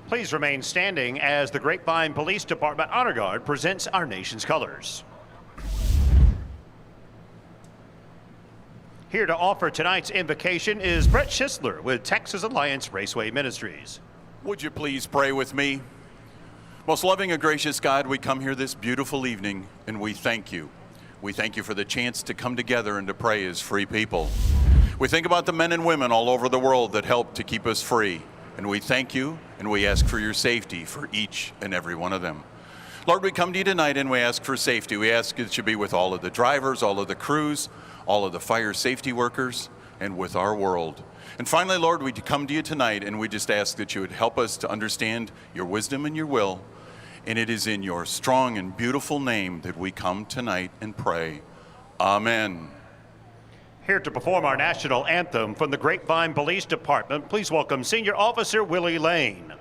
Please remain standing as the Grapevine Police Department Honor Guard presents our nation's colors. Here to offer tonight's invocation is Brett Schisler with Texas Alliance Raceway Ministries. Would you please pray with me? Most loving and gracious God, we come here this beautiful evening and we thank you. We thank you for the chance to come together and to pray as free people. We think about the men and women all over the world that help to keep us free. And we thank you and we ask for your safety for each and every one of them. Lord, we come to you tonight and we ask for safety. We ask that you be with all of the drivers, all of the crews, all of the fire safety workers, and with our world. And finally, Lord, we come to you tonight and we just ask that you would help us to understand your wisdom and your will. And it is in your strong and beautiful name that we come tonight and pray. Amen. Here to perform our national anthem from the Grapevine Police Department, please welcome Senior Officer Willie Lane.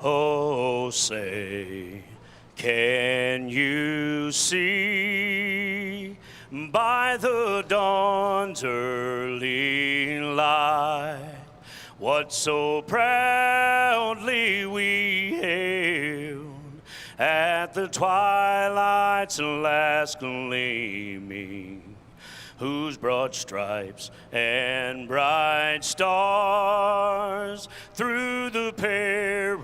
Oh, say, can you see by the dawn's early light what so proudly we hailed at the twilight's last gleaming, whose broad stripes and bright stars through the perilous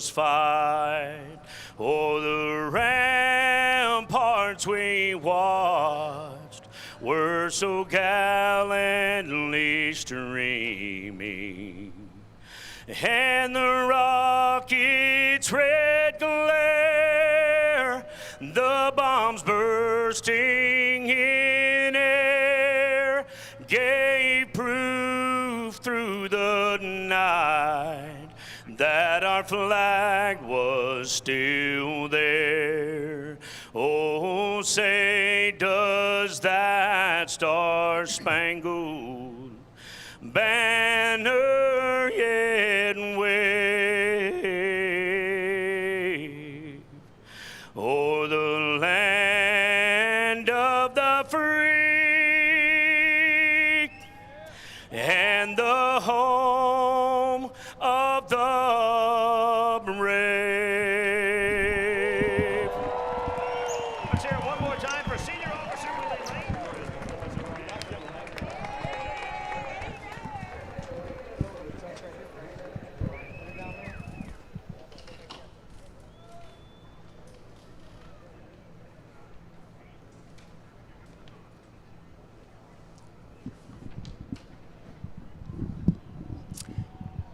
fight o'er the ramparts we watched were so gallantly streaming, and the rocket's red glare, the bombs bursting in air, gave proof through the night that our flag was still there. Oh, say, does that star-spangled banner yet wave o'er the land of the free and the home of the brave? Let's hear it one more time for Senior Officer Willie Lane.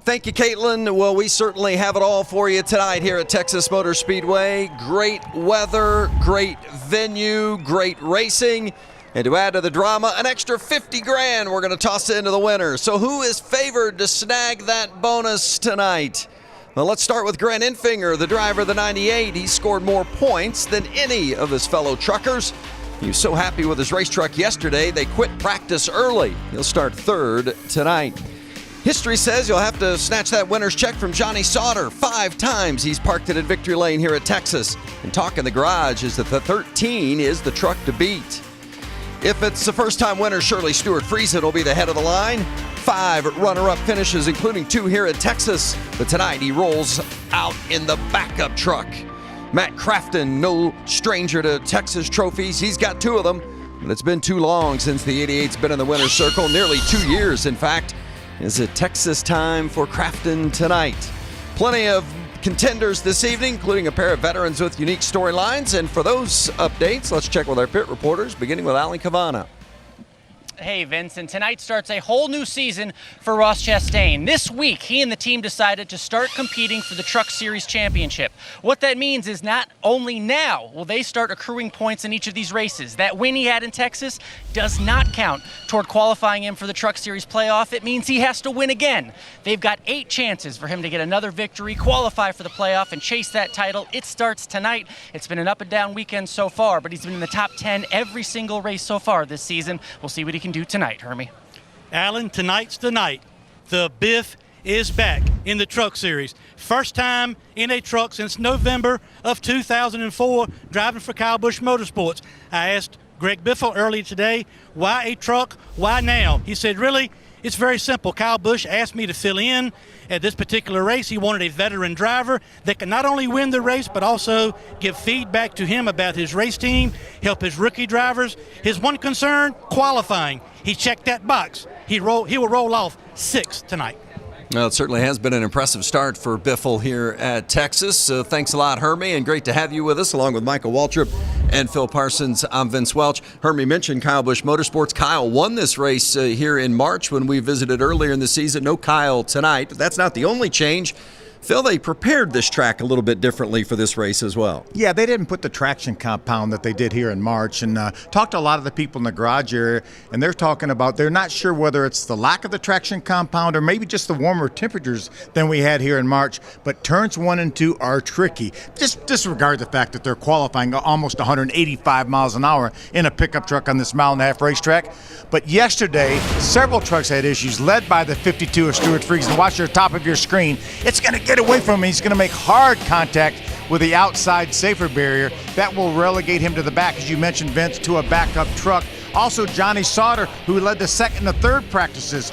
Thank you, Caitlin. Well, we certainly have it all for you tonight here at Texas Motor Speedway. Great weather, great venue, great racing. And to add to the drama, an extra 50 grand we're going to toss into the winner. So who is favored to snag that bonus tonight? Well, let's start with Grant Infinger, the driver of the 98. He scored more points than any of his fellow truckers. He was so happy with his race truck yesterday, they quit practice early. He'll start third tonight. History says you'll have to snatch that winner's check from Johnny Sauter. 5 times he's parked it at Victory Lane here at Texas. And talk in the garage is that the 13 is the truck to beat. If it's the first-time winner, Shirley Stewart-Friesen will be the head of the line. 5 runner-up finishes, including 2 here at Texas. But tonight he rolls out in the backup truck. Matt Crafton, no stranger to Texas trophies. He's got 2 of them. But it's been too long since the 88's been in the winner's circle. Nearly 2 years, in fact. Is it Texas time for Crafton tonight? Plenty of contenders this evening, including a pair of veterans with unique storylines. And for those updates, let's check with our pit reporters, beginning with Alan Cavana. Hey, Vince, and tonight starts a whole new season for Ross Chastain. This week, he and the team decided to start competing for the Truck Series Championship. What that means is not only now will they start accruing points in each of these races. That win he had in Texas does not count toward qualifying him for the Truck Series playoff. It means he has to win again. They've got 8 chances for him to get another victory, qualify for the playoff, and chase that title. It starts tonight. It's been an up and down weekend so far, but he's been in the top 10 every single race so far this season. We'll see what he can do tonight, Hermie. Alan, tonight's the night. The Biff is back in the Truck Series. First time in a truck since November of 2004, driving for Kyle Busch Motorsports. I asked Greg Biffle earlier today, why a truck? Why now? He said, really, It's very simple. Kyle Busch asked me to fill in at this particular race. He wanted a veteran driver that can not only win the race, but also give feedback to him about his race team, help his rookie drivers. His one concern, qualifying. He checked that box. He will roll off 6th tonight. Well, it certainly has been an impressive start for Biffle here at Texas. Thanks a lot, Hermie, and great to have you with us, along with Michael Waltrip and Phil Parsons. I'm Vince Welch. Hermie mentioned Kyle Busch Motorsports. Kyle won this race here in March when we visited earlier in the season. No Kyle tonight, but that's not the only change. Phil, they prepared this track a little bit differently for this race as well. Yeah, they didn't put the traction compound that they did here in March, and talked to a lot of the people in the garage area, and they're talking about they're not sure whether it's the lack of the traction compound or maybe just the warmer temperatures than we had here in March, but turns 1 and 2 are tricky. Just disregard the fact that they're qualifying almost 185 miles an hour in a pickup truck on this mile-and-a-half racetrack. But yesterday, several trucks had issues, led by the 52 of Stuart Friesen. Watch the top of your screen. It's going to get away from him. He's going to make hard contact with the outside safer barrier. That will relegate him to the back, as you mentioned, Vince, to a backup truck. Also, Johnny Sauter, who led the second and third practices,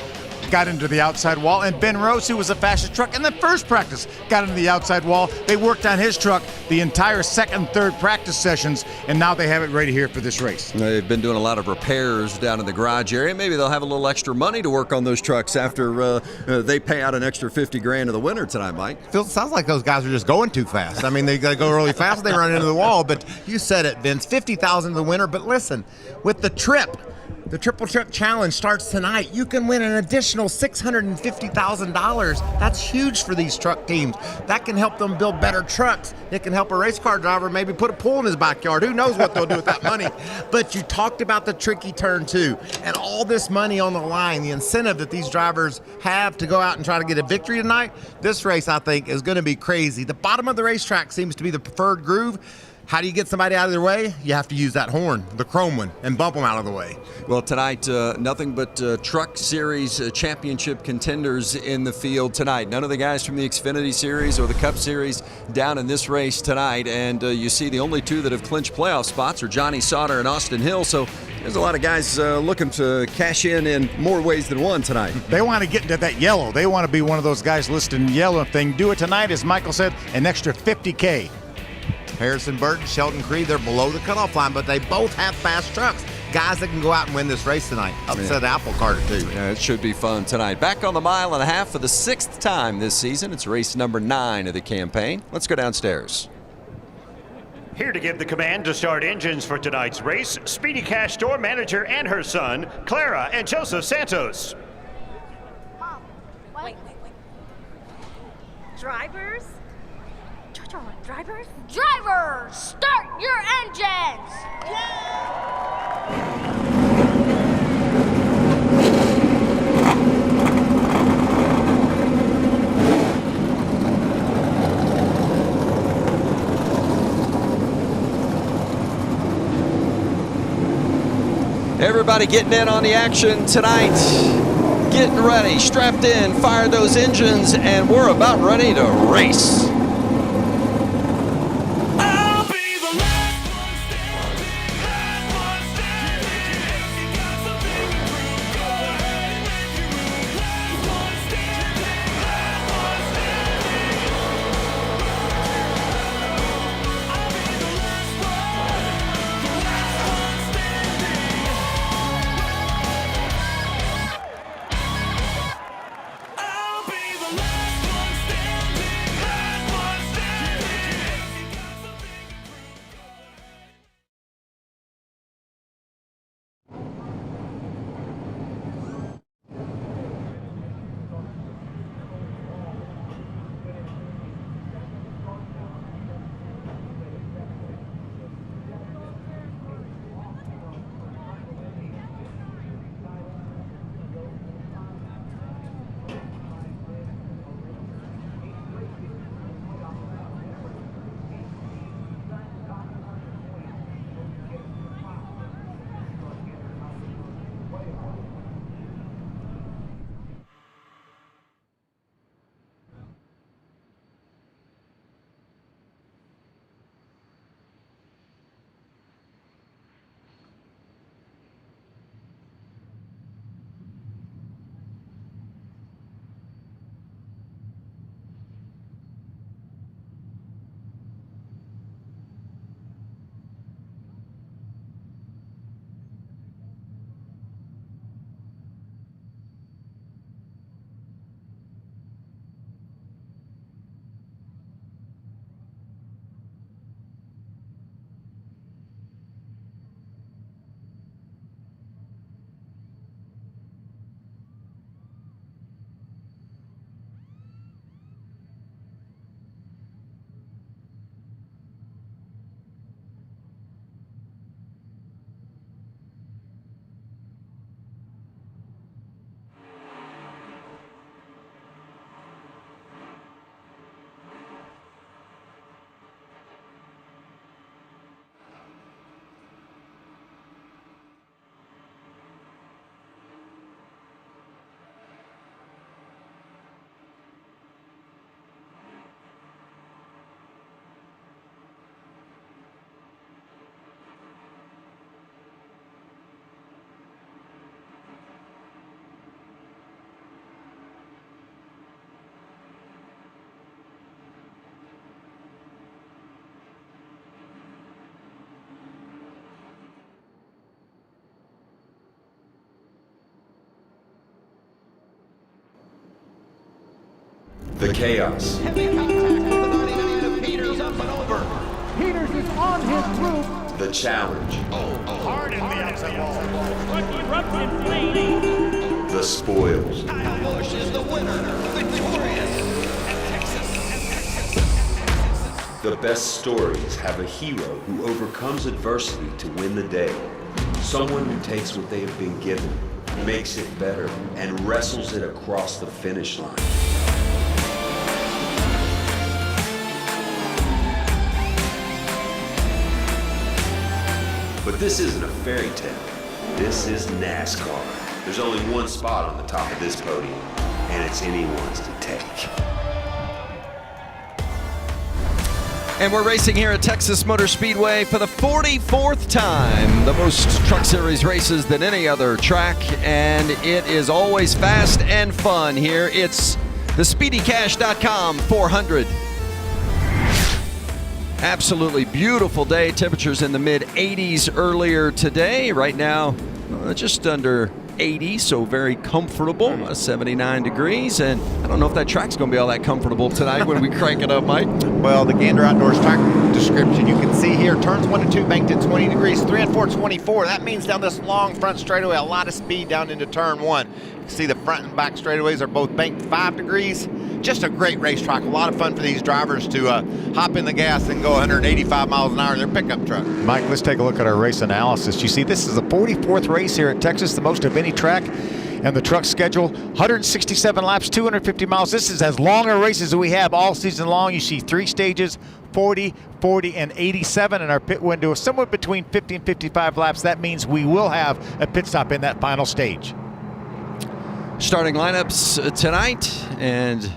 got into the outside wall, and Ben Rose, who was the fastest truck in the first practice, got into the outside wall. They worked on his truck the entire second and third practice sessions, and now they have it ready here for this race. They've been doing a lot of repairs down in the garage area. Maybe they'll have a little extra money to work on those trucks after they pay out an extra $50,000 in the winter tonight, Mike. Phil, sounds like those guys are just going too fast. I mean, they got to go really fast. They run into the wall. But you said it, Vince. 50,000 in the winter. But listen, with the trip, the Triple Truck Challenge starts tonight. You can win an additional $650,000. That's huge for these truck teams. That can help them build better trucks. It can help a race car driver maybe put a pool in his backyard. Who knows what they'll do with that money? But you talked about the tricky turn two, and all this money on the line, the incentive that these drivers have to go out and try to get a victory tonight. This race, I think, is going to be crazy. The bottom of the racetrack seems to be the preferred groove. How do you get somebody out of their way? You have to use that horn, the chrome one, and bump them out of the way. Well, tonight, nothing but Truck Series championship contenders in the field tonight. None of the guys from the Xfinity Series or the Cup Series down in this race tonight. And you see the only two that have clinched playoff spots are Johnny Sauter and Austin Hill. So there's a lot of guys looking to cash in more ways than one tonight. They want to get into that yellow. They want to be one of those guys listed in yellow. If they can do it tonight, as Michael said, an extra $50K. Harrison Burton, Sheldon Creed, they're below the cutoff line, but they both have fast trucks. Guys that can go out and win this race tonight. Upset apple cart or two. Yeah, it should be fun tonight. Back on the mile and a half for the 6th time this season. It's race number 9 of the campaign. Let's go downstairs. Here to give the command to start engines for tonight's race, Speedy Cash store manager and her son, Clara and Joseph Santos. Mom, wait. Drivers? Drivers? Drivers, start your engines! Everybody getting in on the action tonight. Getting ready, strapped in, fire those engines, and we're about ready to race. The chaos. Heavy contact with the 99 of Peters up and over. Peters is on his roof. The challenge. Hard in the outside wall. The spoils. Kyle Busch is the winner, victorious. The best stories have a hero who overcomes adversity to win the day. Someone who takes what they have been given, makes it better, and wrestles it across the finish line. But this isn't a fairy tale. This is NASCAR. There's only one spot on the top of this podium, and it's anyone's to take. And we're racing here at Texas Motor Speedway for the 44th time. The most Truck Series races than any other track, and it is always fast and fun here. It's the SpeedyCash.com 400. Absolutely beautiful day. Temperatures in the mid-80s earlier today. Right now, just under 80, so very comfortable, 79 degrees, and I don't know if that track's going to be all that comfortable tonight when we crank it up, Mike. Well, the Gander Outdoors track description you can see here, turns 1 and 2 banked at 20 degrees, 3 and 4 24. That means down this long front straightaway, a lot of speed down into turn 1. You can see the front and back straightaways are both banked 5 degrees. Just a great racetrack. A lot of fun for these drivers to hop in the gas and go 185 miles an hour in their pickup truck. Mike, let's take a look at our race analysis. You see, this is the 44th race here at Texas, the most of any track. And the truck schedule, 167 laps, 250 miles. This is as long a race as we have all season long. You see 3 stages, 40, 40, and 87. And our pit window is somewhere between 50 and 55 laps. That means we will have a pit stop in that final stage. Starting lineups tonight, and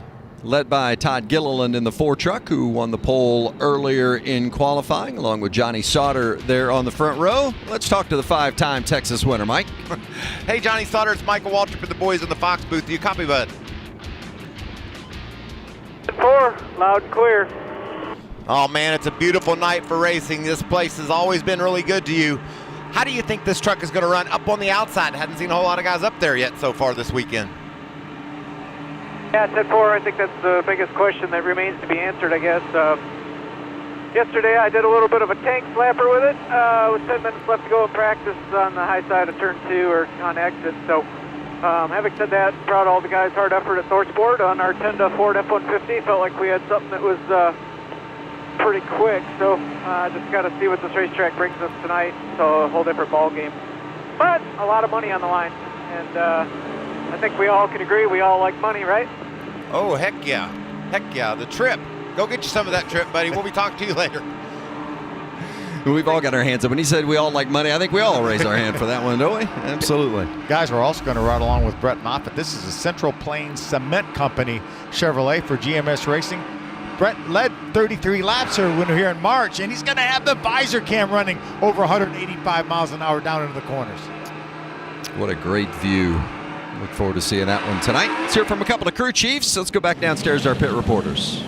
led by Todd Gilliland in the 4 truck, who won the pole earlier in qualifying, along with Johnny Sauter there on the front row. Let's talk to the 5-time Texas winner, Mike. Hey, Johnny Sauter, it's Michael Waltrip and the boys in the Fox booth. Do you copy, bud? 4, loud and clear. Oh, man, it's a beautiful night for racing. This place has always been really good to you. How do you think this truck is going to run up on the outside? Hadn't seen a whole lot of guys up there yet so far this weekend. Yeah, 10-4, I think that's the biggest question that remains to be answered, I guess. Yesterday I did a little bit of a tank slapper with it, with 10 minutes left to go in practice on the high side of turn 2 or on exit. So having said that, proud of all the guys' hard effort at ThorSport on our 10-to Ford F-150. Felt like we had something that was pretty quick, so just got to see what this racetrack brings us tonight. So a whole different ball game, but a lot of money on the line, and I think we all can agree we all like money, right? Oh, heck yeah. Heck yeah. The trip. Go get you some of that trip, buddy. We'll be talking to you later. We've all got our hands up. When he said we all like money, I think we all raise our hand for that one, don't we? Absolutely. Guys, we're also going to ride along with Brett Moffitt. This is a Central Plains Cement Company Chevrolet for GMS Racing. Brett led 33 laps here in March, and he's going to have the visor cam running over 185 miles an hour down into the corners. What a great view. Look forward to seeing that one tonight. Let's hear from a couple of crew chiefs. Let's go back downstairs to our pit reporters.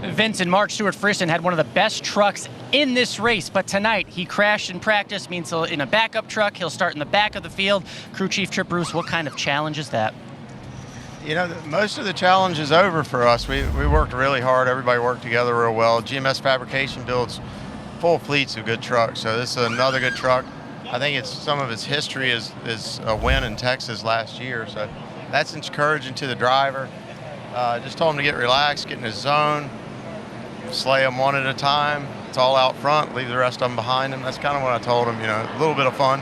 Vince, in March, Stuart Friesen had one of the best trucks in this race, but tonight he crashed in practice, means he'll in a backup truck. He'll start in the back of the field. Crew Chief Trip Bruce, what kind of challenge is that? You know, most of the challenge is over for us. We worked really hard. Everybody worked together real well. GMS Fabrication builds full fleets of good trucks, so this is another good truck. I think it's some of its history is a win in Texas last year, so that's encouraging to the driver. Just told him to get relaxed, get in his zone, slay them one at a time. It's all out front, leave the rest of them behind him. That's kind of what I told him, you know, a little bit of fun.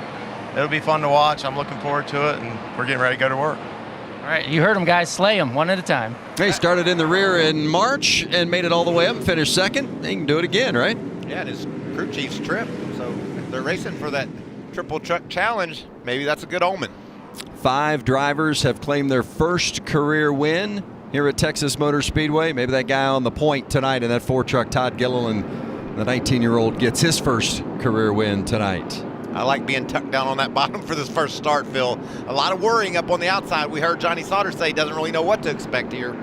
It'll be fun to watch. I'm looking forward to it, and we're getting ready to go to work. All right, you heard them, guys. Slay them one at a time. They started in the rear in March and made it all the way up and finished second. They can do it again, right? Yeah, it is crew chief's trip. So if they're racing for that triple truck challenge, maybe that's a good omen. 5 drivers have claimed their first career win here at Texas Motor Speedway. Maybe that guy on the point tonight in that 4 truck, Todd Gilliland, the 19-year-old, gets his first career win tonight. I like being tucked down on that bottom for this first start, Phil. A lot of worrying up on the outside. We heard Johnny Sauter say he doesn't really know what to expect here.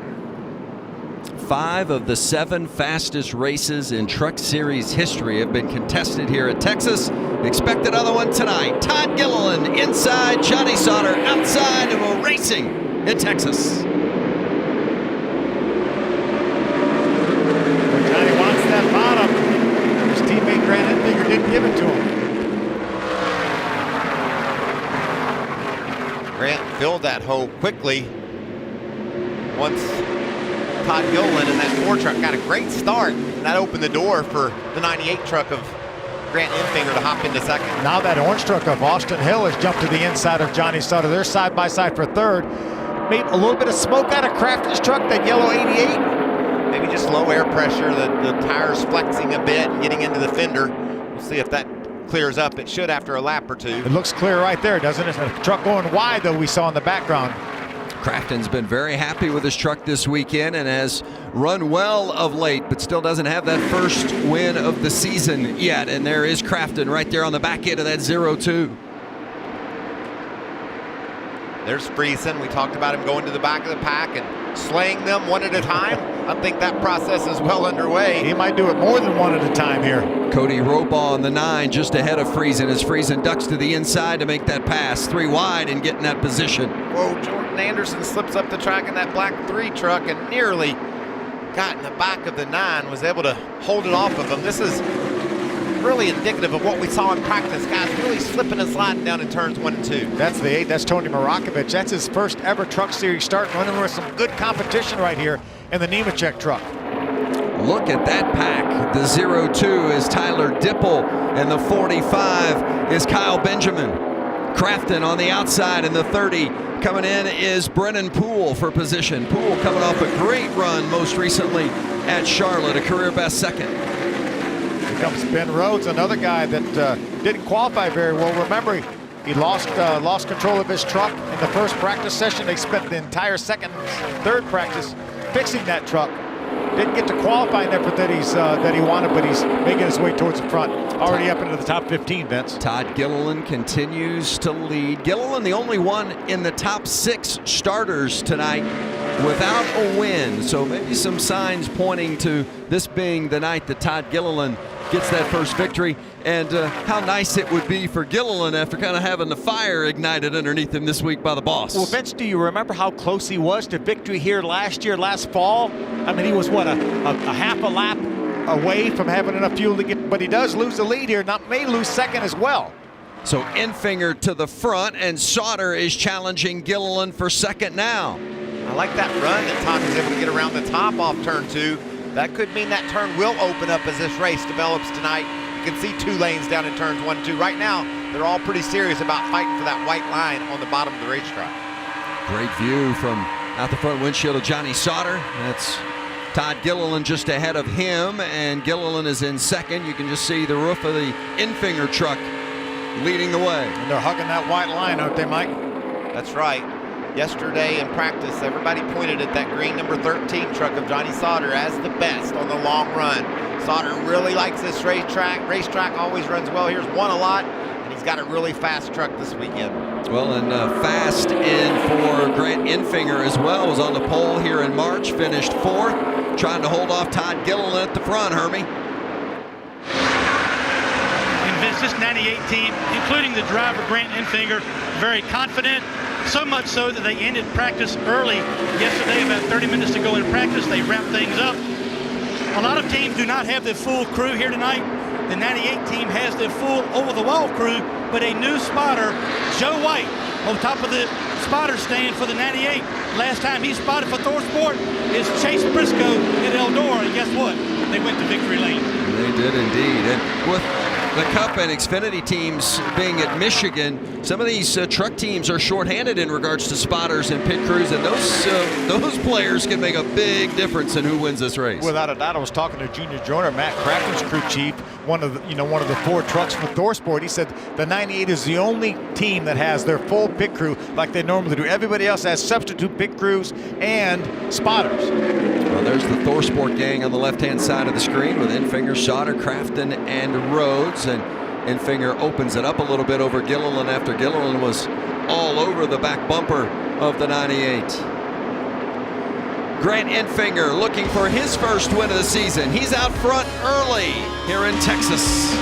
5 of the 7 fastest races in Truck Series history have been contested here at Texas. Expect another one tonight. Todd Gilliland inside, Johnny Sauter outside, and we're racing in Texas. that hole quickly once Todd Gilliland and that 4 truck got a great start. And that opened the door for the 98 truck of Grant Infinger to hop into second. Now that orange truck of Austin Hill has jumped to the inside of Johnny Sutter. They're side by side for third. Made a little bit of smoke out of Crafton's truck, that yellow 88. Maybe just low air pressure, the tires flexing a bit and getting into the fender. We'll see if that clears up. It should after a lap or two. It looks clear right there, doesn't it? The truck going wide, though, we saw in the background. Crafton's been very happy with his truck this weekend and has run well of late, but still doesn't have that first win of the season yet. And there is Crafton right there on the back end of that 0-2. There's Friesen. We talked about him going to the back of the pack and slaying them one at a time. I think that process is well underway. He might do it more than one at a time here. Cody Robaugh on the 9 just ahead of Friesen as Friesen ducks to the inside to make that pass. 3 wide and get in that position. Whoa, Jordan Anderson slips up the track in that black 3 truck and nearly got in the back of the 9, was able to hold it off of him. This is really indicative of what we saw in practice. Guys really slipping and sliding down in turns 1 and 2. That's the 8. That's Tony Marakovich. That's his first ever Truck Series start, running with some good competition right here in the Nemechek truck. Look at that pack. The 0-2 is Tyler Dipple, and the 45 is Kyle Benjamin. Crafton on the outside, and the 30 coming in is Brennan Poole for position. Poole coming off a great run most recently at Charlotte, a career best second. Here comes Ben Rhodes, another guy that didn't qualify very well. Remember, he lost control of his truck in the first practice session. They spent the entire second, third practice fixing that truck. Didn't get to qualify in the effort that he wanted, but he's making his way towards the front. Already up into the top 15, Vince. Todd Gilliland continues to lead. Gilliland, the only one in the top 6 starters tonight without a win. So maybe some signs pointing to this being the night that Todd Gilliland gets that first victory. And how nice it would be for Gilliland after kind of having the fire ignited underneath him this week by the boss. Well, Vince, do you remember how close he was to victory here last fall? I mean, he was, what, a half a lap away from having enough fuel to get, but he does lose the lead here, may lose second as well. So Infinger to the front, and Sauter is challenging Gilliland for second now. I like that run that Todd was able to get around the top off turn 2. That could mean that turn will open up as this race develops tonight. You can see 2 lanes down in turns 1 and 2. Right now, they're all pretty serious about fighting for that white line on the bottom of the racetrack. Great view from out the front windshield of Johnny Sauter. That's Todd Gilliland just ahead of him, and Gilliland is in second. You can just see the roof of the Infinger truck leading the way. And they're hugging that white line, aren't they, Mike? That's right. Yesterday in practice, everybody pointed at that green number 13 truck of Johnny Sauter as the best on the long run. Sauter really likes this racetrack. Racetrack always runs well. Here's won a lot, and he's got a really fast truck this weekend. Well, and fast in for Grant Infinger as well. Was on the pole here in March, finished 4th, trying to hold off Todd Gilliland at the front, Hermie. And Vince, this 98 team, including the driver Grant Infinger, very confident. So much so that they ended practice early yesterday, about 30 minutes to go in practice. They wrapped things up. A lot of teams do not have their full crew here tonight. The 98 team has their full over-the-wall crew, but a new spotter, Joe White, on top of the spotter stand for the 98. Last time he spotted for ThorSport is Chase Briscoe at Eldora, and guess what? They went to victory lane. They did indeed. And with the Cup and Xfinity teams being at Michigan, some of these truck teams are shorthanded in regards to spotters and pit crews, and those players can make a big difference in who wins this race. Without a doubt, I was talking to Junior Joyner, Matt Crafton's crew chief, one of the 4 trucks for ThorSport. He said the 98 is the only team that has their full pit crew like they normally do. Everybody else has substitute pit crews and spotters. Well, there's the ThorSport gang on the left-hand side of the screen with Infinger, Sauter, Crafton, and Rhodes. And Infinger opens it up a little bit over Gilliland after Gilliland was all over the back bumper of the 98. Grant Infinger looking for his first win of the season. He's out front early here in Texas.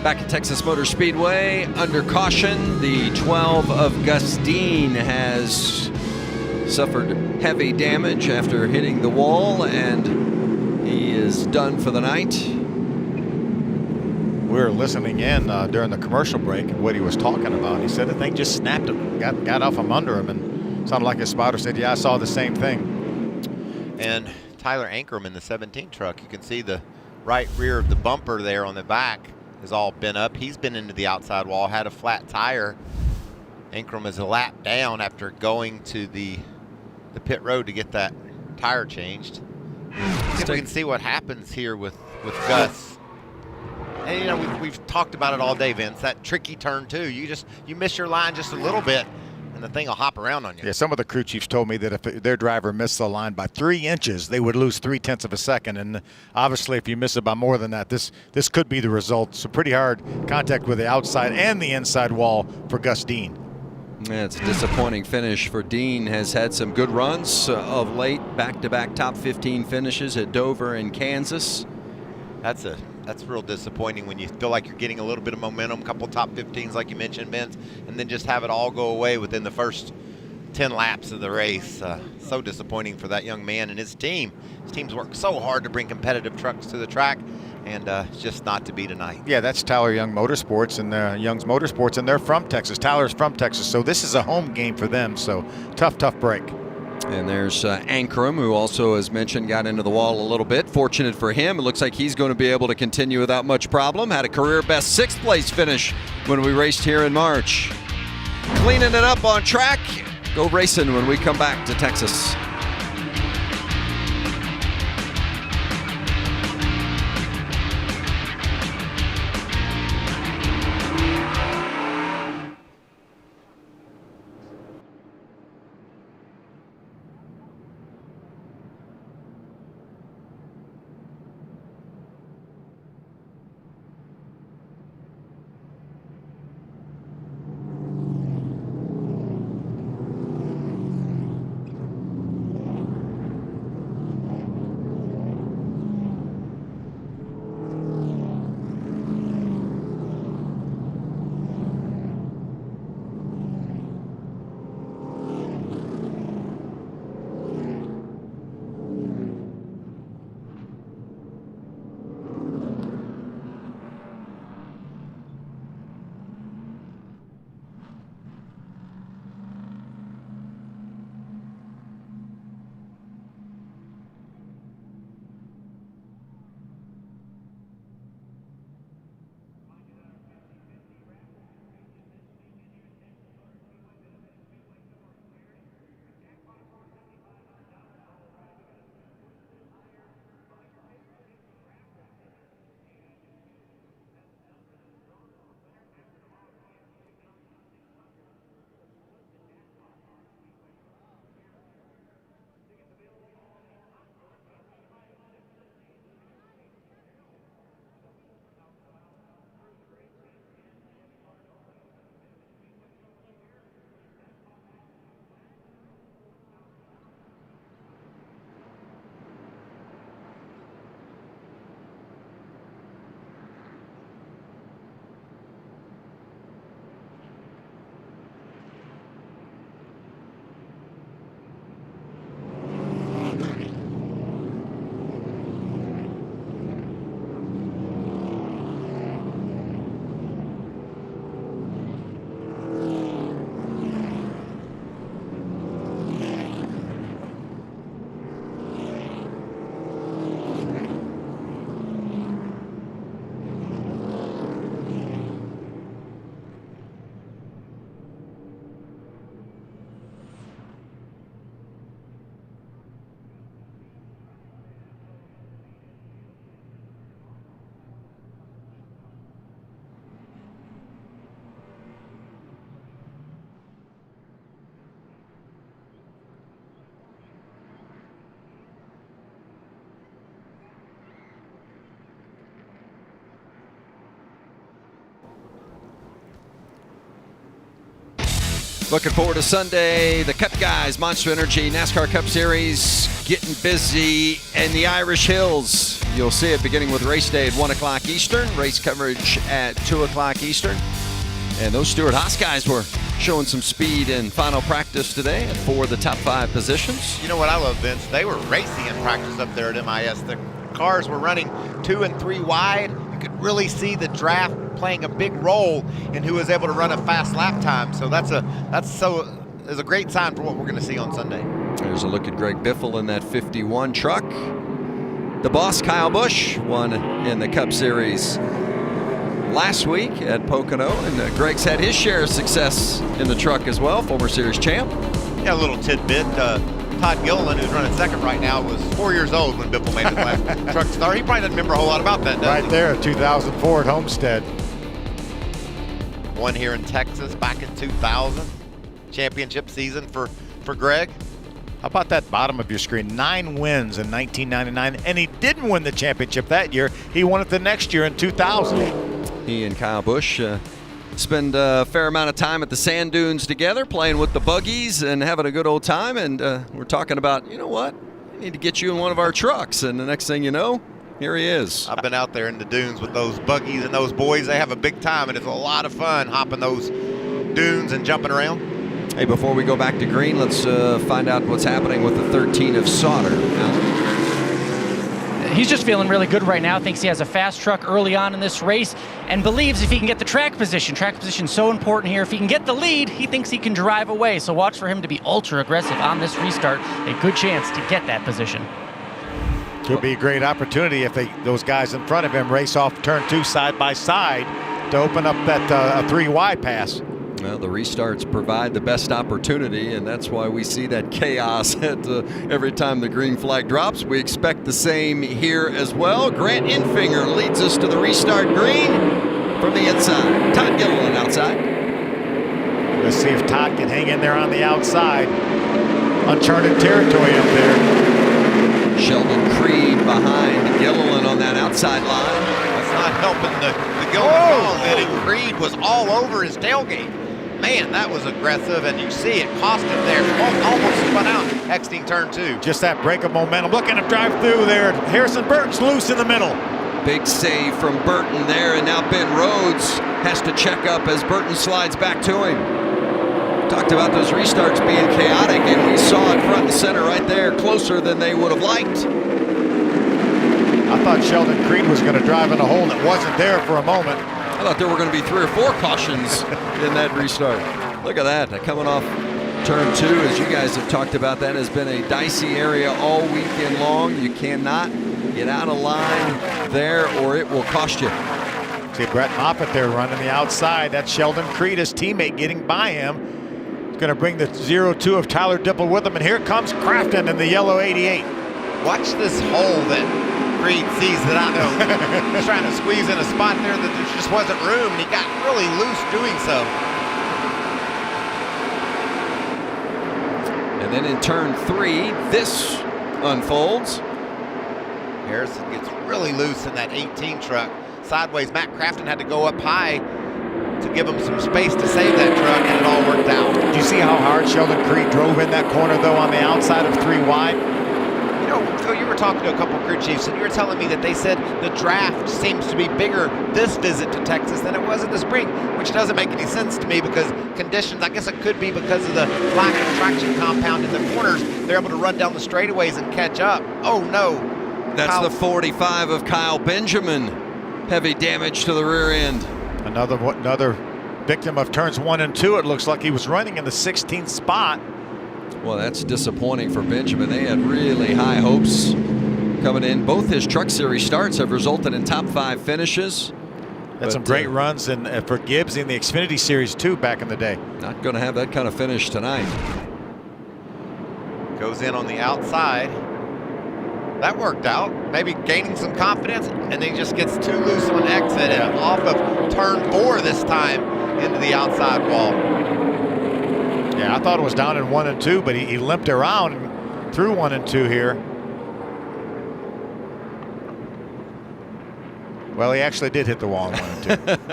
Back at Texas Motor Speedway, under caution, the 12 of Gus Dean has suffered heavy damage after hitting the wall, and he is done for the night. We were listening in during the commercial break what he was talking about. He said the thing just snapped him, got off from under him, and sounded like his spotter said, yeah, I saw the same thing. And Tyler Ankrum in the 17 truck, you can see the right rear of the bumper there on the back is all bent up. He's been into the outside wall, had a flat tire. Ankrum is a lap down after going to the pit road to get that tire changed. We can see what happens here with Gus. And you know, we've talked about it all day, Vince. That tricky turn too. You miss your line just a little bit, and the thing will hop around on you. Yeah, some of the crew chiefs told me that if their driver missed the line by 3 inches, they would lose 0.3 of a second. And obviously, if you miss it by more than that, this could be the result. So pretty hard contact with the outside and the inside wall for Gus Dean. Yeah, it's a disappointing finish for Dean. Has had some good runs of late, back-to-back top 15 finishes at Dover and Kansas. That's real disappointing when you feel like you're getting a little bit of momentum, a couple top 15s like you mentioned, Vince, and then just have it all go away within the first 10 laps of the race. So disappointing for that young man and his team. His team's worked so hard to bring competitive trucks to the track, and it's just not to be tonight. Yeah, that's Tyler Young Motorsports and Young's Motorsports, and they're from Texas. Tyler's from Texas, so this is a home game for them. So tough break. And there's Ankrum, who also, as mentioned, got into the wall a little bit. Fortunate for him, it looks like he's going to be able to continue without much problem. Had a career best 6th place finish when we raced here in March. Cleaning it up on track. Go racing when we come back to Texas. Looking forward to Sunday. The Cup guys, Monster Energy, NASCAR Cup Series, getting busy in the Irish Hills. You'll see it beginning with race day at 1 o'clock Eastern, race coverage at 2 o'clock Eastern. And those Stewart Haas guys were showing some speed in final practice today at 4 of the top 5 positions. You know what I love, Vince? They were racing in practice up there at MIS. The cars were running 2 and 3 wide. You could really see the draft playing a big role in who was able to run a fast lap time. So that's a great sign for what we're going to see on Sunday. There's a look at Greg Biffle in that 51 truck. The boss, Kyle Busch, won in the Cup Series last week at Pocono, and Greg's had his share of success in the truck as well, former series champ. Yeah, a little tidbit. Todd Gilliland, who's running second right now, was 4 years old when Biffle made his last truck start. He probably doesn't remember a whole lot about that, does Right he? there, 2004 at Homestead. Won here in Texas back in 2000. Championship season for Greg. How about that bottom of your screen? 9 wins in 1999, and he didn't win the championship that year. He won it the next year in 2000. He and Kyle Busch spend a fair amount of time at the sand dunes together, playing with the buggies and having a good old time. And we're talking about, you know what? We need to get you in one of our trucks. And the next thing you know, here he is. I've been out there in the dunes with those buggies and those boys. They have a big time, and it's a lot of fun hopping those dunes and jumping around. Hey, before we go back to green, let's find out what's happening with the 13 of Sauter. He's just feeling really good right now. Thinks he has a fast truck early on in this race and believes if he can get the track position so important here. If he can get the lead, he thinks he can drive away. So watch for him to be ultra aggressive on this restart. A good chance to get that position. Could be a great opportunity if those guys in front of him race off turn 2 side by side to open up that 3 wide pass. Well, the restarts provide the best opportunity, and that's why we see that chaos at every time the green flag drops. We expect the same here as well. Grant Infinger leads us to the restart green from the inside. Todd Gilliland outside. Let's see if Todd can hang in there on the outside. Uncharted territory up there. Sheldon Creed behind Gilliland on that outside line. That's not helping the Gilliland ball. And Creed was all over his tailgate. Man, that was aggressive, and you see it cost him there. Almost spun out exiting turn 2. Just that break of momentum. Look at him drive through there. Harrison Burton's loose in the middle. Big save from Burton there, and now Ben Rhodes has to check up as Burton slides back to him. Talked about those restarts being chaotic, and we saw it front and center right there, closer than they would have liked. I thought Sheldon Creed was going to drive in a hole that wasn't there for a moment. I thought there were going to be 3 or 4 cautions in that restart. Look at that, coming off turn 2, as you guys have talked about, that has been a dicey area all weekend long. You cannot get out of line there or it will cost you. See Brett Moffitt there running the outside. That's Sheldon Creed, his teammate, getting by him. He's going to bring the 0-2 of Tyler Dipple with him, and here comes Crafton in the yellow 88. Watch this hole that Creed sees that I know. He's trying to squeeze in a spot there that there just wasn't room, and he got really loose doing so. And then in turn 3, this unfolds. Harrison gets really loose in that 18 truck. Sideways, Matt Crafton had to go up high to give him some space to save that truck, and it all worked out. Did you see how hard Sheldon Creed drove in that corner, though, on the outside of 3 wide? You know, Phil, you were talking to a couple of crew chiefs, and you were telling me that they said the draft seems to be bigger this visit to Texas than it was in the spring, which doesn't make any sense to me because conditions, I guess it could be because of the lack of traction compound in the corners. They're able to run down the straightaways and catch up. Oh, no. That's the 45 of Kyle Benjamin. Heavy damage to the rear end. Another victim of turns 1 and 2. It looks like he was running in the 16th spot. Well, that's disappointing for Benjamin. They had really high hopes coming in. Both his Truck Series starts have resulted in top 5 finishes. Had some great runs for Gibbs in the Xfinity Series too back in the day. Not going to have that kind of finish tonight. Goes in on the outside. That worked out. Maybe gaining some confidence, and then he just gets too loose on exit and off of turn 4 this time into the outside wall. Yeah, I thought it was down in 1 and 2, but he limped around through 1 and 2 here. Well, he actually did hit the wall in 1 and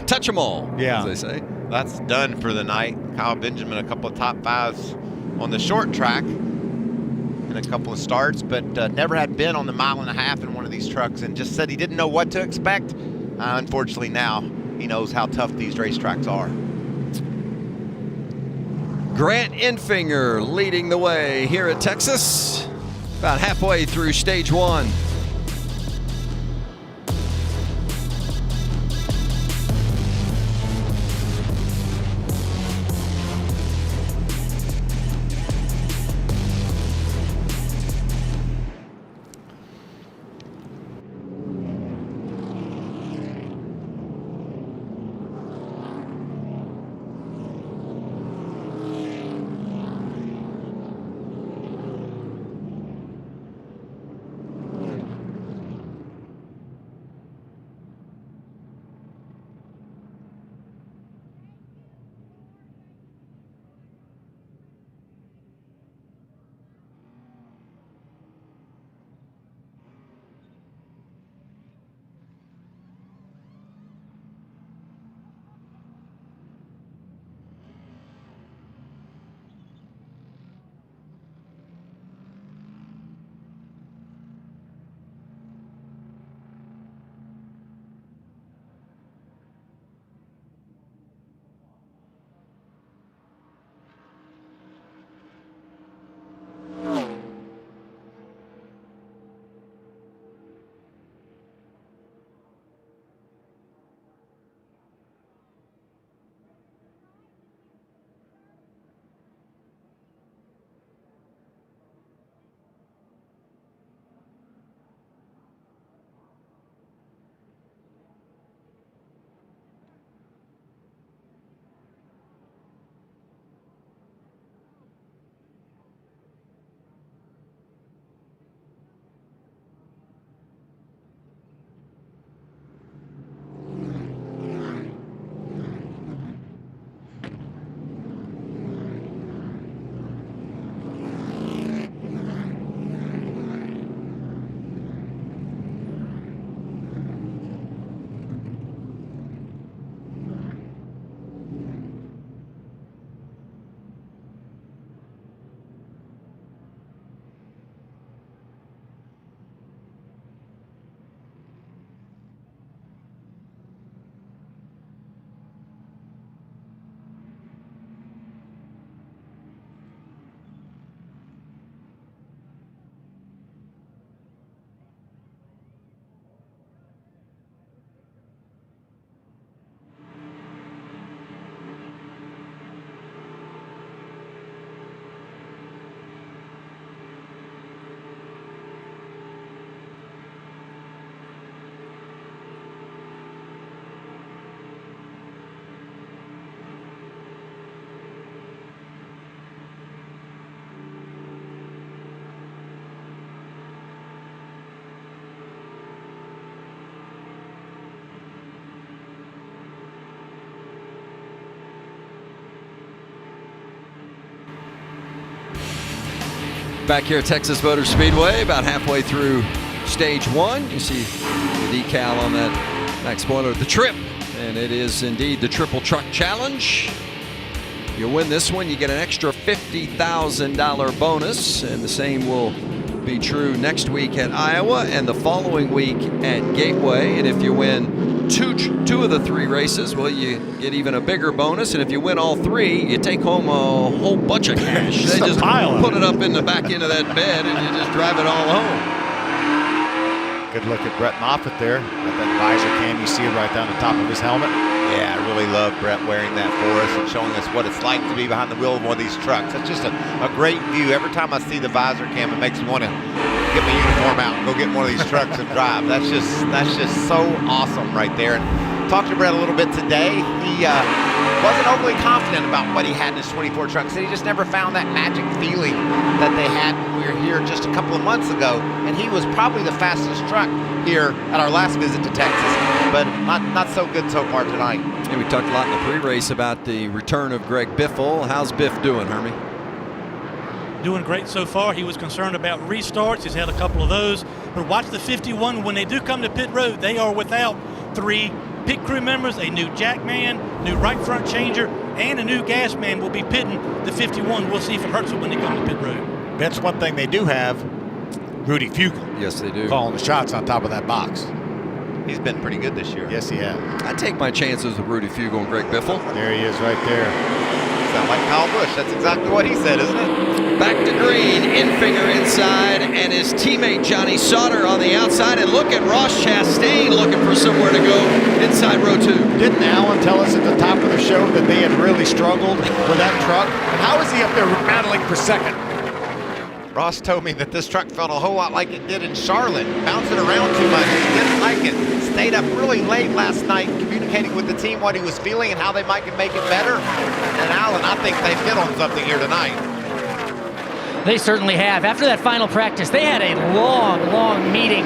2. Touch them all, Yeah. as they say. That's done for the night. Kyle Benjamin, a couple of top fives on the short track and a couple of starts, but never had been on the 1.5 miles in one of these trucks and just said he didn't know what to expect. Unfortunately, now he knows how tough these racetracks are. Grant Enfinger leading the way here at Texas, about halfway through stage 1. Back here at Texas Motor Speedway, about halfway through stage 1. You see the decal on that back spoiler, the trip, and it is indeed the Triple Truck Challenge. You win this one, you get an extra $50,000 bonus, and the same will be true next week at Iowa and the following week at Gateway. And if you win two of the 3 races, well, you get even a bigger bonus. And if you win all 3, you take home a whole bunch of cash. They just put it up in the back end of that bed and you just drive it all home. Good look at Brett Moffitt there. Got that visor cam, you see it right down the top of his helmet. Yeah, I really love Brett wearing that for us and showing us what it's like to be behind the wheel of one of these trucks. That's just a great view. Every time I see the visor cam, it makes me want to get my uniform out and go get one of these trucks and drive. That's just so awesome right there. And talked to Brett a little bit today. He wasn't overly confident about what he had in his 24 truck. Said he just never found that magic feeling that they had when we were here just a couple of months ago. And he was probably the fastest truck here at our last visit to Texas, but not so good so far tonight. And we talked a lot in the pre-race about the return of Greg Biffle. How's Biff doing, Hermie? doing great so far. He was concerned about restarts. He's had a couple of those. But watch the 51. When they do come to pit road, they are without 3 pit crew members, a new jackman, new right front changer, and a new gas man will be pitting the 51. We'll see if it hurts them when they come to pit road. That's one thing they do have, Rudy Fugle. Yes, they do. Calling the shots on top of that box. He's been pretty good this year. Yes, he has. I take my chances with Rudy Fugle and Greg Biffle. There he is right there. Sound like Kyle Busch. That's exactly what he said, isn't it? Back to green, Infinger inside, and his teammate Johnny Sauter on the outside. And look at Ross Chastain looking for somewhere to go inside row 2. Didn't Alan tell us at the top of the show that they had really struggled with that truck? And how is he up there battling for second? Ross told me that this truck felt a whole lot like it did in Charlotte, bouncing around too much. He didn't like it. Stayed up really late last night, communicating with the team what he was feeling and how they might make it better. And Alan, I think they've hit on something here tonight. They certainly have. After that final practice, they had a long meeting,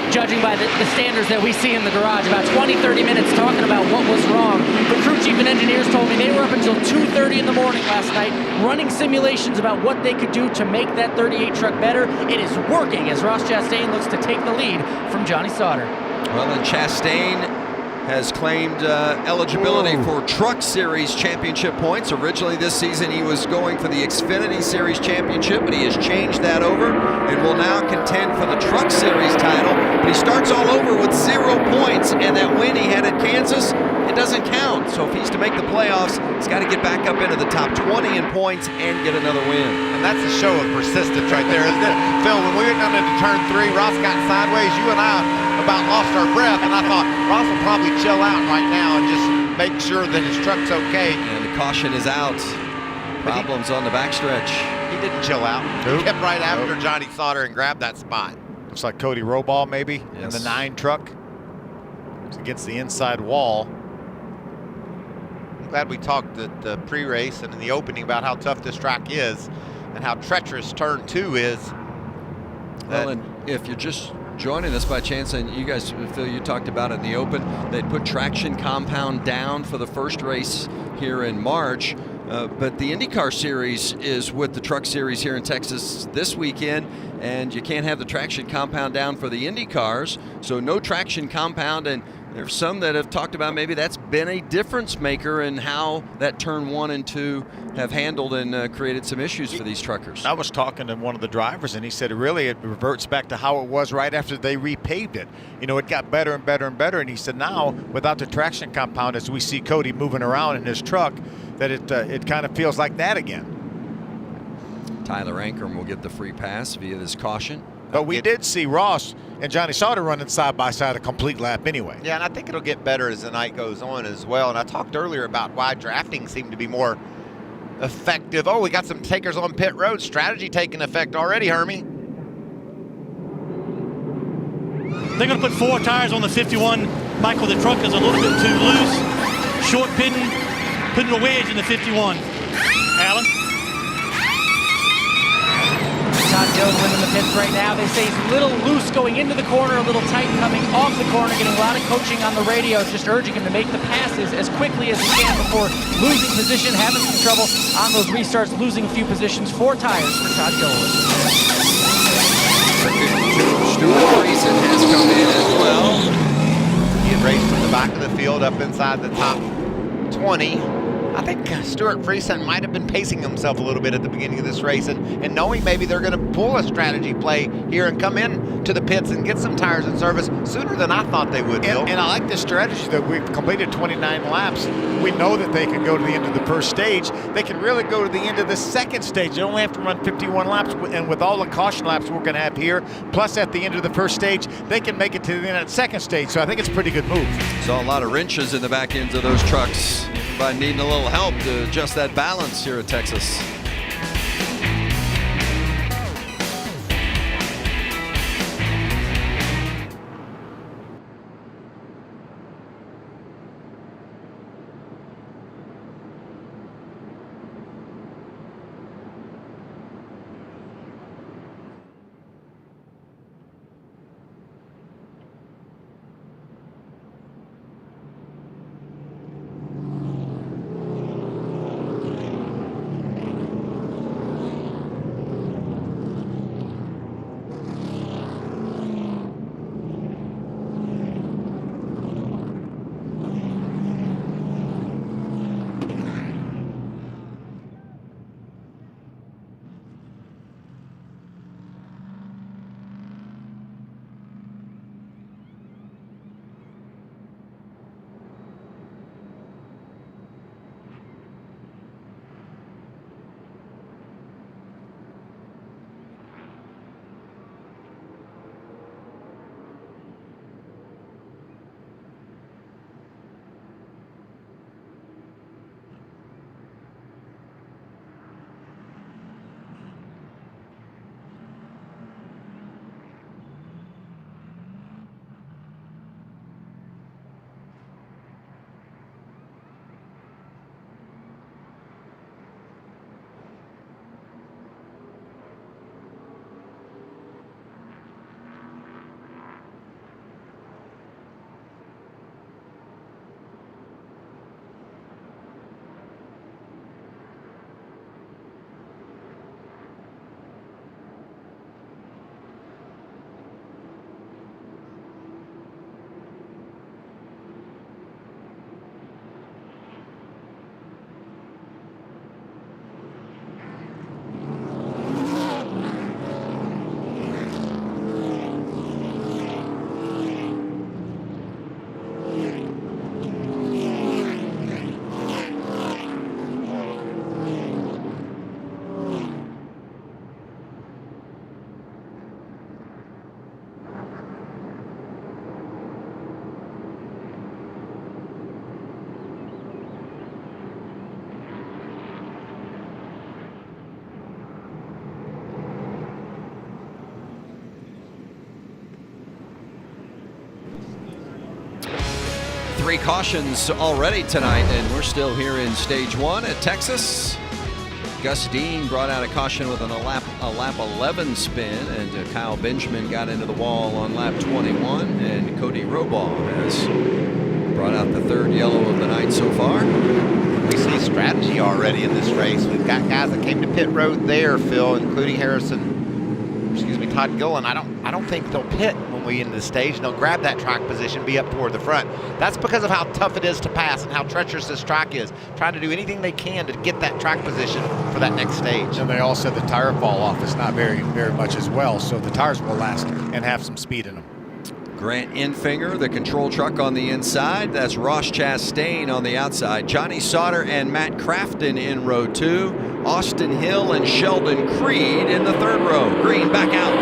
judging by the standards that we see in the garage. About 20, 30 minutes talking about what was wrong. The crew chief and engineers told me they were up until 2:30 in the morning last night, running simulations about what they could do to make that 38 truck better. It is working as Ross Chastain looks to take the lead from Johnny Sauter. Well, and Chastain has claimed eligibility for Truck Series championship points. Originally this season he was going for the Xfinity Series championship, but he has changed that over and will now contend for the Truck Series title. But he starts all over with 0 points, and that win he had at Kansas, it doesn't count. So if he's to make the playoffs, he's got to get back up into the top 20 in points and get another win. And that's a show of persistence right there, isn't it? Phil, when we went down into turn 3, Ross got sideways. You and I about lost our breath, and I thought Ross will probably chill out right now and just make sure that his truck's okay. And the caution is out. Problems on the backstretch. He didn't chill out. He kept right after Johnny Sauter and grabbed that spot. Looks like Cody Roball maybe in the 9 truck. It's against the inside wall. I'm glad we talked at the pre-race and in the opening about how tough this track is and how treacherous turn 2 is. Well, and if you're just joining us by chance, and you guys, Phil, you talked about it in the open, they'd put traction compound down for the first race here in March, but the IndyCar Series is with the Truck Series here in Texas this weekend, and you can't have the traction compound down for the Indy cars, so no traction compound. And there's some that have talked about maybe that's been a difference maker in how that turn 1 and 2 have handled and created some issues for these truckers. I was talking to one of the drivers, and he said really it reverts back to how it was right after they repaved it. It got better and better and better, and he said now without the traction compound, as we see Cody moving around in his truck, that it kind of feels like that again. Tyler Ankrum will get the free pass via this caution. But we did see Ross and Johnny Sauter running side by side a complete lap anyway. Yeah, and I think it'll get better as the night goes on as well. And I talked earlier about why drafting seemed to be more effective. Oh, we got some takers on pit road. Strategy taking effect already, Hermie. They're going to put 4 tires on the 51. Michael, the truck is a little bit too loose. Short pitting, putting a wedge in the 51. Alan? Todd Jones winning the pits right now. They say he's a little loose going into the corner, a little tight coming off the corner, getting a lot of coaching on the radio, just urging him to make the passes as quickly as he can before losing position, having some trouble on those restarts, losing a few positions. 4 tires for Todd Jones. Stuart Friesen has come in as well. He had raced from the back of the field up inside the top 20. I think Stuart Friesen might have been pacing himself a little bit at the beginning of this race and knowing maybe they're going to pull a strategy play here and come in to the pits and get some tires in service sooner than I thought they would, Bill. And I like this strategy that we've completed 29 laps. We know that they can go to the end of the first stage. They can really go to the end of the second stage. They only have to run 51 laps, and with all the caution laps we're going to have here, plus at the end of the first stage, they can make it to the end of the second stage. So I think it's a pretty good move. Saw a lot of wrenches in the back ends of those trucks by needing a little help to adjust that balance here at Texas. 3 cautions already tonight, and we're still here in stage 1 at Texas. Gus Dean brought out a caution with a lap 11 spin, and Kyle Benjamin got into the wall on lap 21, and Cody Robaugh has brought out the 3rd yellow of the night so far. We see strategy already in this race. We've got guys that came to pit road there, Phil, including Todd Gillen. I don't think they'll pit when we end the stage. They'll grab that track position, be up toward the front. That's because of how tough it is to pass and how treacherous this track is. Trying to do anything they can to get that track position for that next stage. And they all said the tire fall off is not very much as well, so the tires will last and have some speed in them. Grant Infinger, the control truck on the inside. That's Ross Chastain on the outside. Johnny Sauter and Matt Crafton in row 2. Austin Hill and Sheldon Creed in the 3rd row. Green back out.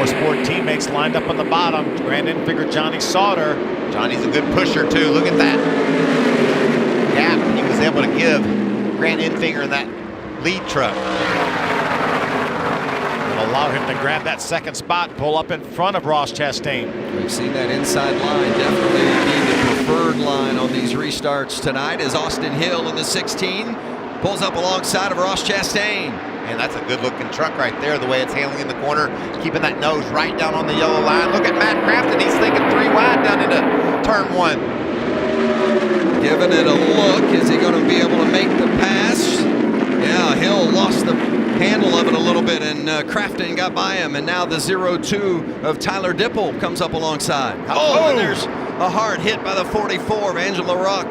Sport teammates lined up on the bottom. Grant Infinger, Johnny Sauter. Johnny's a good pusher too. Look at that gap he was able to give Grant Infinger in that lead truck. Allow him to grab that 2nd spot, pull up in front of Ross Chastain. We've seen that inside line definitely be the preferred line on these restarts tonight, as Austin Hill in the 16 pulls up alongside of Ross Chastain. And that's a good looking truck right there, the way it's handling in the corner, keeping that nose right down on the yellow line. Look at Matt Crafton, he's thinking 3 wide down into turn 1. Giving it a look, is he going to be able to make the pass? Yeah, Hill lost the handle of it a little bit, and Crafton got by him, and now the 0-2 of Tyler Dipple comes up alongside. Oh, and there's a hard hit by the 44 of Angela Ruck.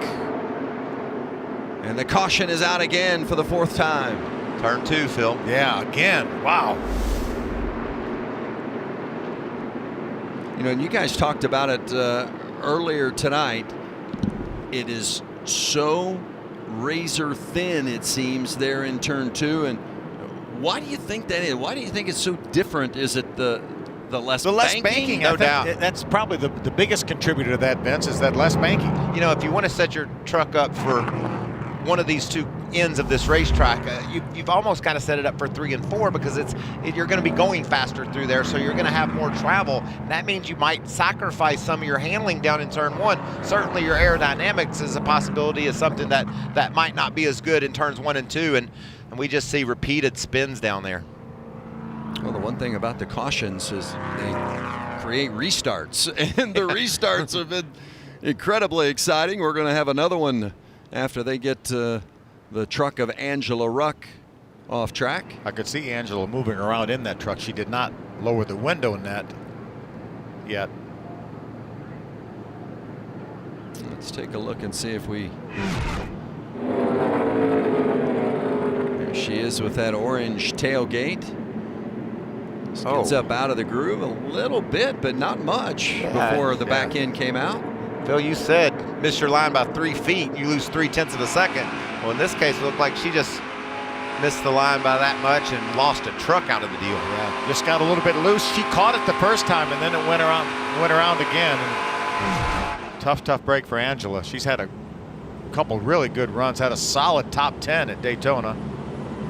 And the caution is out again for the 4th time. Turn 2, Phil. Yeah, again, wow. You know, and you guys talked about it earlier tonight. It is so razor thin, it seems, there in turn 2, and why do you think that is? Why do you think it's so different? Is it the less banking? No doubt. That's probably the biggest contributor to that, Vince, is that less banking. You know, if you want to set your truck up for one of these 2 ends of this racetrack, you've almost got to set it up for 3 and 4, because you're going to be going faster through there, so you're going to have more travel. That means you might sacrifice some of your handling down in turn 1. Certainly your aerodynamics is a possibility, is something that might not be as good in turns 1 and 2, and we just see repeated spins down there. Well, the one thing about the cautions is they create restarts, and the restarts have been incredibly exciting. We're going to have another one after they get the truck of Angela Ruck off track. I could see Angela moving around in that truck. She did not lower the window in that yet. Let's take a look and see if we... There she is with that orange tailgate. Gets up out of the groove a little bit, but not much before the back end came out. Phil, you said miss your line by 3 feet, you lose 0.3 of a second. Well, in this case, it looked like she just missed the line by that much and lost a truck out of the deal. Yeah, just got a little bit loose. She caught it the first time, and then it went around again. And tough break for Angela. She's had a couple really good runs, had a solid top 10 at Daytona.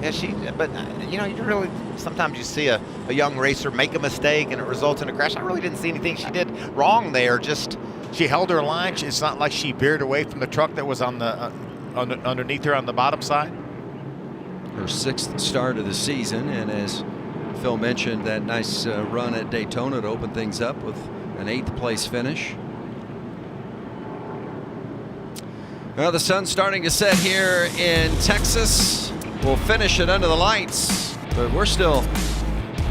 Yeah, but you know, you really, sometimes you see a young racer make a mistake and it results in a crash. I really didn't see anything she did wrong there. Just she held her line. It's not like she veered away from the truck that was on the underneath her on the bottom side. Her 6th start of the season, and as Phil mentioned, that nice run at Daytona to open things up with an 8th place finish. Well, the sun's starting to set here in Texas. We'll finish it under the lights, but we're still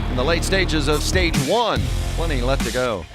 in the late stages of stage 1. Plenty left to go.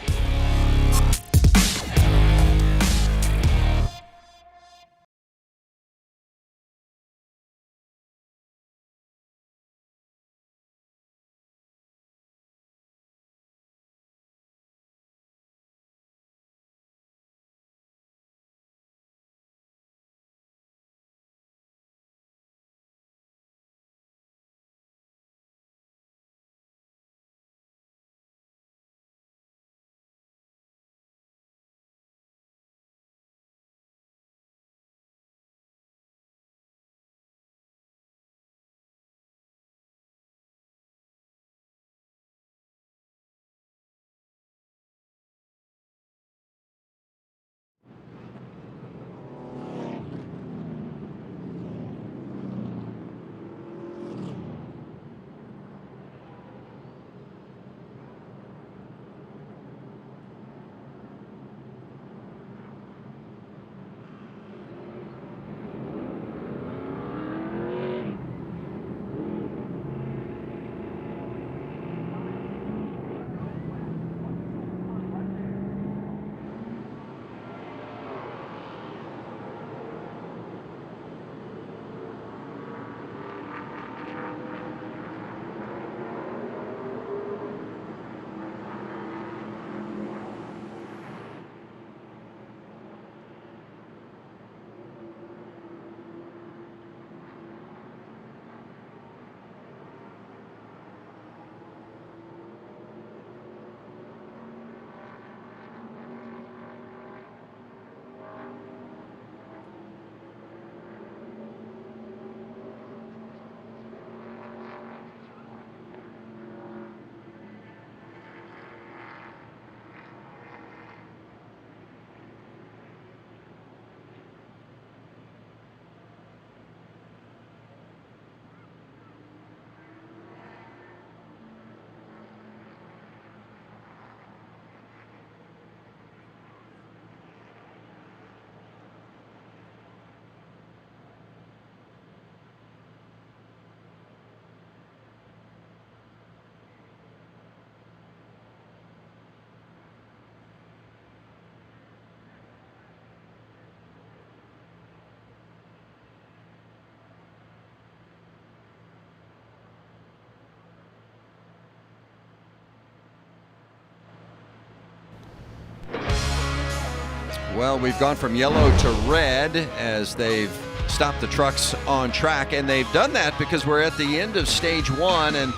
Well, we've gone from yellow to red as they've stopped the trucks on track, and they've done that because we're at the end of stage 1, and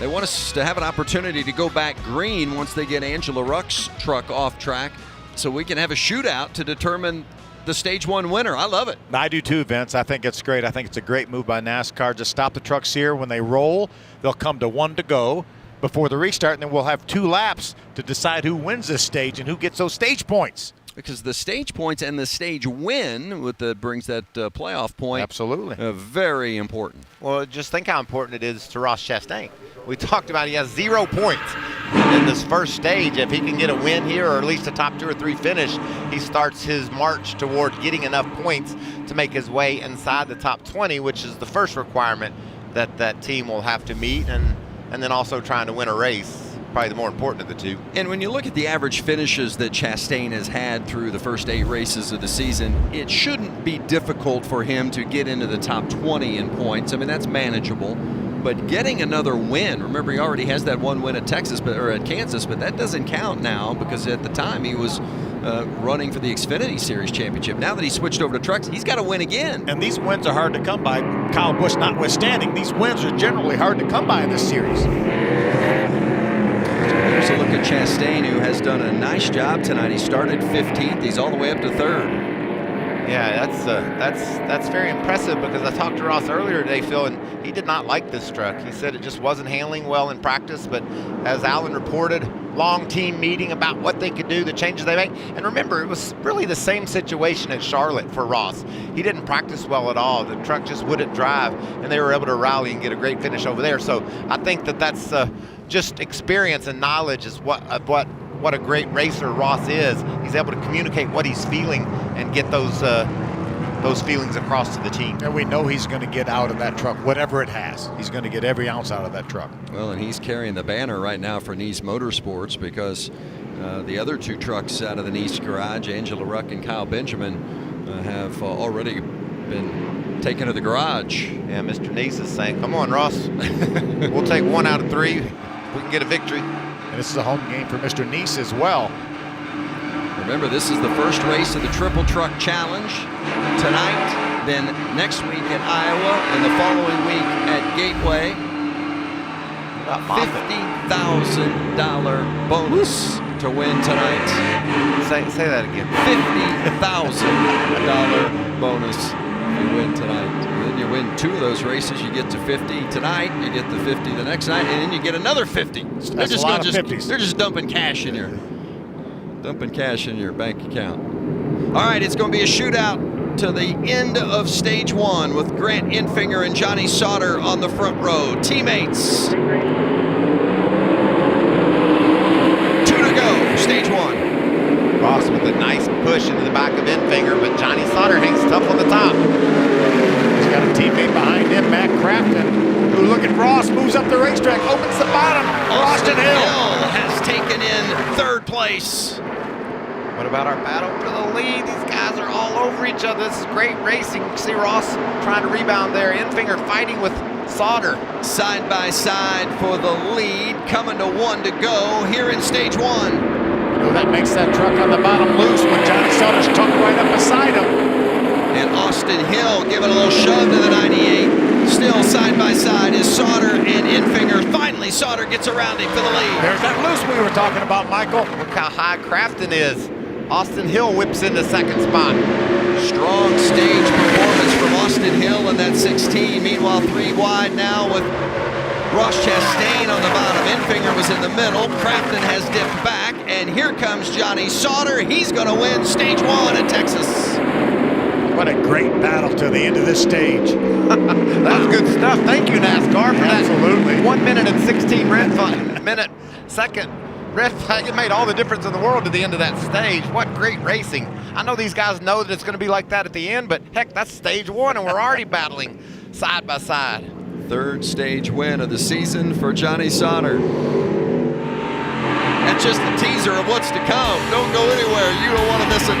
they want us to have an opportunity to go back green once they get Angela Ruck's truck off track, so we can have a shootout to determine the stage 1 winner. I love it. I do too, Vince. I think it's great. I think it's a great move by NASCAR. Just stop the trucks here. When they roll, they'll come to 1 to go before the restart, and then we'll have 2 laps to decide who wins this stage and who gets those stage points. Because the stage points and the stage win brings that playoff point. Absolutely. Very important. Well, just think how important it is to Ross Chastain. We talked about he has 0 points in this first stage. If he can get a win here, or at least a top 2 or 3 finish, he starts his march toward getting enough points to make his way inside the top 20, which is the first requirement that that team will have to meet, and then also trying to win a race. Probably the more important of the 2. And when you look at the average finishes that Chastain has had through the first 8 races of the season, it shouldn't be difficult for him to get into the top 20 in points. I mean, that's manageable. But getting another win, remember he already has that 1 win at Kansas, but that doesn't count now because at the time he was running for the Xfinity Series championship. Now that he switched over to trucks, he's got to win again. And these wins are hard to come by, Kyle Busch notwithstanding. These wins are generally hard to come by in this series. Here's a look at Chastain, who has done a nice job tonight. He started 15th. He's all the way up to 3rd. Yeah, that's very impressive, because I talked to Ross earlier today, Phil, and he did not like this truck. He said it just wasn't handling well in practice, but as Alan reported, long team meeting about what they could do, the changes they make. And remember, it was really the same situation at Charlotte for Ross. He didn't practice well at all. The truck just wouldn't drive, and they were able to rally and get a great finish over there. So I think that's just experience and knowledge is what a great racer Ross is. He's able to communicate what he's feeling and get those feelings across to the team. And we know he's going to get out of that truck, whatever it has. He's going to get every ounce out of that truck. Well, and he's carrying the banner right now for Nice Motorsports, because the other 2 trucks out of the Nice garage, Angela Ruck and Kyle Benjamin, have already been taken to the garage. Yeah, Mr. Nice is saying, come on, Ross. We'll take 1 out of 3. We can get a victory. And this is a home game for Mr. Nice as well. Remember, this is the first race of the Triple Truck Challenge tonight, then next week at Iowa, and the following week at Gateway. $50,000 bonus to win tonight. Say that again. $50,000 bonus if you win tonight. Then you win 2 of those races, you get to 50 tonight, you get the 50 the next night, and then you get another 50. That's a lot of 50s. They're just dumping cash in your bank account. All right, it's going to be a shootout to the end of stage 1 with Grant Infinger and Johnny Sauter on the front row. Teammates. 2 to go, stage 1. Ross with a nice push into the back of Infinger, but Johnny Sauter hangs tough on the top. He's got a teammate behind him, Matt Crafton, who, look at Ross, moves up the racetrack, opens the bottom. Austin Hill has taken in 3rd place. What about our battle for the lead? These guys are all over each other. This is great racing. You see Ross trying to rebound there. Infinger fighting with Sauter. Side by side for the lead, coming to 1 to go here in stage 1. That makes that truck on the bottom loose when Johnny Sauter's tucked right up beside him. And Austin Hill giving a little shove to the 98. Still side by side is Sauter and Infinger. Finally, Sauter gets around him for the lead. There's that loose we were talking about, Michael. Look how high Crafton is. Austin Hill whips into 2nd spot. Strong stage performance from Austin Hill in that 16. Meanwhile, 3 wide now with Ross Chastain on the bottom. Infinger was in the middle. Crafton has dipped back, and here comes Johnny Sauter. He's going to win stage 1 at Texas. What a great battle to the end of this stage. That's good stuff. Thank you, NASCAR, for Absolutely. that 1 minute and 16 second red flag. It made all the difference in the world to the end of that stage. What great racing. I know these guys know that it's going to be like that at the end, but heck, that's stage 1, and we're already battling side by side. 3rd stage win of the season for Johnny Sauter. That's just the teaser of what's to come. Don't go anywhere. You don't want to miss it.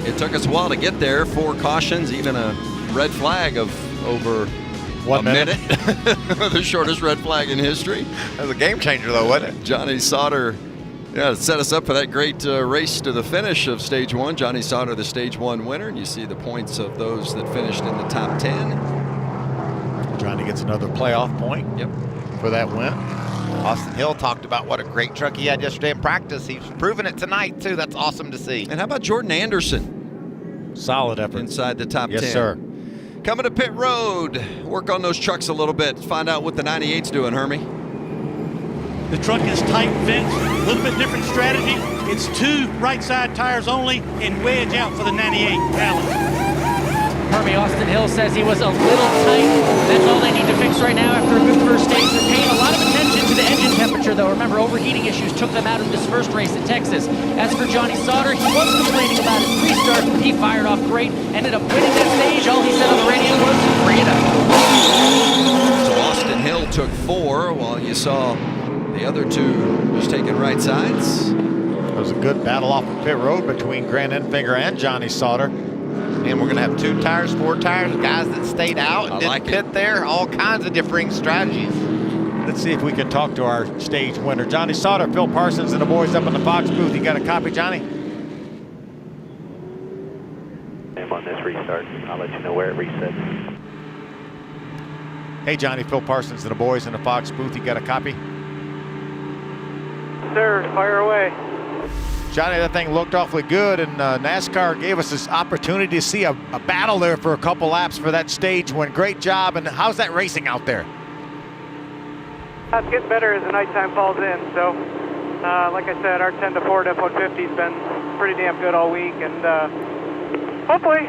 It took us a while to get there. 4 cautions, even a red flag of over 1 minute. The shortest red flag in history. That was a game changer, though, wasn't it? Johnny Sauter, set us up for that great race to the finish of Stage 1. Johnny Sauter, the Stage 1 winner, and you see the points of those that finished in the top 10. Johnny gets another playoff point for that win. Austin Hill talked about what a great truck he had yesterday in practice. He's proving it tonight, too. That's awesome to see. And how about Jordan Anderson? Solid effort. Inside the top 10. Yes, sir. Coming to pit road, work on those trucks a little bit. Find out what the 98's doing, Hermie. The truck is tight, Vince. A little bit different strategy. It's 2 right side tires only and wedge out for the 98 Allen. Hermie, Austin Hill says he was a little tight. That's all they need to fix right now after a good first stage. They're paying a lot of attention to the engine temperature, though. Remember, overheating issues took them out of this first race at Texas. As for Johnny Sauter, he was complaining about his pre-start, but he fired off great. Ended up winning that stage. All he said on the radio was, bring it up. So Austin Hill took 4, while you saw the other 2 just taking right sides. It was a good battle off of pit road between Grant Enfinger and Johnny Sauter. And we're going to have 2 tires, 4 tires, guys that stayed out and didn't pit there, all kinds of differing strategies. Let's see if we can talk to our stage winner. Johnny Sauter, Phil Parsons, and the boys up in the Fox booth. You got a copy, Johnny? I'm on this restart. I'll let you know where it resets. Hey, Johnny, Phil Parsons and the boys in the Fox booth. You got a copy? Sir, fire away. Johnny, that thing looked awfully good, and NASCAR gave us this opportunity to see a battle there for a couple laps for that stage win. Great job, and how's that racing out there? It's getting better as the nighttime falls in, so like I said, our 10 to Ford F-150 has been pretty damn good all week, and hopefully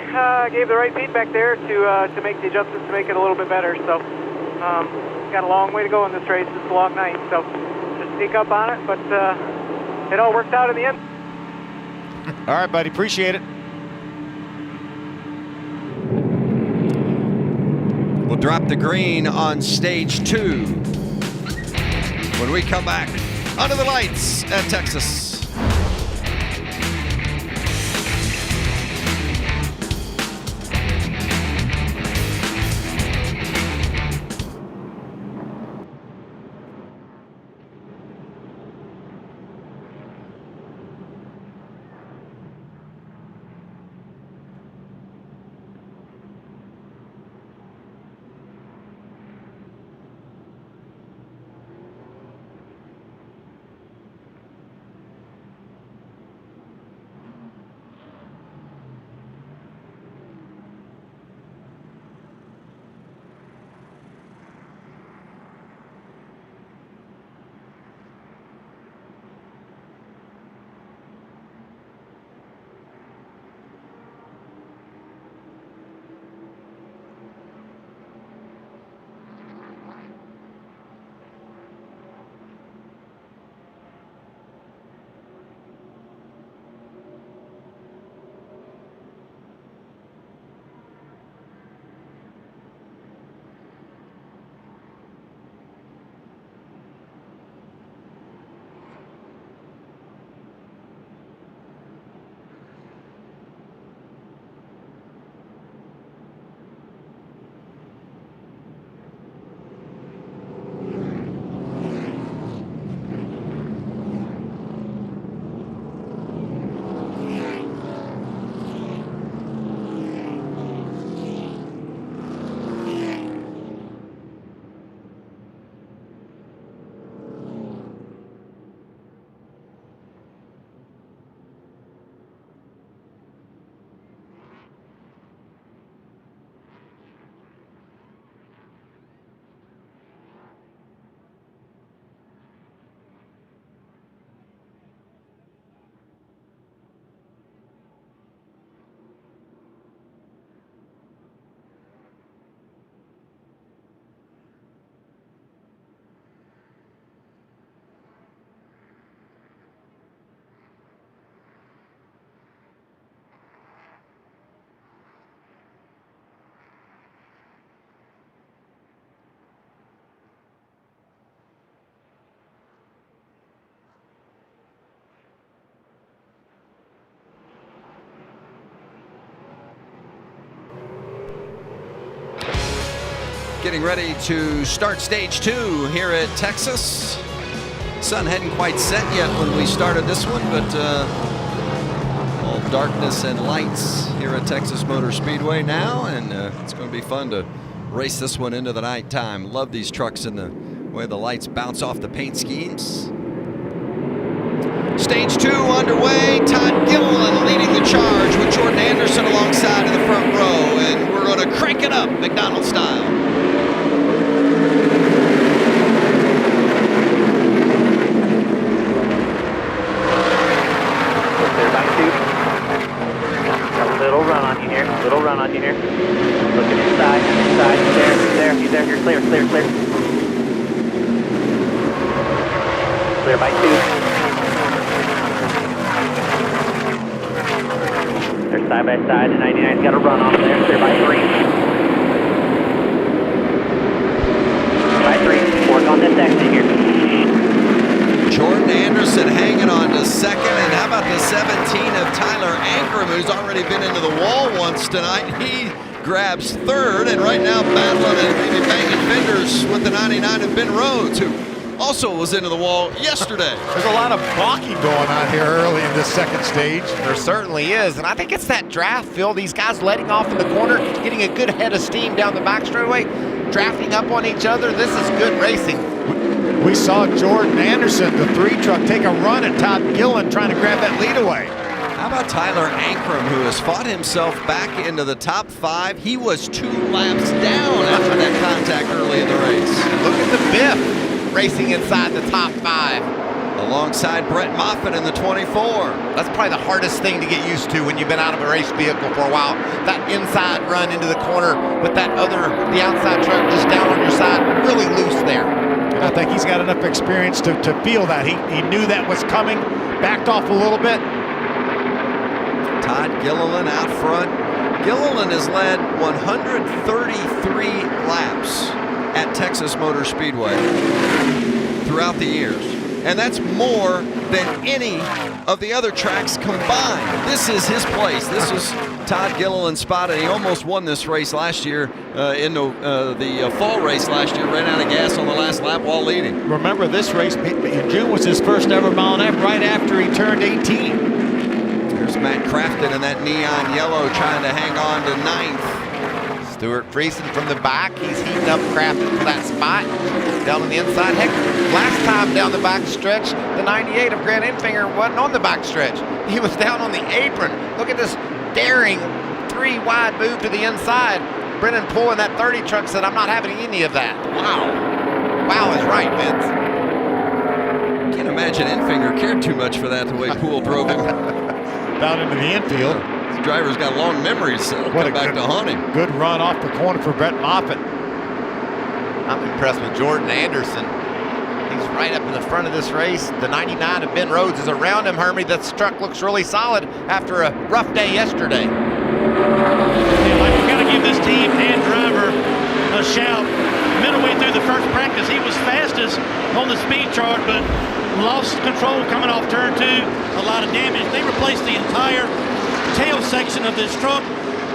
gave the right feedback there to make the adjustments to make it a little bit better. So got a long way to go in this race. It's a long night, so just sneak up on it, but it all worked out in the end. All right, buddy. Appreciate it. We'll drop the green on stage 2 when we come back under the lights at Texas. getting ready to start stage 2 here at Texas. Sun hadn't quite set yet when we started this one, but all darkness and lights here at Texas Motor Speedway now, and it's going to be fun to race this one into the nighttime. Love these trucks and the way the lights bounce off the paint schemes. Stage 2 underway. Todd Gilliland leading the charge with Jordan Anderson alongside in the front row, and we're going to crank it up McDonald's style. A little run on you here. Little run on you here. Looking inside. He's there. You're clear. Clear by 2. They're side by side. The 99's got a run off there. Clear by 3. By 3. Work on this exit here. Jordan Anderson hanging on to second, and how about the 17 of Tyler Ankrum, who's already been into the wall once tonight? He grabs third, and right now battling and maybe banging fenders with the 99 of Ben Rhodes, who also was into the wall yesterday. There's a lot of blocking going on here early in this second stage. There certainly is, and I think it's that draft, Phil. These guys letting off in the corner, getting a good head of steam down the back straightaway, drafting up on each other. This is good racing. We saw Jordan Anderson, the 3 truck, take a run at Todd Gilliland trying to grab that lead away. How about Tyler Ankrum, who has fought himself back into the top 5? He was 2 laps down after that contact early in the race. Look at the Biff racing inside the top 5. Alongside Brett Moffitt in the 24. That's probably the hardest thing to get used to when you've been out of a race vehicle for a while. That inside run into the corner with the outside truck just down on your side, really loose there. And I think he's got enough experience to feel that. He knew that was coming, backed off a little bit. Todd Gilliland out front. Gilliland has led 133 laps at Texas Motor Speedway throughout the years. And that's more than any of the other tracks combined. This is his place. This is Todd Gilliland's spot, and he almost won this race last year in the fall race last year. Ran out of gas on the last lap while leading. Remember, this race in June was his first ever mile and a half right after he turned 18. There's Matt Crafton in that neon yellow trying to hang on to 9th. Stuart Friesen from the back. He's heating up Crafton for that spot down on the inside. Heck, last time down the back stretch, the 98 of Grant Enfinger wasn't on the back stretch. He was down on the apron. Look at this daring 3-wide move to the inside. Brennan Poole in that 30 truck said, I'm not having any of that. Wow. Wow is right, Vince. Can't imagine Enfinger cared too much for that, the way Poole drove him. Down into the infield. This driver's got long memories, so it'll come back to haunt him. Good run off the corner for Brett Moffitt. I'm impressed with Jordan Anderson. He's right up in the front of this race. The 99 of Ben Rhodes is around him, Hermie. This truck looks really solid after a rough day yesterday. We've got to give this team and driver a shout. Middle way through the first practice, he was fastest on the speed chart, but lost control coming off turn 2. A lot of damage. They replaced the entire tail section of this truck.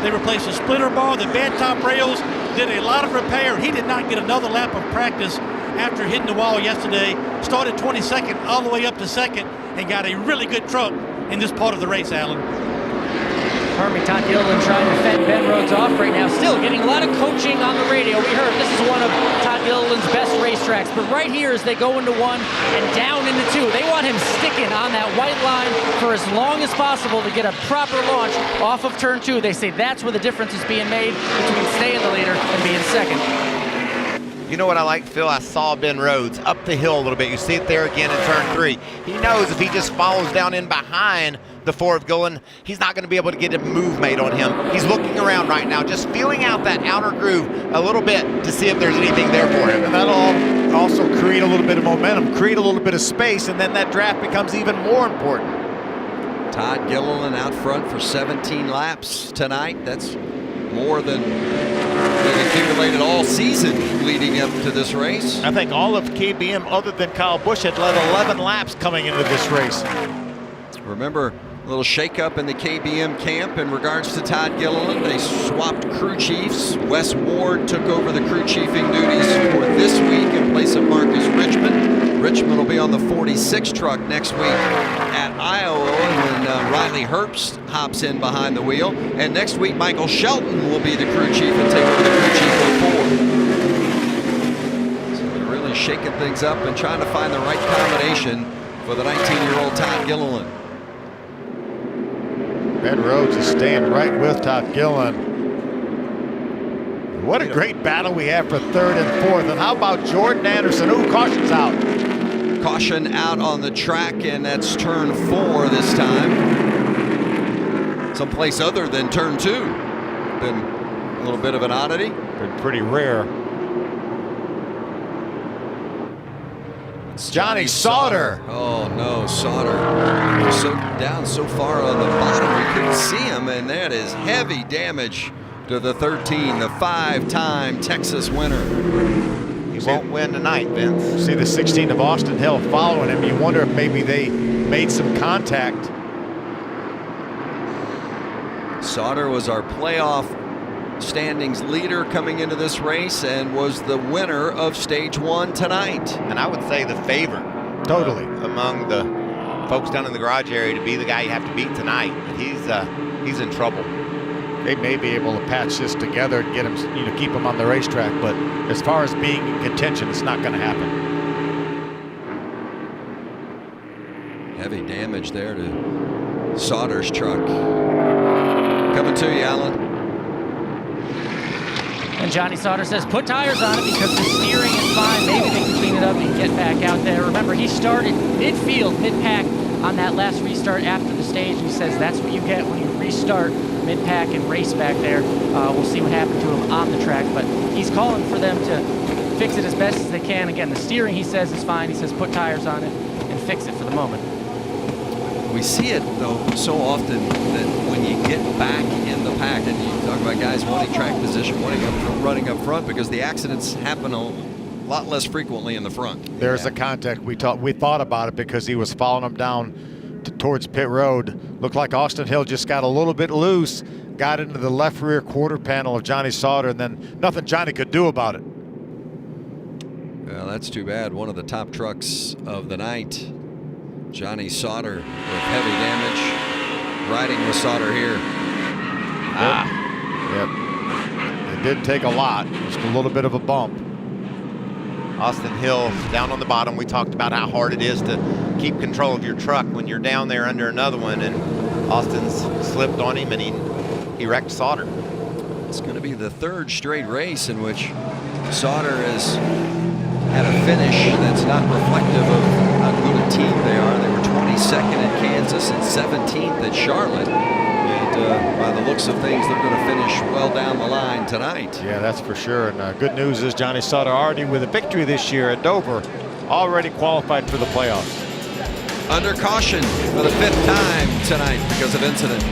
They replaced the splitter bar, the bed top rails, did a lot of repair. He did not get another lap of practice after hitting the wall yesterday. Started 22nd all the way up to 2nd and got a really good truck in this part of the race, Alan. Hermie, Todd Gilliland trying to fend Ben Rhodes off right now. Still getting a lot of coaching on the radio. We heard this is one of Todd Gilliland's best racetracks. But right here as they go into 1 and down into 2, they want him sticking on that white line for as long as possible to get a proper launch off of turn 2. They say that's where the difference is being made between staying the leader and being second. You know what I like, Phil? I saw Ben Rhodes up the hill a little bit. You see it there again in turn 3. He knows if he just follows down in behind the 4 of Gilliland, he's not going to be able to get a move made on him. He's looking around right now, just feeling out that outer groove a little bit to see if there's anything there for him. And that'll also create a little bit of momentum, create a little bit of space, and then that draft becomes even more important. Todd Gilliland out front for 17 laps tonight. That's more than they've accumulated all season leading up to this race. I think all of KBM, other than Kyle Busch, had led 11 laps coming into this race. Remember, A little shakeup in the KBM camp in regards to Todd Gilliland. They swapped crew chiefs. Wes Ward took over the crew chiefing duties for this week in place of Marcus Richmond. Richmond will be on the 46 truck next week at Iowa when Riley Herbst hops in behind the wheel. And next week, Michael Shelton will be the crew chief and take over the crew chief 04. So they're really shaking things up and trying to find the right combination for the 19-year-old Todd Gilliland. Ben Rhodes is staying right with Todd Gilliland. What a great battle we have for third and fourth. And how about Jordan Anderson? Ooh, caution's out. Caution out on the track, and that's turn 4 this time. Someplace other than turn 2. Been a little bit of an oddity. Been pretty rare. It's Johnny Sauter. Oh no, Sauter. So down so far on the bottom we couldn't see him, and that is heavy damage to the 13, the 5-time Texas winner. He won't win tonight, Vince. See the 16 of Austin Hill following him. You wonder if maybe they made some contact. Sauter was our playoff standings leader coming into this race and was the winner of stage 1 tonight. And I would say the favorite. Totally. Among the folks down in the garage area to be the guy you have to beat tonight. He's in trouble. They may be able to patch this together and get him, keep him on the racetrack, but as far as being in contention, it's not going to happen. Heavy damage there to Sauter's truck. Coming to you, Alan. And Johnny Sauter says put tires on it because the steering is fine. Maybe they can clean it up and get back out there. Remember, he started midfield, mid-pack on that last restart after the stage. He says that's what you get when you restart mid-pack and race back there. We'll see what happened to him on the track, but he's calling for them to fix it as best as they can. Again, the steering, he says, is fine. He says put tires on it and fix it for the moment. We see it, though, so often that when you get back in the pack, and you talk about guys wanting track position, running up front, because the accidents happen a lot less frequently in the front. There's a contact. We thought about it because he was following him down towards pit road. Looked like Austin Hill just got a little bit loose, got into the left rear quarter panel of Johnny Sauter, and then nothing Johnny could do about it. Well, that's too bad. One of the top trucks of the night. Johnny Sauter with heavy damage. Riding with Sauter here. Yep. It didn't take a lot, just a little bit of a bump. Austin Hill down on the bottom. We talked about how hard it is to keep control of your truck when you're down there under another one, and Austin's slipped on him and he wrecked Sauter. It's going to be the 3rd straight race in which Sauter has had a finish that's not reflective of how good a team they are. They were 22nd at Kansas and 17th at Charlotte. And by the looks of things, they're going to finish well down the line tonight. Yeah, that's for sure. And good news is Johnny Sauter already with a victory this year at Dover, already qualified for the playoffs. Under caution for the 5th time tonight because of incident.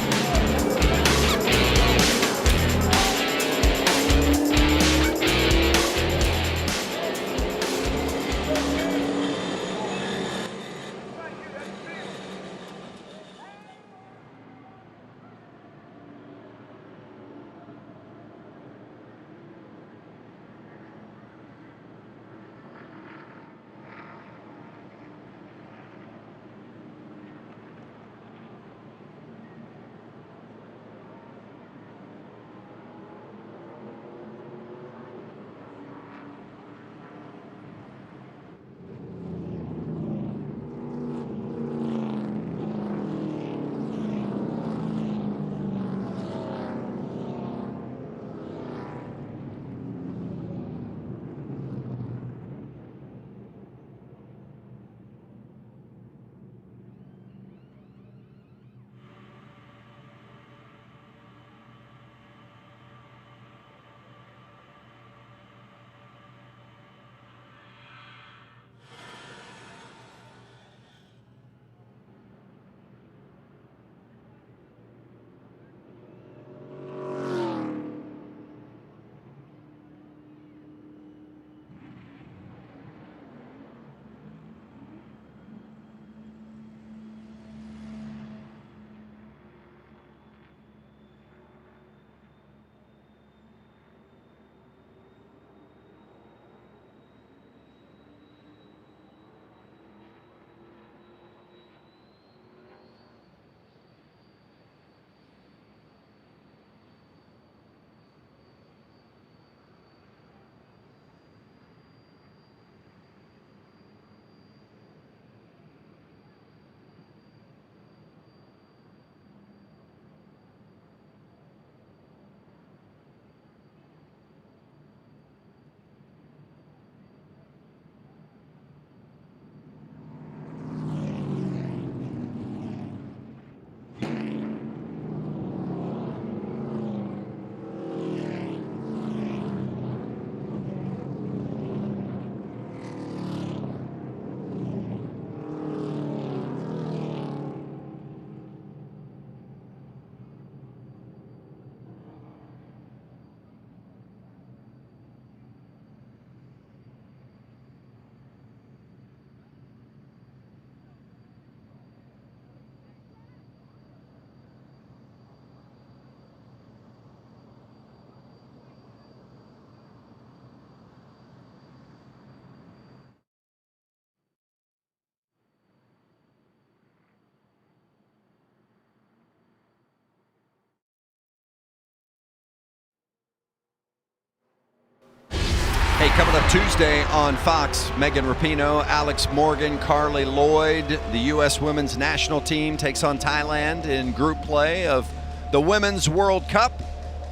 Coming up Tuesday on Fox, Megan Rapinoe, Alex Morgan, Carly Lloyd. The U.S. Women's National Team takes on Thailand in group play of the Women's World Cup.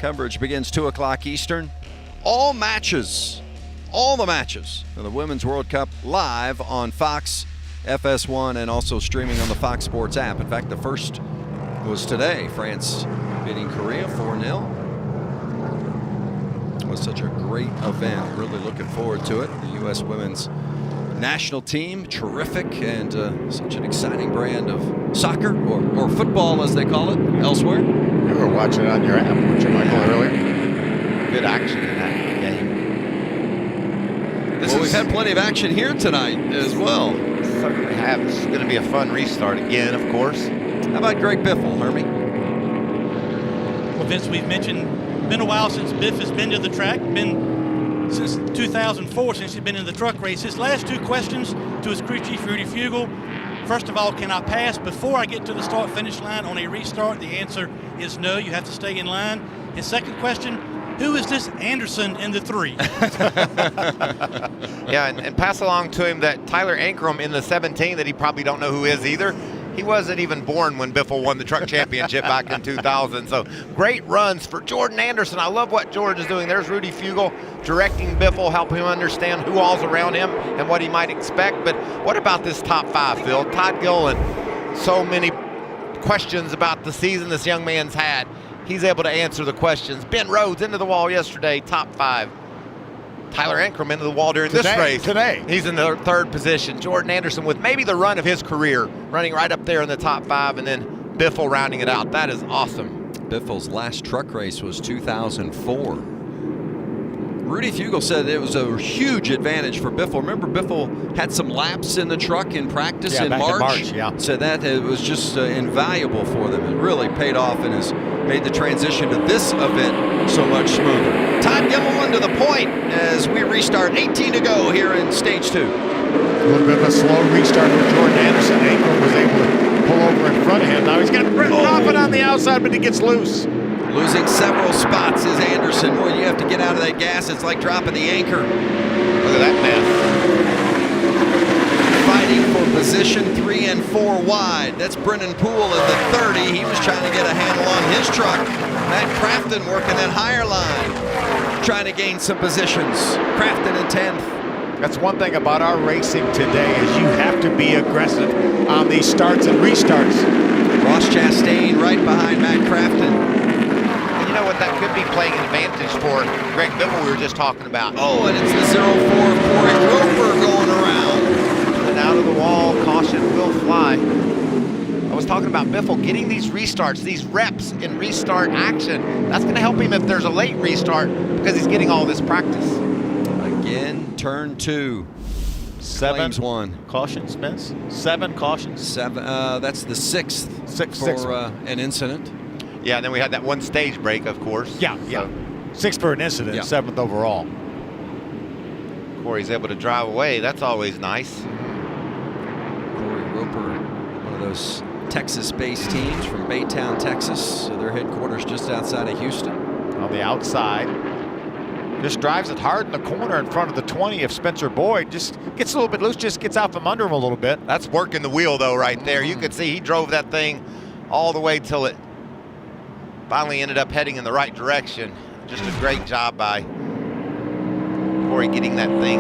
Coverage begins 2 o'clock Eastern. All the matches for the Women's World Cup live on Fox, FS1, and also streaming on the Fox Sports app. In fact, the first was today. France beating Korea 4-0. It was such a great event. Really looking forward to it. The U.S. Women's National Team, terrific, and such an exciting brand of soccer, or football as they call it elsewhere. You were watching it on your app, weren't you, Michael, earlier? Good action in that game. We've had plenty of action here tonight as well. Certainly have. This is going to be a fun restart again, of course. How about Greg Biffle, Hermie? Well, Vince, we've mentioned, been a while since Biff has been to the track. Been since 2004 since he's been in the truck race. His last two questions to his crew chief, Rudy Fugel. First of all, can I pass before I get to the start-finish line on a restart? The answer is no. You have to stay in line. His second question, who is this Anderson in the 3? Yeah, and pass along to him that Tyler Ankrum in the 17 that he probably don't know who is either. He wasn't even born when Biffle won the truck championship back in 2000. So great runs for Jordan Anderson. I love what George is doing. There's Rudy Fugel directing Biffle, helping him understand who all's around him and what he might expect. But what about this top 5, Phil? Todd Gilliland, so many questions about the season this young man's had. He's able to answer the questions. Ben Rhodes into the wall yesterday, top 5. Tyler Ankrum into the wall during this race. Today. He's in the 3rd position. Jordan Anderson with maybe the run of his career, running right up there in the top 5, and then Biffle rounding it out. That is awesome. Biffle's last truck race was 2004. Rudy Fugel said it was a huge advantage for Biffle. Remember, Biffle had some laps in the truck in practice in March. So that it was just invaluable for them. It really paid off and has made the transition to this event so much smoother. Todd Gilliland to the point as we restart. 18 to go here in stage 2. A little bit of a slow restart for Jordan Anderson. Ankrum was able to pull over in front of him. Now he's got Brett Moffitt on the outside, but he gets loose. Losing several spots is Anderson. Boy, you have to get out of that gas. It's like dropping the anchor. Look at that mess. Fighting for position 3 and 4 wide. That's Brennan Poole in the 30. He was trying to get a handle on his truck. Matt Crafton working that higher line, trying to gain some positions. Crafton in 10th. That's one thing about our racing today is you have to be aggressive on these starts and restarts. Ross Chastain right behind Matt Crafton. You know what, that could be playing an advantage for Greg Biffle we were just talking about. Oh, and it's the 04 Corey Roper going around. And out of the wall, caution will fly. I was talking about Biffle getting these restarts, these reps in restart action. That's going to help him if there's a late restart because he's getting all this practice. Again, turn 2. 7 Claims 1. cautions, Spence. 7 cautions. 7. That's the 6th for an incident. Yeah, and then we had that one stage break, of course. Yeah. 6 for an incident, 7th overall. Corey's able to drive away. That's always nice. Corey Roper, one of those Texas-based teams from Baytown, Texas. So their headquarters just outside of Houston. On the outside. Just drives it hard in the corner in front of the 20 of Spencer Boyd. Just gets a little bit loose, just gets out from under him a little bit. That's working the wheel, though, right there. You could see he drove that thing all the way till it finally ended up heading in the right direction. Just a great job by Corey getting that thing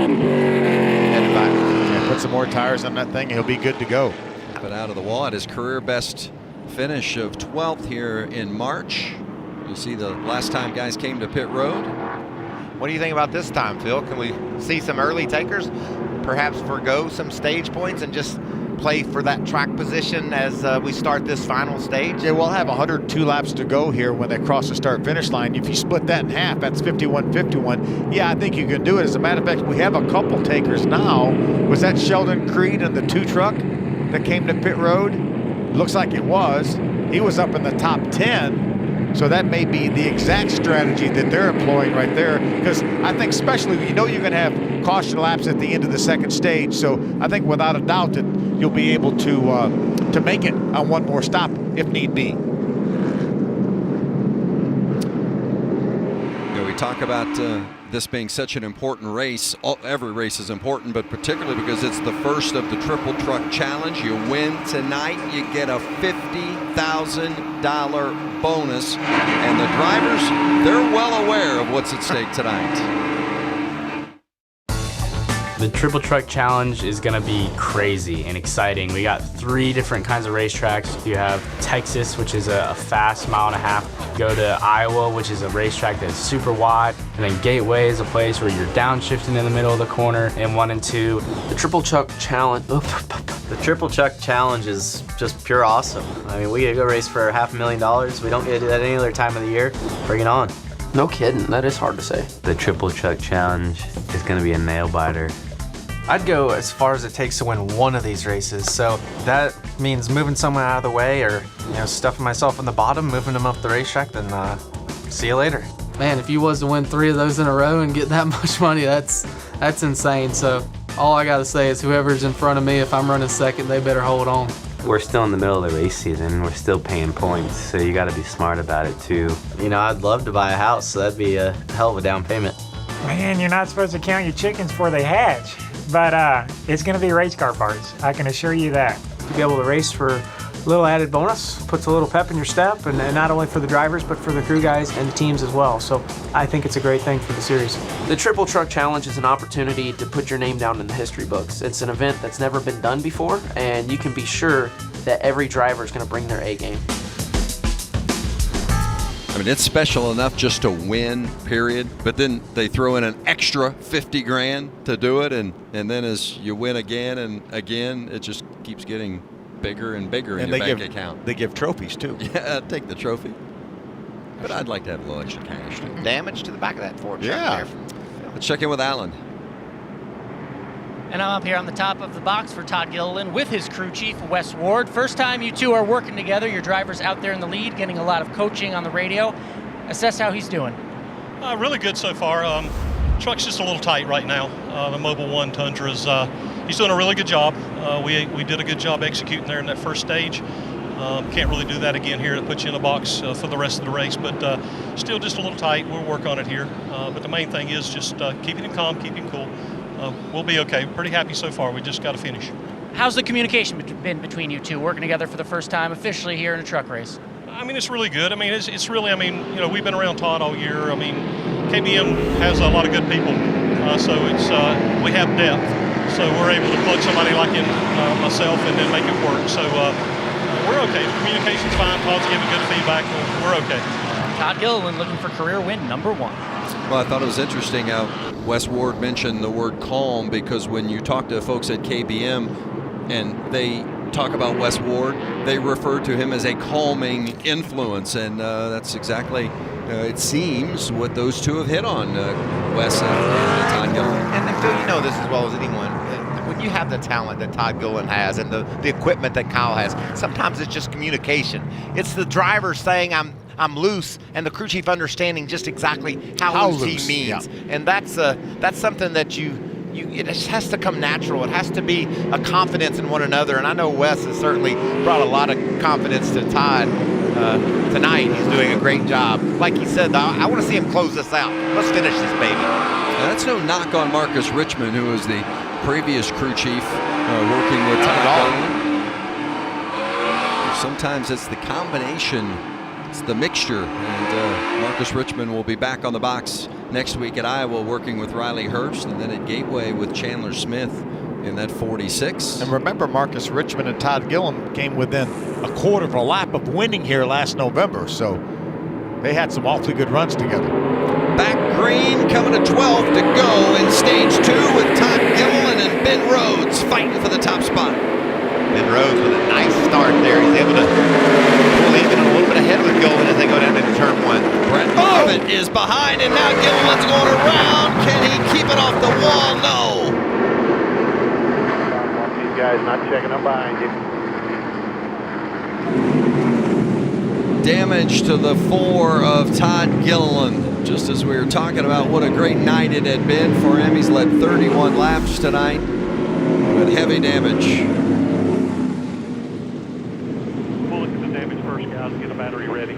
headed back. Yeah, put some more tires on that thing, he'll be good to go. But out of the wall at his career best finish of 12th here in March. You see the last time guys came to pit road. What do you think about this time, Phil? Can we see some early takers? Perhaps forgo some stage points and just play for that track position as we start this final stage? Yeah, we'll have 102 laps to go here when they cross the start-finish line. If you split that in half, that's 51-51. Yeah, I think you can do it. As a matter of fact, we have a couple takers now. Was that Sheldon Creed in the 2 truck that came to pit road? Looks like it was. He was up in the top 10. So that may be the exact strategy that they're employing right there, because I think especially, you know, you're going to have caution laps at the end of the second stage. So I think without a doubt that you'll be able to make it on one more stop if need be. We talk about this being such an important race. Every race is important, but particularly because it's the first of the Triple Truck Challenge. You win tonight, you get a $50,000 bonus. And the drivers, they're well aware of what's at stake tonight. The Triple Truck Challenge is gonna be crazy and exciting. We got 3 different kinds of racetracks. You have Texas, which is a fast 1.5 miles. Go to Iowa, which is a racetrack that's super wide. And then Gateway is a place where you're downshifting in the middle of the corner in 1 and 2. The Triple Truck Challenge, the Triple Truck Challenge is just pure awesome. I mean, we get to go race for $500,000. We don't get to do that any other time of the year. Bring it on. No kidding, that is hard to say. The Triple Truck Challenge is gonna be a nail biter. I'd go as far as it takes to win one of these races. So that means moving someone out of the way, or stuffing myself in the bottom, moving them up the racetrack, then see you later. Man, if you was to win 3 of those in a row and get that much money, that's insane. So all I gotta say is whoever's in front of me, if I'm running second, they better hold on. We're still in the middle of the race season. We're still paying points, so you gotta be smart about it too. I'd love to buy a house, so that'd be a hell of a down payment. Man, you're not supposed to count your chickens before they hatch. But it's going to be race car parts. I can assure you that. To be able to race for a little added bonus, puts a little pep in your step, and not only for the drivers, but for the crew guys and the teams as well. So I think it's a great thing for the series. The Triple Truck Challenge is an opportunity to put your name down in the history books. It's an event that's never been done before, and you can be sure that every driver is going to bring their A game. I mean, it's special enough just to win, period. But then they throw in an extra 50 grand to do it, and then as you win again and again, it just keeps getting bigger and bigger in your bank account. They give trophies too. Yeah, I'd take the trophy. But I'd like to have a little extra cash too. Damage to the back of that Ford truck Yeah. there. Let's check in with Alan. And I'm up here on the top of the box for Todd Gilliland with his crew chief, Wes Ward. First time you two are working together. Your driver's out there in the lead, getting a lot of coaching on the radio. Assess how he's doing. Really good so far. Truck's just a little tight right now. The Mobile 1 Tundra is, he's doing a really good job. We did a good job executing there in that first stage. Can't really do that again here. It puts you in a box for the rest of the race, but still just a little tight. We'll work on it here. But the main thing is just keeping him calm, keeping him cool. We'll be okay. Pretty happy so far. We just got to finish. How's the communication been between you two, working together for the first time officially here in a truck race? I mean, it's really good. I mean, it's really, we've been around Todd all year. I mean, KBM has a lot of good people, so it's we have depth. So we're able to plug somebody like myself and then make it work. So we're okay. Communication's fine. Todd's giving good feedback. We're okay. Todd Gilliland looking for career win number 1. Well, I thought it was interesting how Wes Ward mentioned the word calm, because when you talk to folks at KBM and they talk about Wes Ward, they refer to him as a calming influence, and that's exactly, it seems, what those two have hit on, Wes and Todd Gilliland. And Phil, you know this as well as anyone. When you have the talent that Todd Gilliland has and the equipment that Kyle has, sometimes it's just communication. It's the driver saying, I'm loose, and the crew chief understanding just exactly how loose he means. Yeah. And that's something that it just has to come natural. It has to be a confidence in one another. And I know Wes has certainly brought a lot of confidence to Todd tonight. He's doing a great job. Like he said, I want to see him close this out. Let's finish this baby. Now, that's no knock on Marcus Richmond, who was the previous crew chief working with Todd Gilliland. Sometimes it's the combination. It's the mixture, and Marcus Richmond will be back on the box next week at Iowa working with Riley Herbst, and then at Gateway with Chandler Smith in that 46. And remember, Marcus Richmond and Todd Gilliland came within a quarter of a lap of winning here last November, so they had some awfully good runs together. Back green, coming to 12 to go in stage 2 with Todd Gilliland and Ben Rhodes fighting for the top spot. Ben Rhodes with a nice start there. He's able to pull even a little bit ahead with Gilliland as they go down into turn 1. Brett Moffitt is behind, and now Gilliland's going around. Can he keep it off the wall? No. These guys not checking up behind you. Damage to the 4 of Todd Gilliland. Just as we were talking about what a great night it had been for him. He's led 31 laps tonight with heavy damage. We'll look at the damage first, guys. Get a battery ready.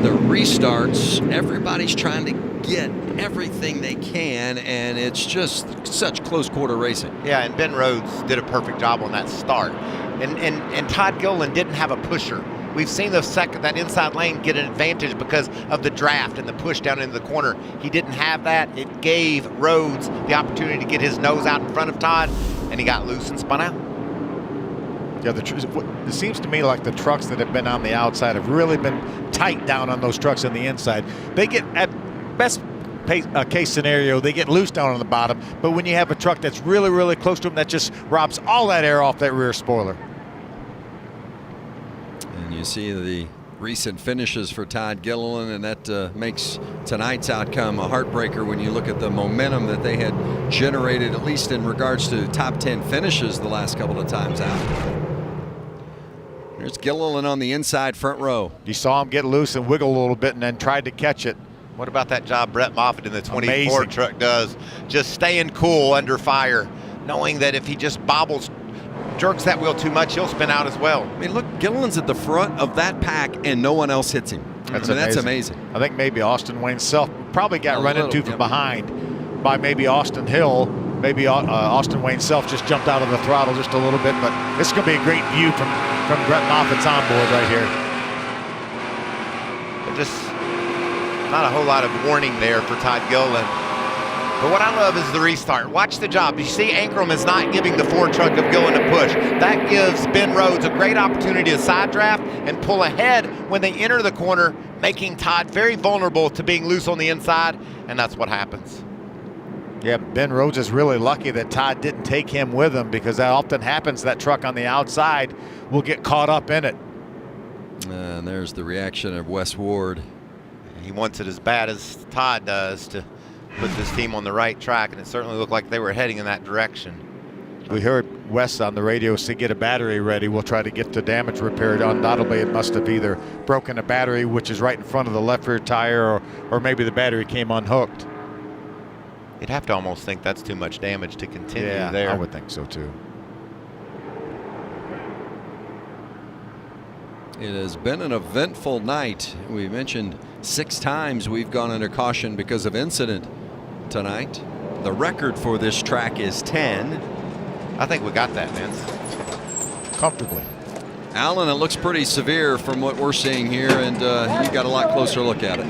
The restarts, everybody's trying to get everything they can, and it's just such close quarter racing. Yeah, and Ben Rhodes did a perfect job on that start. And Todd Gilliland didn't have a pusher. We've seen that inside lane get an advantage because of the draft and the push down into the corner. He didn't have that. It gave Rhodes the opportunity to get his nose out in front of Todd, and he got loose and spun out. Yeah, it seems to me like the trucks that have been on the outside have really been tight down on those trucks on the inside. They get, at best case scenario, they get loose down on the bottom, but when you have a truck that's really, really close to them, that just robs all that air off that rear spoiler. And you see the recent finishes for Todd Gilliland, and that makes tonight's outcome a heartbreaker when you look at the momentum that they had generated, at least in regards to top 10 finishes the last couple of times out. There's Gilliland on the inside front row. You saw him get loose and wiggle a little bit and then tried to catch it. What about that job Brett Moffitt in the 24 truck does? Just staying cool under fire, knowing that if he just jerks that wheel too much, he'll spin out as well. I mean, look, Gilliland's at the front of that pack and no one else hits him. That's amazing. I think maybe Austin Wayne Self probably got run into from behind by maybe Austin Hill. Maybe Austin Wayne Self just jumped out of the throttle just a little bit, but this is going to be a great view from Brett Moffitt's onboard right here. Just not a whole lot of warning there for Todd Gilliland. But what I love is the restart. Watch the job. You see Ankrum is not giving the Ford truck of Gilliland a push. That gives Ben Rhodes a great opportunity to side draft and pull ahead when they enter the corner, making Todd very vulnerable to being loose on the inside, and that's what happens. Yeah, Ben Rhodes is really lucky that Todd didn't take him with him, because that often happens. That truck on the outside will get caught up in it. And there's the reaction of Wes Ward. He wants it as bad as Todd does to put this team on the right track, and it certainly looked like they were heading in that direction. We heard Wes on the radio say get a battery ready. We'll try to get the damage repaired. Undoubtedly, it must have either broken a battery, which is right in front of the left rear tire, or maybe the battery came unhooked. You'd have to almost think that's too much damage to continue there. I would think so too. It has been an eventful night. We mentioned 6 times we've gone under caution because of incident tonight. The record for this track is 10. I think we got that, Vince. Comfortably. Alan, it looks pretty severe from what we're seeing here, and you got a lot closer look at it.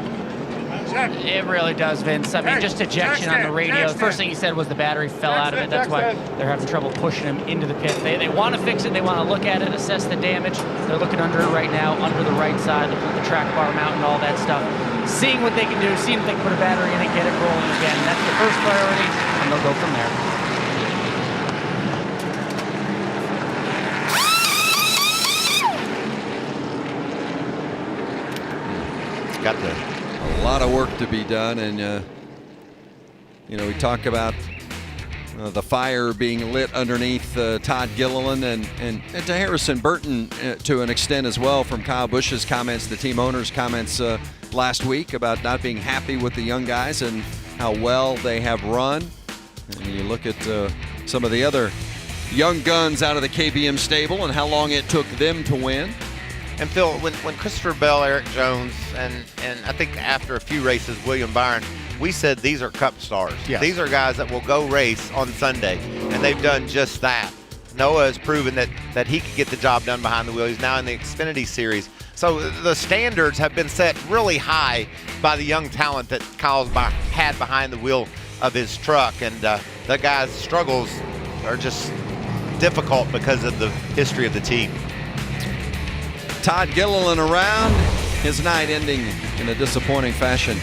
It really does, Vince. I mean, just ejection on the radio. The first thing he said was the battery fell out of it. That's why they're having trouble pushing him into the pit. They want to fix it. They want to look at it, assess the damage. They're looking under it right now, under the right side, looking at the track bar mount and all that stuff. Seeing what they can do, seeing if they can put a battery in it, get it rolling again. That's the first priority, and they'll go from there. Got a lot of work to be done, and you know, we talk about the fire being lit underneath Todd Gilliland and to Harrison Burton to an extent as well, from Kyle Busch's comments, the team owner's comments last week about not being happy with the young guys and how well they have run. And you look at some of the other young guns out of the KBM stable and how long it took them to win. And Phil, when Christopher Bell, Eric Jones, and I think after a few races, William Byron, we said these are Cup stars. Yes. These are guys that will go race on Sunday, and they've done just that. Noah has proven that he could get the job done behind the wheel. He's now in the Xfinity Series. So the standards have been set really high by the young talent that Kyle's had behind the wheel of his truck, and the guy's struggles are just difficult because of the history of the team. Todd Gilliland around, his night ending in a disappointing fashion.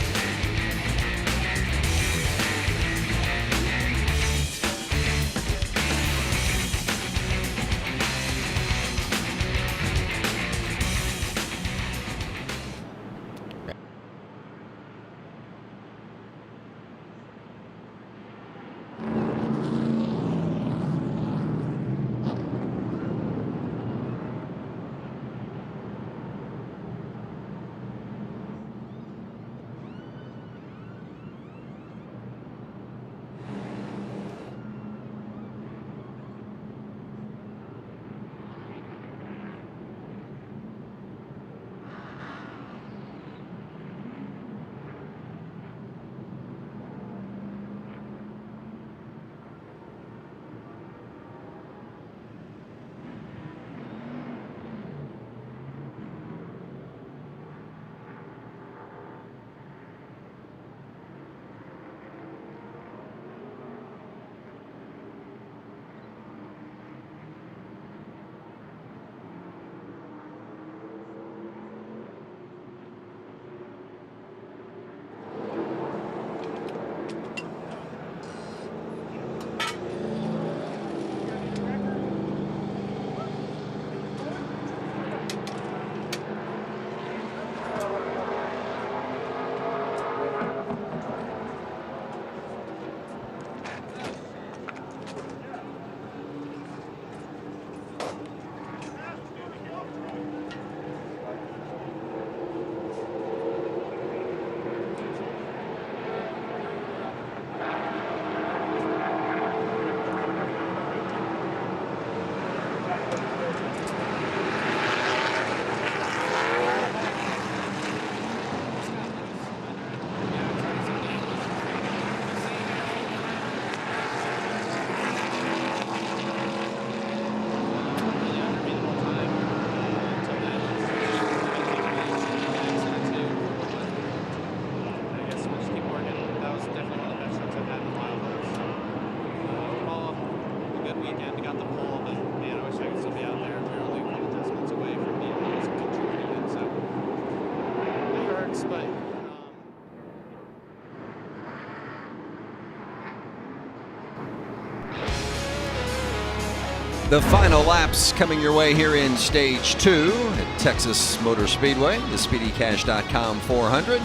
The final laps coming your way here in Stage 2 at Texas Motor Speedway, the SpeedyCash.com 400.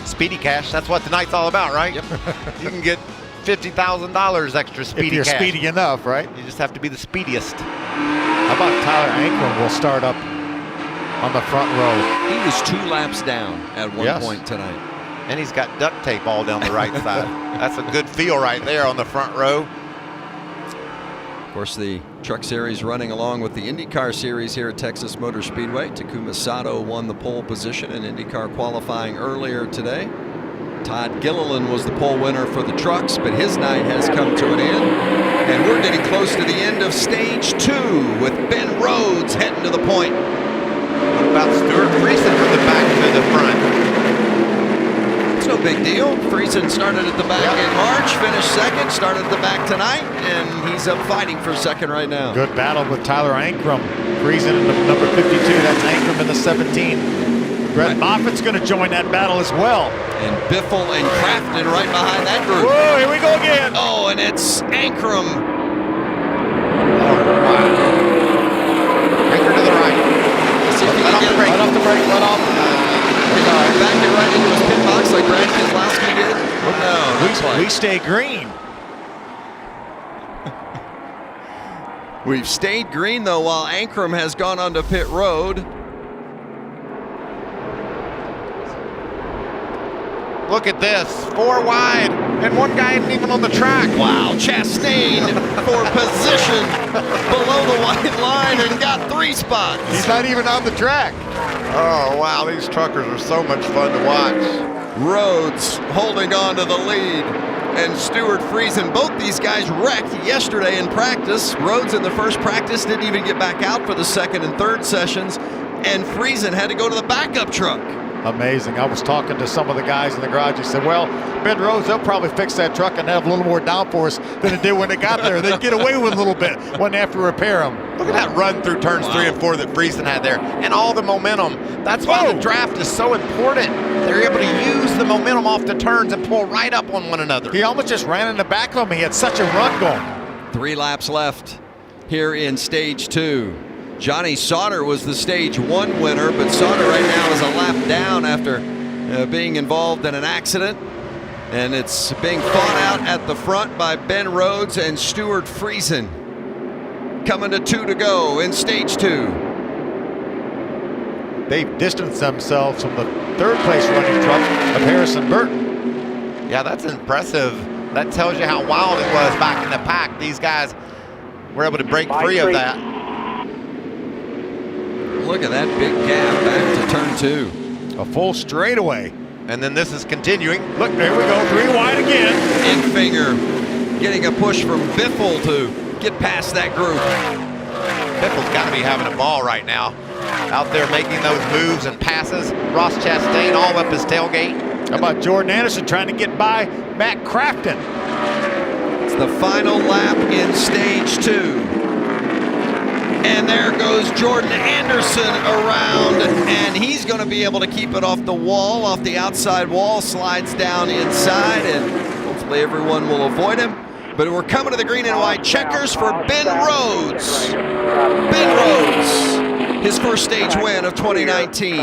Speedy Cash, that's what tonight's all about, right? Yep. You can get $50,000 extra Speedy if you're Cash. speedy enough, right? You just have to be the speediest. How about Tyler Ankrum will start up on the front row? He was 2 laps down at one point tonight. And he's got duct tape all down the right side. That's a good feel right there on the front row. Of course, the Truck Series running along with the IndyCar Series here at Texas Motor Speedway. Takuma Sato won the pole position in IndyCar qualifying earlier today. Todd Gilliland was the pole winner for the Trucks, but his night has come to an end. And we're getting close to the end of Stage 2 with Ben Rhodes heading to the point. What about Stuart Friesen from the back to the front? It's no big deal. Friesen started at the back in March, finished second, started at the back tonight, and he's up fighting for second right now. Good battle with Tyler Ankrum. Friesen in the number 52, that's Ankrum in the 17. Brett Moffitt's going to join that battle as well. And Biffle and Crafton right behind that group. Whoa, here we go again. Oh, and it's Ankrum. Oh, wow. Anchor to the right. Let off the brake. Let off the brake. Let off. Back it right into his pit box like Brad Keselowski did. No, we stay green. We've stayed green though while Ankrum has gone onto pit road. Look at this, 4 wide, and one guy isn't even on the track. Wow, Chastain for position below the white line and got 3 spots. He's not even on the track. Oh, wow, these truckers are so much fun to watch. Rhodes holding on to the lead, and Stuart Friesen. Both these guys wrecked yesterday in practice. Rhodes in the first practice didn't even get back out for the second and third sessions, and Friesen had to go to the backup truck. Amazing. I was talking to some of the guys in the garage. He said, well, Ben Rhodes, they'll probably fix that truck and have a little more downforce than it did when it got there. They'd get away with a little bit when they have to repair them. Look at that run through turns 3 and 4 that Friesen had there, and all the momentum. That's why the draft is so important. They're able to use the momentum off the turns and pull right up on one another. He almost just ran in the back of him. He had such a run going. 3 laps left here in Stage 2. Johnny Sauter was the Stage 1 winner, but Sauter right now is a lap down after being involved in an accident. And it's being fought out at the front by Ben Rhodes and Stuart Friesen. Coming to 2 to go in Stage 2. They've distanced themselves from the 3rd place running truck of Harrison Burton. Yeah, that's impressive. That tells you how wild it was back in the pack. These guys were able to break free of that. Look at that big gap back to turn 2. A full straightaway. And then this is continuing. Look, there we go, 3 wide again. Infinger getting a push from Biffle to get past that group. Biffle's got to be having a ball right now. Out there making those moves and passes. Ross Chastain all up his tailgate. How about Jordan Anderson trying to get by Matt Crafton? It's the final lap in Stage 2. And there goes Jordan Anderson around, and he's going to be able to keep it off the wall, off the outside wall, slides down inside, and hopefully everyone will avoid him. But we're coming to the green and white checkers for Ben Rhodes. Ben Rhodes, his first stage win of 2019.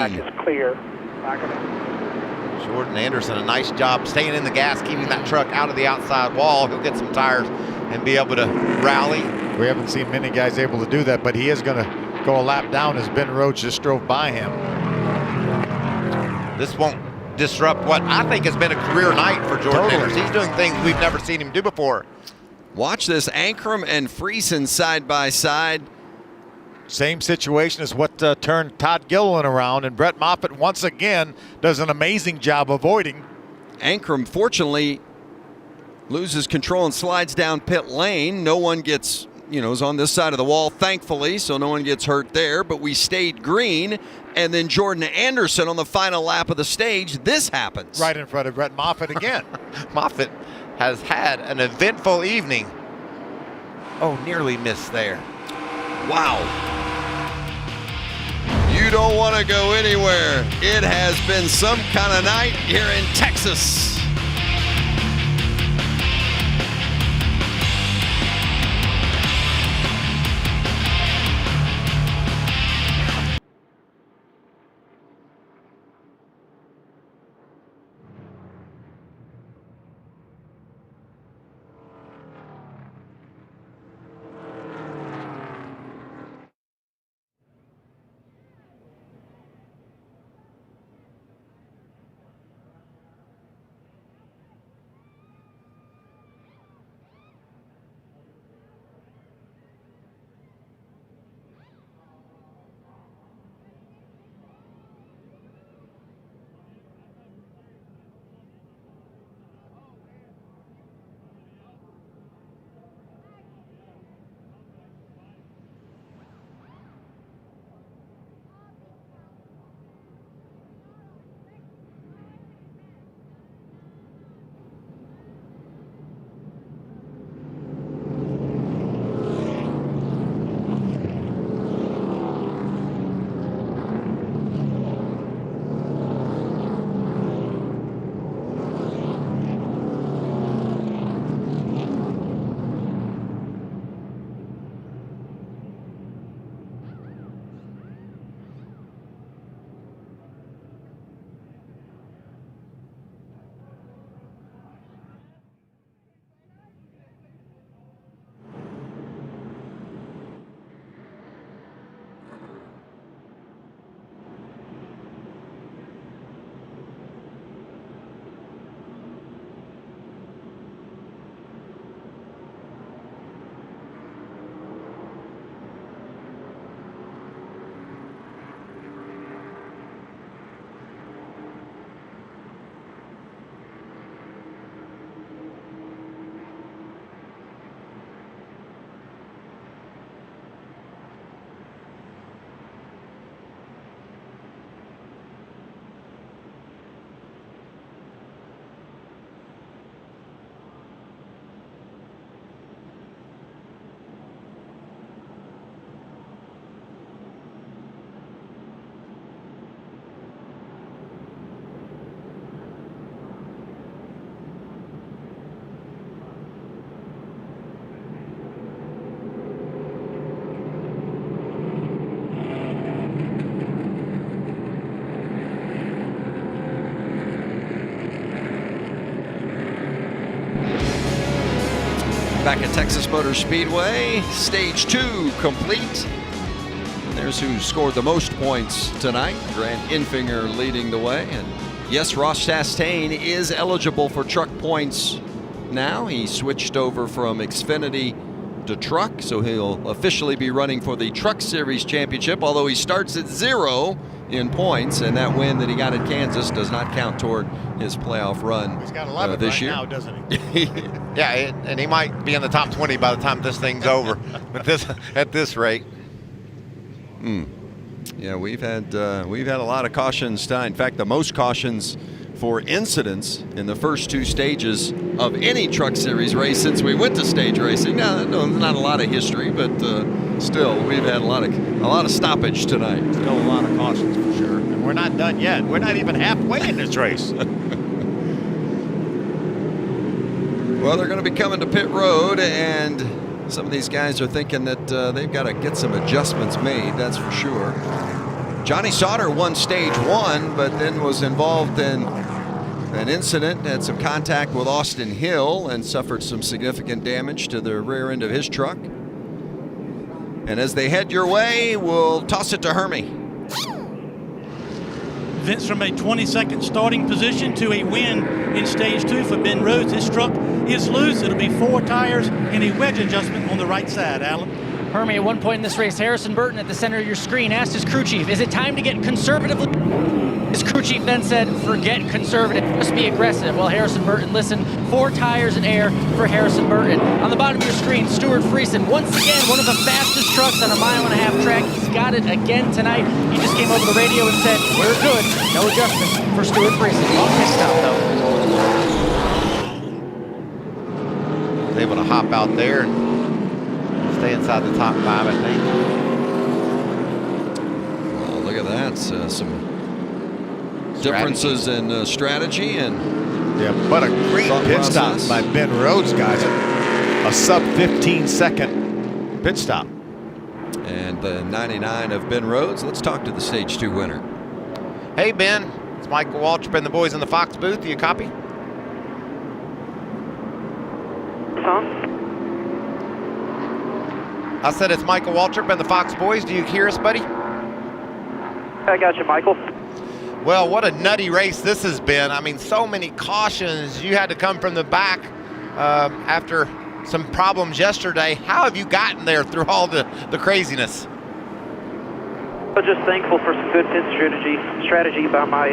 Jordan Anderson, a nice job staying in the gas, keeping that truck out of the outside wall. He'll get some tires and be able to rally. We haven't seen many guys able to do that, but he is going to go a lap down as Ben Rhodes just drove by him. This won't disrupt what I think has been a career night for Jordan Anderson. He's doing things we've never seen him do before. Watch this, Ankrum and Friesen side by side. Same situation as what turned Todd Gilliland around, and Brett Moffitt once again does an amazing job avoiding. Ankrum fortunately loses control and slides down pit lane. No one gets, is on this side of the wall, thankfully, so no one gets hurt there, but we stayed green. And then Jordan Anderson on the final lap of the stage, this happens. Right in front of Brett Moffitt again. Moffitt has had an eventful evening. Oh, nearly missed there. Wow. You don't want to go anywhere. It has been some kind of night here in Texas. back at Texas Motor Speedway. Stage 2 complete. And there's who scored the most points tonight. Grant Infinger leading the way. And yes, Ross Chastain is eligible for truck points now. He switched over from Xfinity to truck, so he'll officially be running for the Truck Series Championship, although he starts at 0 in points, and that win that he got at Kansas does not count toward his playoff run. He's got 11 this right year. now, doesn't he? Yeah, and he might be in the top 20 by the time this thing's over. But at this rate. Yeah, we've had a lot of cautions tonight. In fact, the most cautions for incidents in the first 2 stages of any Truck Series race since we went to stage racing. Now, no, not a lot of history, but still, we've had a lot of stoppage tonight. Still a lot of cautions for sure. And we're not done yet. We're not even halfway in this race. Well, they're going to be coming to pit road, and some of these guys are thinking that they've got to get some adjustments made, that's for sure. Johnny Sauter won stage 1, but then was involved in an incident, had some contact with Austin Hill, and suffered some significant damage to the rear end of his truck. And as they head your way, we'll toss it to Hermie. Vince, from a 22nd starting position to a win in stage 2 for Ben Rhodes. His truck is loose. It'll be 4 tires and a wedge adjustment on the right side, Alan. Hermie, at one point in this race, Harrison Burton at the center of your screen asked his crew chief, is it time to get conservatively? His crew chief then said, forget conservative, just be aggressive. Well, Harrison Burton listened. 4 tires and air for Harrison Burton. On the bottom of your screen, Stuart Friesen, once again, one of the fastest trucks on a 1.5-mile track. He's got it again tonight. He just came over the radio and said, we're good. No adjustments for Stuart Friesen. Long pit stop, though. Was able to hop out there and stay inside the top 5, I think. Well, look at that. Some differences in strategy and but a great pit stop by Ben Rhodes, guys. A sub 15-second pit stop. And the 99 of Ben Rhodes. Let's talk to the stage 2 winner. Hey, Ben. It's Michael Waltrip and the boys in the Fox booth. Do you copy? I said it's Michael Waltrip and the Fox boys. Do you hear us, buddy? I got you, Michael. Well, what a nutty race this has been. I mean, so many cautions. You had to come from the back after some problems yesterday. How have you gotten there through all the craziness? I'm just thankful for some good pit strategy by my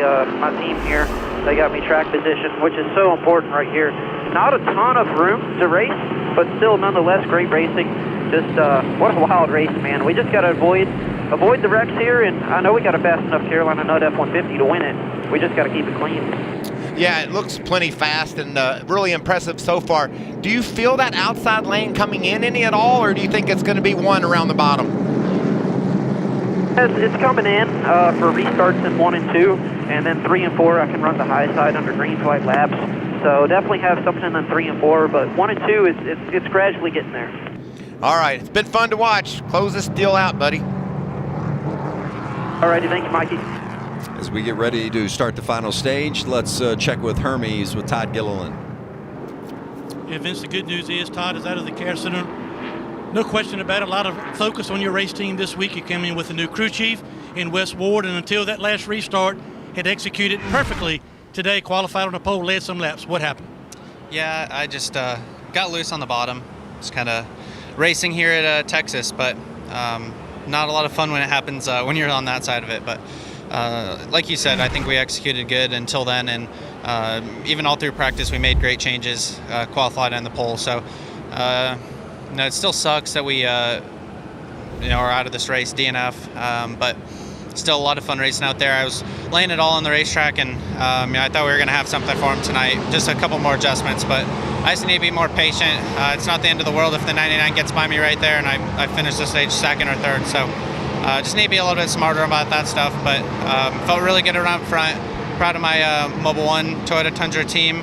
team here. They got me track position, which is so important right here. Not a ton of room to race, but still nonetheless great racing. Just what a wild race, man. We just got to avoid the wrecks here, and I know we got a fast enough Carolina Nut F-150 to win it. We just got to keep it clean. Yeah, it looks plenty fast and really impressive so far. Do you feel that outside lane coming in any at all, or do you think it's going to be one around the bottom? It's coming in for restarts in 1 and 2, and then 3 and 4 I can run the high side under green flag laps. So definitely have something in 3 and 4, but 1 and 2 it's gradually getting there. All right, it's been fun to watch. Close this deal out, buddy. All righty, thank you, Mikey. As we get ready to start the final stage, let's check with Hermes with Todd Gilliland. Yeah, Vince, the good news is Todd is out of the care center. No question about it. A lot of focus on your race team this week. You came in with a new crew chief in Wes Ward, and until that last restart, had executed perfectly today, qualified on the pole, led some laps. What happened? Yeah, I just got loose on the bottom. Just kind of racing here at Texas, but not a lot of fun when it happens when you're on that side of it. But like you said, I think we executed good until then, and even all through practice, we made great changes, qualified on the pole. So, it still sucks that we, are out of this race, DNF, but still a lot of fun racing out there. I was laying it all on the racetrack, and I thought we were going to have something for him tonight. Just a couple more adjustments, but I just need to be more patient. It's not the end of the world if the 99 gets by me right there and I finish the stage 2nd or 3rd. So just need to be a little bit smarter about that stuff. But felt really good around front. Proud of my Mobil 1 Toyota Tundra team.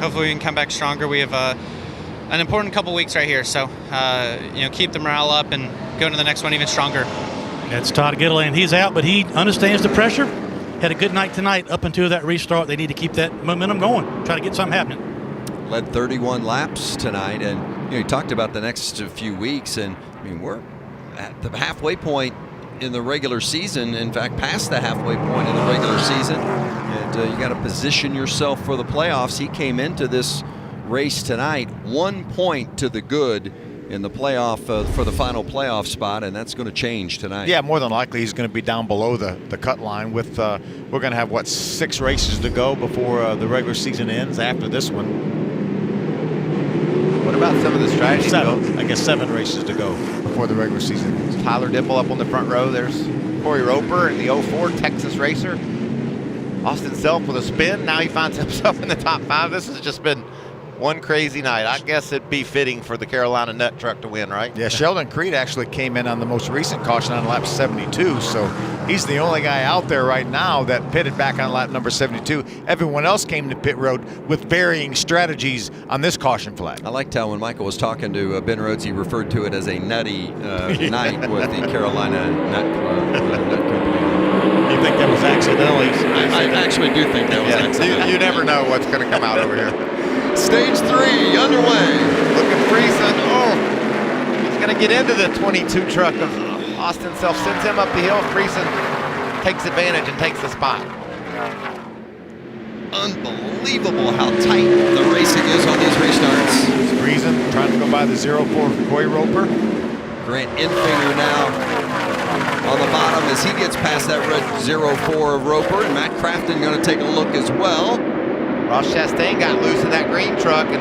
Hopefully we can come back stronger. We have an important couple weeks right here. So keep the morale up and go into the next one even stronger. That's Todd Gilliland. He's out, but he understands the pressure. Had a good night tonight up until that restart. They need to keep that momentum going, try to get something happening. Led 31 laps tonight, and You talked about the next few weeks, and I mean, we're at the halfway point in the regular season. In fact, past the halfway point in the regular season, and you got to position yourself for the playoffs. He came into this race tonight 1 point to the good in the playoff for the final playoff spot, and that's going to change tonight. Yeah, more than likely he's going to be down below the cut line. With we're going to have, what, 6 races to go before the regular season ends after this one. What about some of the strategy? 7. I guess 7 races to go before the regular season ends. Tyler Dipple up on the front row. There's Corey Roper in the 04 Texas racer. Austin Self with a spin. Now he finds himself in the top 5. This has just been one crazy night. I guess it'd be fitting for the Carolina Nut Truck to win, right? Yeah, Sheldon Creed actually came in on the most recent caution on lap 72, so he's the only guy out there right now that pitted back on lap number 72. Everyone else came to pit road with varying strategies on this caution flag. I liked how when Michael was talking to Ben Rhodes, he referred to it as a nutty night with the Carolina Nut Company. You think that was accidentally? I actually do think that was accidental. You never know what's going to come out over here. Stage 3 underway. Look at Friesen. Oh, he's going to get into the 22 truck of Austin Self. Sends him up the hill. Friesen takes advantage and takes the spot. Unbelievable how tight the racing is on these restarts. Friesen trying to go by the 04 Corey Roper. Grant Infinger now on the bottom as he gets past that red 04 of Roper, and Matt Crafton going to take a look as well. Ross Chastain got loose in that green truck and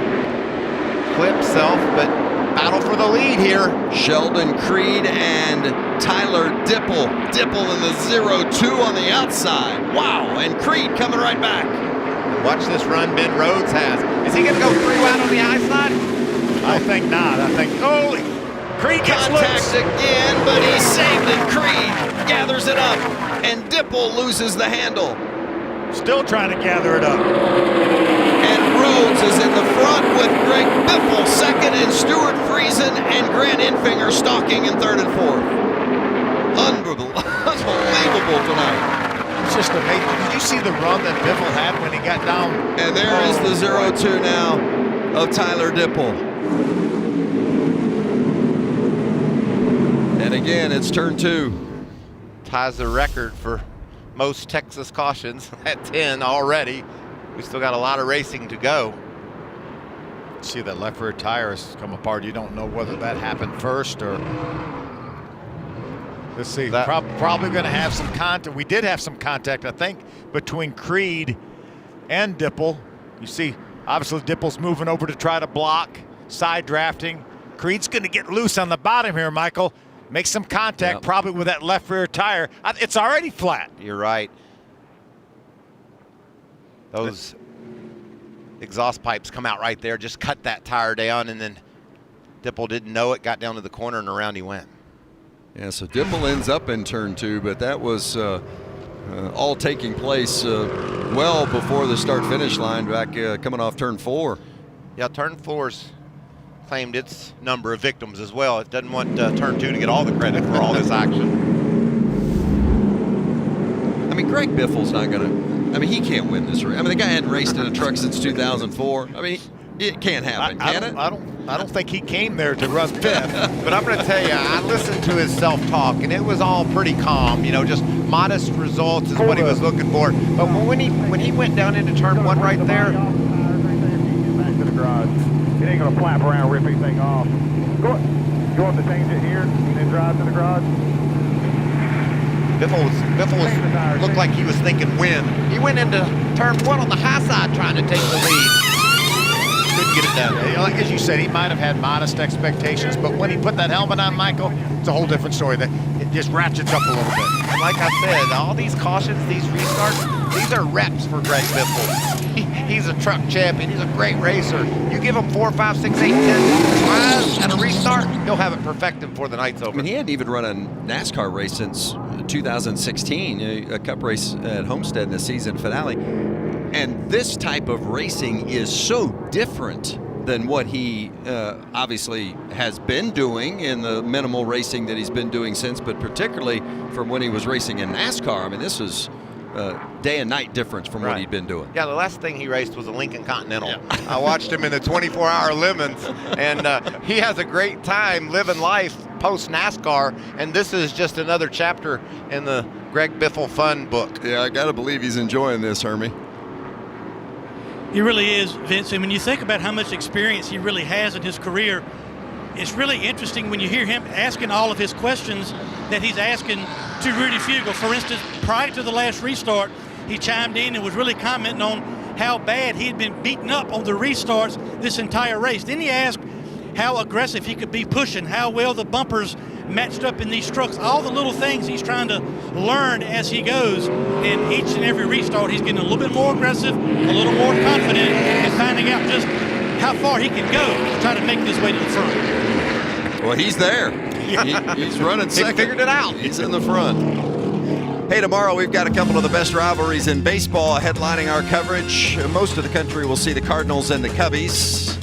clipped Self, but battle for the lead here. Sheldon Creed and Tyler Dipple. Dipple in the 02 on the outside. Wow, and Creed coming right back. Watch this run Ben Rhodes has. Is he going to go through out on the high side? I think not. I think, holy, Creed gets Contact loose. again, but he saved it. Creed gathers it up, and Dipple loses the handle. Still trying to gather it up. And Rhodes is in the front with Greg Biffle second, and Stuart Friesen and Grant Infinger stalking in third and fourth. Unbelievable tonight. It's just amazing. Did you see the run that Biffle had when he got down? And there is the 02 now of Tyler Dipple. And again, it's turn 2. Ties the record for most Texas cautions at 10 already. We still got a lot of racing to go. See that left rear tire has come apart. You don't know whether that happened first or... Let's see. Probably going to have some contact. We did have some contact, I think, between Creed and Dipple. You see, obviously Dipple's moving over to try to block, side drafting. Creed's going to get loose on the bottom here, Michael. Make some contact, probably with that left rear tire. It's already flat. You're right. Those exhaust pipes come out right there, just cut that tire down, and then Dipple didn't know it, got down to the corner, and around he went. Yeah, so Dipple ends up in turn 2, but that was all taking place well before the start-finish line back coming off turn 4. Yeah, turn 4's claimed its number of victims as well. It doesn't want turn 2 to get all the credit for all this action. I mean, Greg Biffle's not going to, I mean, he can't win this race. I mean, the guy hadn't raced in a truck since 2004. I mean, it can't happen, can it? I don't think he came there to run fifth. But I'm going to tell you, I listened to his self-talk, and it was all pretty calm. You know, just modest results is what he was looking for. But when he went down into turn 1 right there, back to the garage. It ain't gonna flap around, rip anything off. Go up to change it here, and then drive to the garage. Biffle looked like he was thinking win. He went into turn 1 on the high side trying to take the lead. Couldn't get it done. Yeah, like as you said, he might have had modest expectations, but when he put that helmet on, Michael, it's a whole different story. It just ratchets up a little bit. And like I said, all these cautions, these restarts, these are reps for Greg Biffle. He's a truck champion. He's a great racer. You give him 4, 5, 6, 8, 10 tries at a restart, he'll have it perfected before the night's over. I mean, he hadn't even run a NASCAR race since 2016, a cup race at Homestead in the season finale. And this type of racing is so different than what he obviously has been doing in the minimal racing that he's been doing since, but particularly from when he was racing in NASCAR. I mean, this is day and night difference from what he'd been doing. Yeah, the last thing he raced was a Lincoln Continental. I watched him in the 24-hour lemons, and he has a great time living life post NASCAR, and this is just another chapter in the Greg Biffle fun book. Yeah, I got to believe he's enjoying this, Hermie. He really is, Vince. And when you think about how much experience he really has in his career, it's really interesting when you hear him asking all of his questions that he's asking to Rudy Fugle. For instance, prior to the last restart, he chimed in and was really commenting on how bad he had been beaten up on the restarts this entire race. Then he asked how aggressive he could be pushing, how well the bumpers matched up in these trucks, all the little things he's trying to learn as he goes. And each and every restart, he's getting a little bit more aggressive, a little more confident, and finding out just how far he can go to try to make this way to the front. Well, he's there. He's running second. He figured it out. He's in the front. Hey, tomorrow we've got a couple of the best rivalries in baseball headlining our coverage. Most of the country will see the Cardinals and the Cubbies,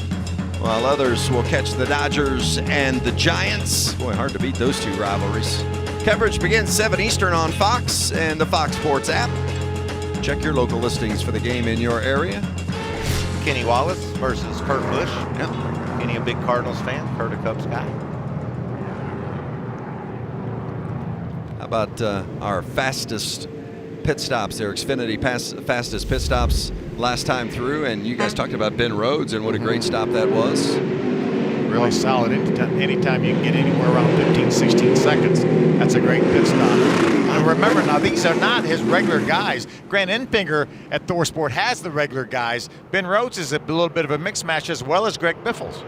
while others will catch the Dodgers and the Giants. Boy, hard to beat those two rivalries. Coverage begins 7 Eastern on Fox and the Fox Sports app. Check your local listings for the game in your area. Kenny Wallace versus Kurt Busch. Yep. Kenny, a big Cardinals fan. Kurt, a Cubs guy. How about our fastest pit stops there, Xfinity fastest pit stops last time through, and you guys talked about Ben Rhodes and what a great stop that was. Really solid. Anytime you can get anywhere around 15, 16 seconds, that's a great pit stop. And remember, now these are not his regular guys. Grant Enfinger at ThorSport has the regular guys. Ben Rhodes is a little bit of a mixed match, as well as Greg Biffles.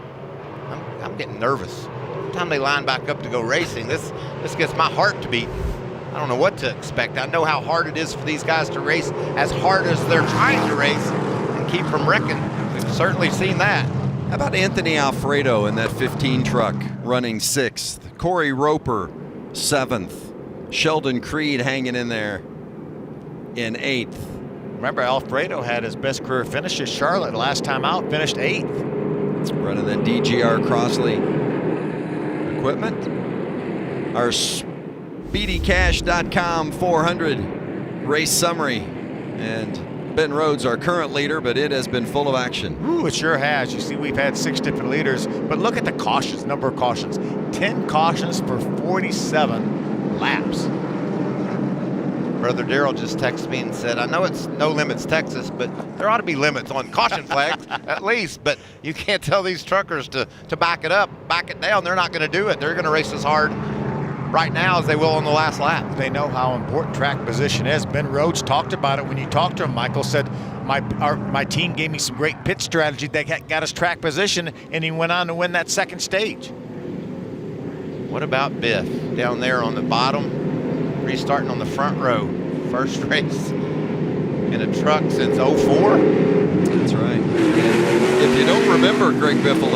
I'm getting nervous. Every time they line back up to go racing, this gets my heart to beat. I don't know what to expect. I know how hard it is for these guys to race as hard as they're trying to race and keep from wrecking. We've certainly seen that. How about Anthony Alfredo in that 15 truck running 6th? Corey Roper 7th. Sheldon Creed hanging in there in 8th. Remember, Alfredo had his best career finish at Charlotte last time out, finished 8th. Running the DGR Crossley equipment. Our SpeedyCash.com 400 race summary. And Ben Rhodes, our current leader, but it has been full of action. Ooh, it sure has. You see, we've had 6 different leaders, but look at the cautions, number of cautions. 10 cautions for 47 laps. Brother Darrell just texted me and said, I know it's no limits Texas, but there ought to be limits on caution flags at least, but you can't tell these truckers to back it up, back it down. They're not going to do it. They're going to race as hard right now as they will on the last lap. They know how important track position is. Ben Rhodes talked about it when you talked to him. Michael said, my team gave me some great pit strategy that got us track position, and he went on to win that second stage. What about Biff down there on the bottom, restarting on the front row? First race in a truck since 04. That's right. If you don't remember Greg Biffle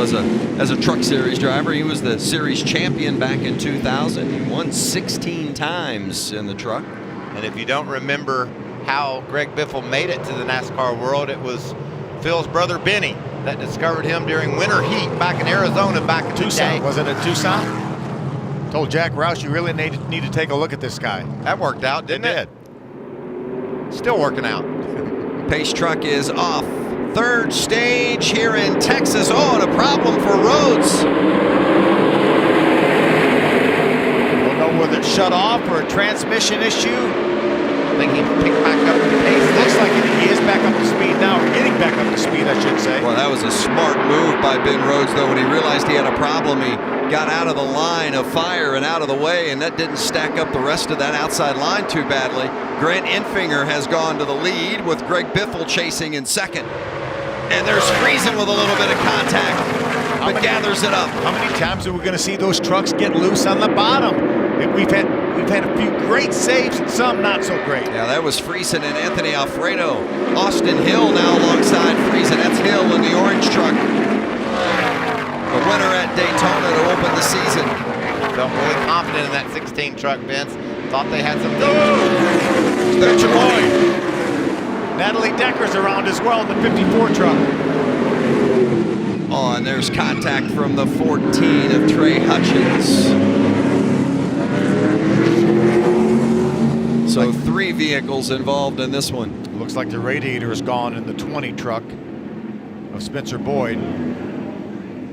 as a truck series driver, he was the series champion back in 2000. He won 16 times in the truck. And if you don't remember how Greg Biffle made it to the NASCAR world, it was Phil's brother Benny that discovered him during winter heat back in Arizona back in Tucson. Was it at Tucson? Told Jack Roush, you really need to take a look at this guy. That worked out, didn't it? Still working out. Pace truck is off. Third stage here in Texas. Oh, and a problem for Rhodes. Don't know whether it's shut off or a transmission issue. I think he picked back up the pace. Looks like he is back up to speed now, or getting back up to speed, I should say. Well, that was a smart move by Ben Rhodes, though. When he realized he had a problem, he got out of the line of fire and out of the way, and that didn't stack up the rest of that outside line too badly. Grant Enfinger has gone to the lead with Greg Biffle chasing in second. And there's Friesen with a little bit of contact, but gathers it up. How many times are we going to see those trucks get loose on the bottom? We've had a few great saves and some not so great. Yeah, that was Friesen and Anthony Alfredo. Austin Hill now alongside Friesen. That's Hill in the orange truck. The winner at Daytona to open the season. Felt really confident in that 16 truck, Vince. Thought they had some. There's your boy. Natalie Decker's around as well in the 54 truck. Oh, and there's contact from the 14 of Trey Hutchins. So 3 vehicles involved in this one. Looks like the radiator is gone in the 20 truck of Spencer Boyd.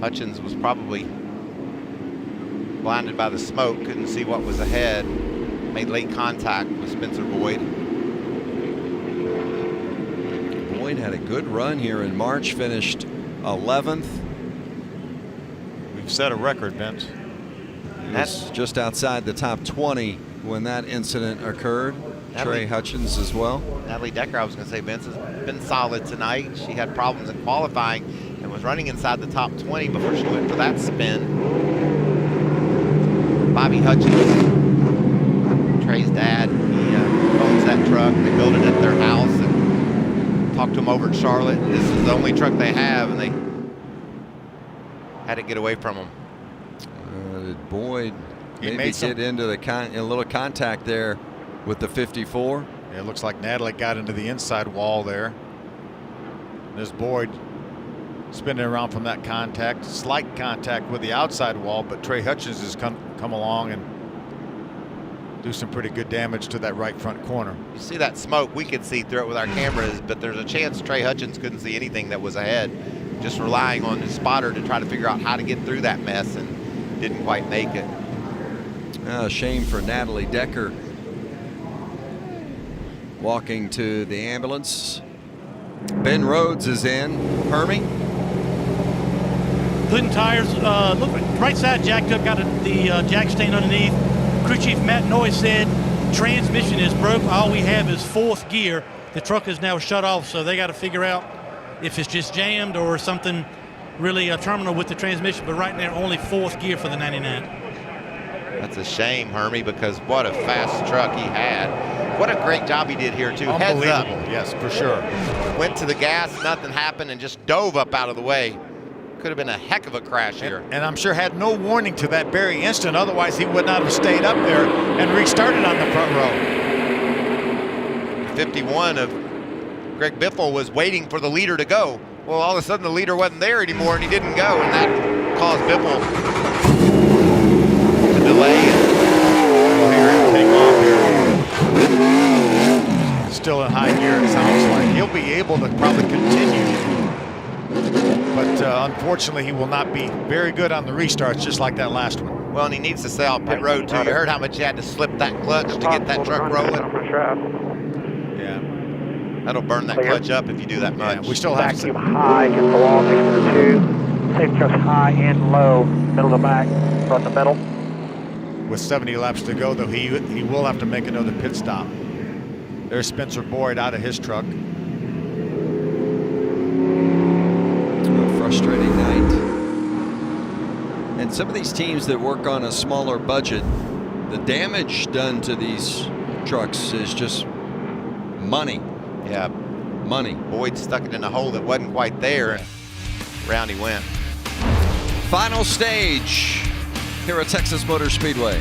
Hutchins was probably blinded by the smoke, couldn't see what was ahead. Made late contact with Spencer Boyd. Boyd had a good run here in March, finished 11th. We've set a record, Vince. That's just outside the top 20 when that incident occurred. Trey Hutchins as well. Natalie Decker, I was going to say, Vince, has been solid tonight. She had problems in qualifying and was running inside the top 20 before she went for that spin. Bobby Hutchins, Trey's dad, he owns that truck. They built it at their house and talked to him over in Charlotte. This is the only truck they have, and they had to get away from him. Did Boyd maybe get into the a little contact there with the 54? Yeah, it looks like Natalie got into the inside wall there. There's Boyd spinning around from that contact. Slight contact with the outside wall, but Trey Hutchins has come along and do some pretty good damage to that right front corner. You see that smoke, we could see through it with our cameras, but there's a chance Trey Hutchins couldn't see anything that was ahead. Just relying on his spotter to try to figure out how to get through that mess, and didn't quite make it. Shame for Natalie Decker. Walking to the ambulance. Ben Rhodes is in. Hermie? Hood and tires, look, right side jacked up, got the jack stain underneath. Crew Chief Matt Noy said transmission is broke. All we have is 4th gear. The truck is now shut off, so they got to figure out if it's just jammed or something really terminal with the transmission. But right now, only 4th gear for the 99. That's a shame, Hermie, because what a fast truck he had. What a great job he did here, too. Heads up. Yes, for sure. Went to the gas, nothing happened, and just dove up out of the way. Could have been a heck of a crash here. And I'm sure had no warning to that very instant. Otherwise, he would not have stayed up there and restarted on the front row. 51 of Greg Biffle was waiting for the leader to go. Well, all of a sudden, the leader wasn't there anymore, and he didn't go, and that caused Biffle to delay. We'll hear him take off here. Still in high gear, it sounds like. He'll be able to probably continue. But unfortunately, he will not be very good on the restarts, just like that last one. Well, and he needs to stay off pit road, too. You heard how much he had to slip that clutch to get that truck rolling? Yeah. That'll burn that clutch up if you do that much. Yeah, we still have Vacuum high, get the wall next to the tube. Safety truck's high and low, middle to back, front to middle. With 70 laps to go, though, he will have to make another pit stop. There's Spencer Boyd out of his truck. A frustrating night. And some of these teams that work on a smaller budget, the damage done to these trucks is just money. Yeah. Money. Boyd stuck it in a hole that wasn't quite there, and round he went. Final stage here at Texas Motor Speedway.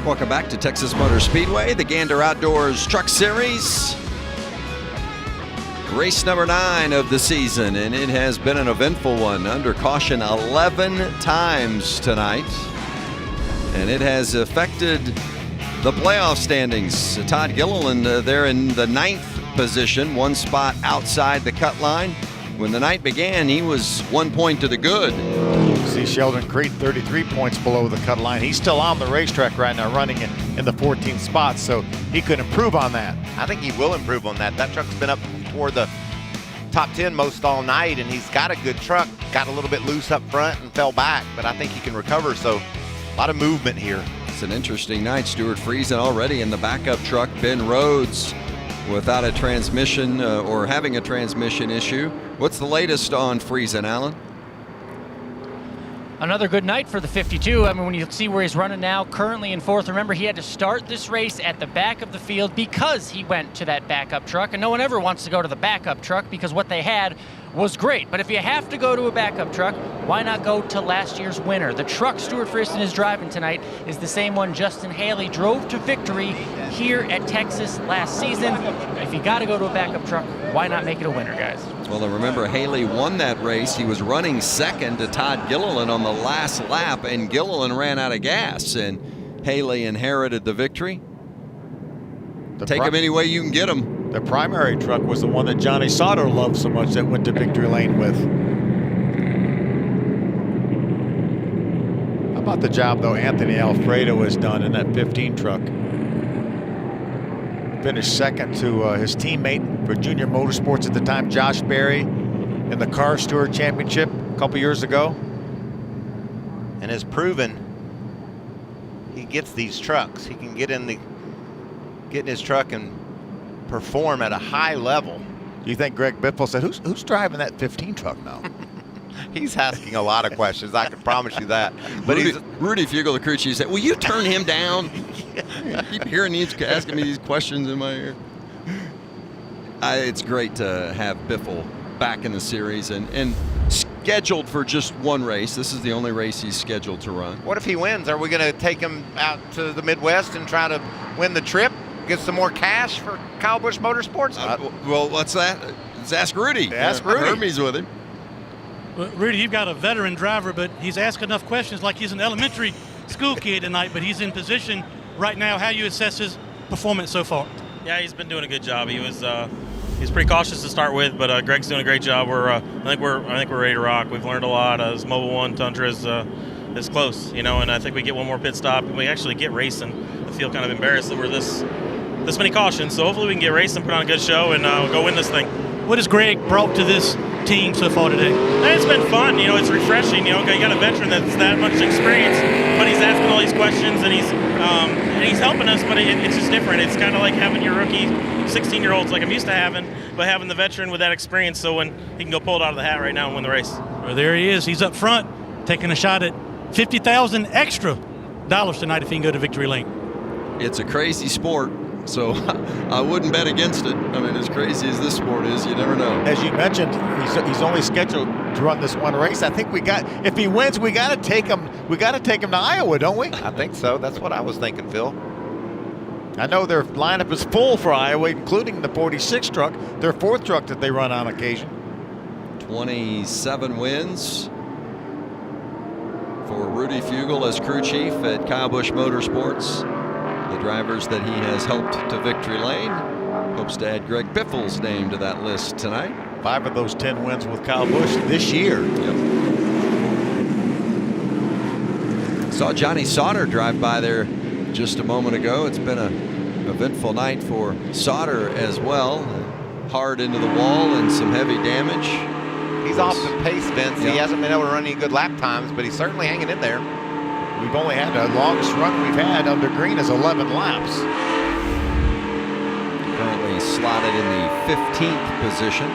Welcome back to Texas Motor Speedway, the Gander Outdoors Truck Series. Race number 9 of the season, and it has been an eventful one. Under caution 11 times tonight, and it has affected the playoff standings. Todd Gilliland there in the 9th position, 1 spot outside the cut line. When the night began, he was 1 point to the good. See Sheldon Creed 33 points below the cut line. He's still on the racetrack right now, running in the 14th spot, so he could improve on that. I think he will improve on that. That truck's been up toward the top 10 most all night, and he's got a good truck. Got a little bit loose up front and fell back, but I think he can recover, so a lot of movement here. It's an interesting night. Stuart Friesen already in the backup truck. Ben Rhodes without a transmission or having a transmission issue. What's the latest on Friesen, Alan? Another good night for the 52. I mean, when you see where he's running now, currently in 4th, remember he had to start this race at the back of the field because he went to that backup truck, and no one ever wants to go to the backup truck because what they had was great. But if you have to go to a backup truck, why not go to last year's winner? The truck Stuart Friesen is driving tonight is the same one Justin Haley drove to victory here at Texas last season. If you got to go to a backup truck, why not make it a winner, guys? Well, and remember, Haley won that race. He was running second to Todd Gilliland on the last lap, and Gilliland ran out of gas, and Haley inherited the victory. Take him any way you can get him. The primary truck was the one that Johnny Sauter loved so much that went to victory lane with. How about the job, though, Anthony Alfredo has done in that 15 truck? Finished second to his teammate for Junior Motorsports at the time, Josh Berry, in the Car Stewart Championship a couple years ago. And has proven he gets these trucks. He can get in his truck and perform at a high level. Do you think Greg Biffle said, who's driving that 15 truck now? He's asking a lot of questions, I can promise you that. But Rudy Fugel, the crew chief, said, will you turn him down? I keep hearing he's asking me these questions in my ear. It's great to have Biffle back in the series and scheduled for just one race. This is the only race he's scheduled to run. What if he wins? Are we going to take him out to the Midwest and try to win the trip? Get some more cash for Kyle Busch Motorsports? Well, what's that? Let's ask Rudy. Ask Rudy. Hermes with him. Well, Rudy, you've got a veteran driver, but he's asked enough questions like he's an elementary school kid tonight, but he's in position right now. How you assess his performance so far? Yeah, he's been doing a good job. He's pretty cautious to start with, but Greg's doing a great job. I think we're ready to rock. We've learned a lot. This Mobile 1 Tundra is close, and I think we get one more pit stop and we actually get racing. I feel kind of embarrassed that we're this many cautions, so hopefully we can get racing, put on a good show, and go win this thing. What has Greg brought to this team so far today? It's been fun. It's refreshing. You got a veteran that's that much experience, but he's asking all these questions and he's helping us. But it's just different. It's kind of like having your rookie 16-year-olds, like I'm used to having, but having the veteran with that experience. So when he can go pull it out of the hat right now and win the race. Well, there he is. He's up front, taking a shot at $50,000 extra tonight if he can go to victory lane. It's a crazy sport. So I wouldn't bet against it. I mean, as crazy as this sport is, you never know. As you mentioned, he's only scheduled to run this one race. I think if he wins, we got to take him. We got to take him to Iowa, don't we? I think so. That's what I was thinking, Phil. I know their lineup is full for Iowa, including the 46 truck, their 4th truck that they run on occasion. 27 wins for Rudy Fugel as crew chief at Kyle Busch Motorsports. The drivers that he has helped to victory lane. Hopes to add Greg Biffle's name to that list tonight. 5 of those 10 wins with Kyle Busch this year. Yep. Saw Johnny Sauter drive by there just a moment ago. It's been an eventful night for Sauter as well. Hard into the wall and some heavy damage. He's off the pace, Vince. Yep. He hasn't been able to run any good lap times, but he's certainly hanging in there. We've only had the longest run we've had under green is 11 laps. Currently slotted in the 15th position.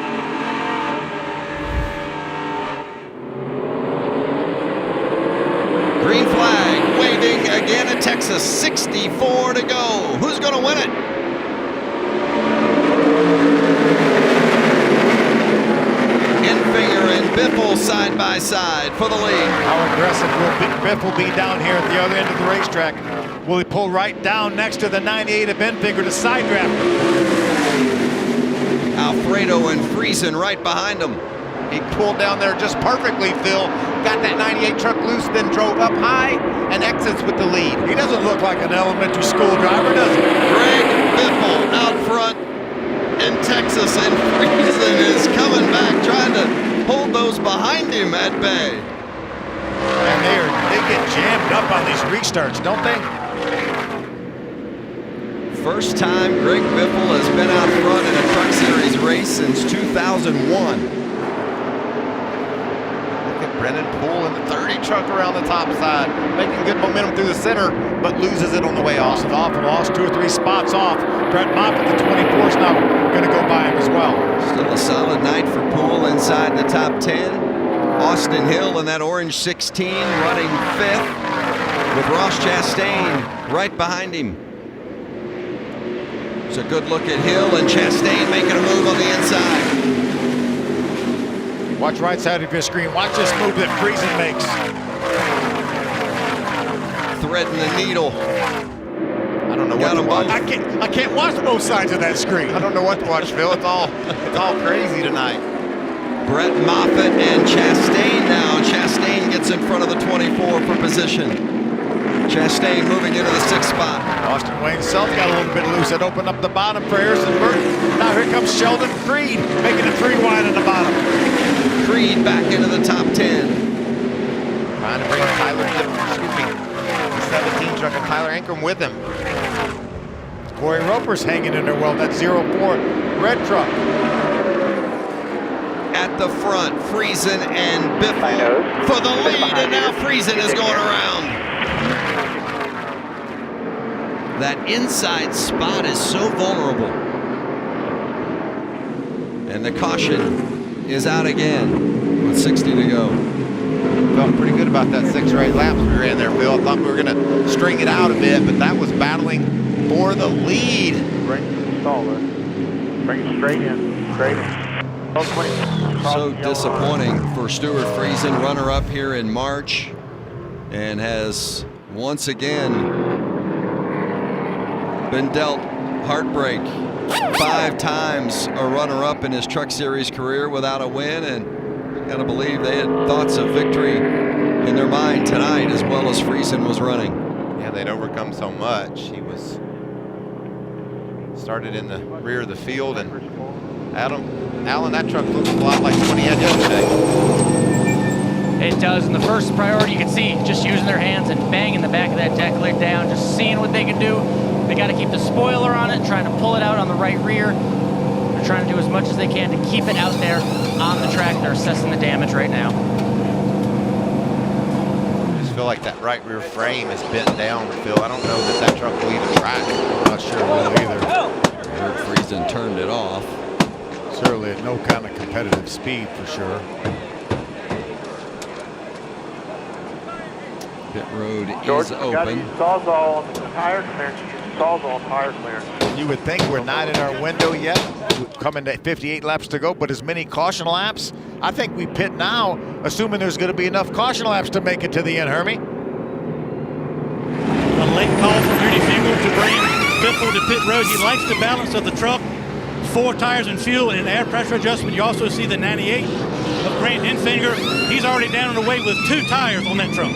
Green flag waving again at Texas. 64 to go. Who's going to win it? Enfinger and Biffle side by side for the lead. How aggressive will Biffle be down here at the other end of the racetrack? Will he pull right down next to the 98 of Enfinger to side draft? Alfredo and Friesen right behind him. He pulled down there just perfectly, Phil. Got that 98 truck loose, then drove up high and exits with the lead. He doesn't look like an elementary school driver, does he? Greg Biffle out front in Texas, and Friesen is coming back, trying to hold those behind him at bay. And they get jammed up on these restarts, don't they? First time Greg Biffle has been out front in a Truck Series race since 2001. Look at Brennan Poole in the 30 truck around the top side, making good momentum through the center, but loses it on the way off. Lost 2 or 3 spots off. Brett Moffitt, the 24, is now going to go by him as well. Still a solid night for Poole inside the top 10. Austin Hill in that orange 16 running 5th with Ross Chastain right behind him. It's a good look at Hill and Chastain making a move on the inside. Watch right side of your screen. Watch this move that Friesen makes. Threading the needle. I don't know what to watch. I can't watch both sides of that screen. I don't know what to watch, Phil. It's all crazy tonight. Brett Moffitt and Chastain now. Chastain gets in front of the 24 for position. Chastain moving into the 6th spot. Austin Wayne self got a little bit loose. That opened up the bottom for Harrison Burton. Now here comes Sheldon Creed, making a 3 wide on the bottom. Creed back into the top 10. Trying to bring the 17 truck and Tyler Ankrum with him. Corey Roper's hanging in there well. That 04 red truck. At the front, Friesen and Biffle for the lead, and now Friesen is going around. That inside spot is so vulnerable. And the caution is out again with 60 to go. Felt pretty good about that 6 or 8 laps we ran there, Phil. I thought we were going to string it out a bit, but that was battling for the lead. Bring it straight in. So disappointing for Stuart Friesen, runner-up here in March, and has once again been dealt heartbreak. 5 times a runner-up in his Truck Series career without a win, and gotta believe they had thoughts of victory in their mind tonight as well as Friesen was running. Yeah, they'd overcome so much. He was started in the rear of the field, and Alan, that truck looks a lot like the one he had yesterday. It does, and the first priority you can see just using their hands and banging the back of that deck lid down, just seeing what they can do. They got to keep the spoiler on it, trying to pull it out on the right rear. They're trying to do as much as they can to keep it out there on the track. They're assessing the damage right now. I just feel like that right rear frame is bent down, Phil. I don't know that truck will even track. I'm not sure it will either. Eric Friesen turned it off. Certainly at no kind of competitive speed for sure. Pit road George, is open. Sawzall tire clearance. Sawzall tire clearance. You would think we're not in our window yet, coming to 58 laps to go, but as many caution laps, I think we pit now, assuming there's going to be enough caution laps to make it to the end, Hermie. A late call from Rudy Fingal to bring Biffle to pit road. He likes the balance of the truck. 4 tires and fuel and an air pressure adjustment. You also see the 98 of Grant Enfinger. He's already down and away with 2 tires on that truck.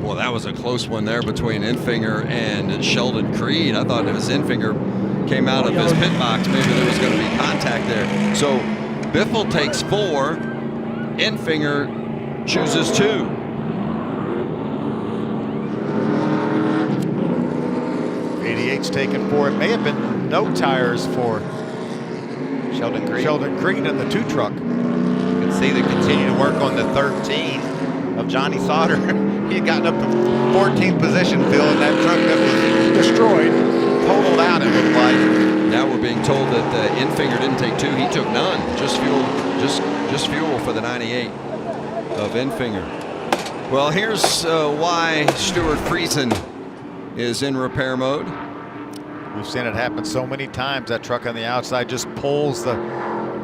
Well, that was a close one there between Enfinger and Sheldon Creed. I thought it was Enfinger came out of his pit box. Maybe there was going to be contact there. So Biffle takes 4. Enfinger chooses 2. '88's taken 4. It may have been no tires for Sheldon Creed in the 2 truck. You can see they continue to work on the 13 of Johnny Sauter. He had gotten up to 14th position, Phil, in that truck that was destroyed, totaled out, it looked like. Now we're being told that Enfinger didn't take 2. He took none. Just fuel for the 98 of Enfinger. Well, here's why Stuart Friesen is in repair mode. We've seen it happen so many times. That truck on the outside just pulls the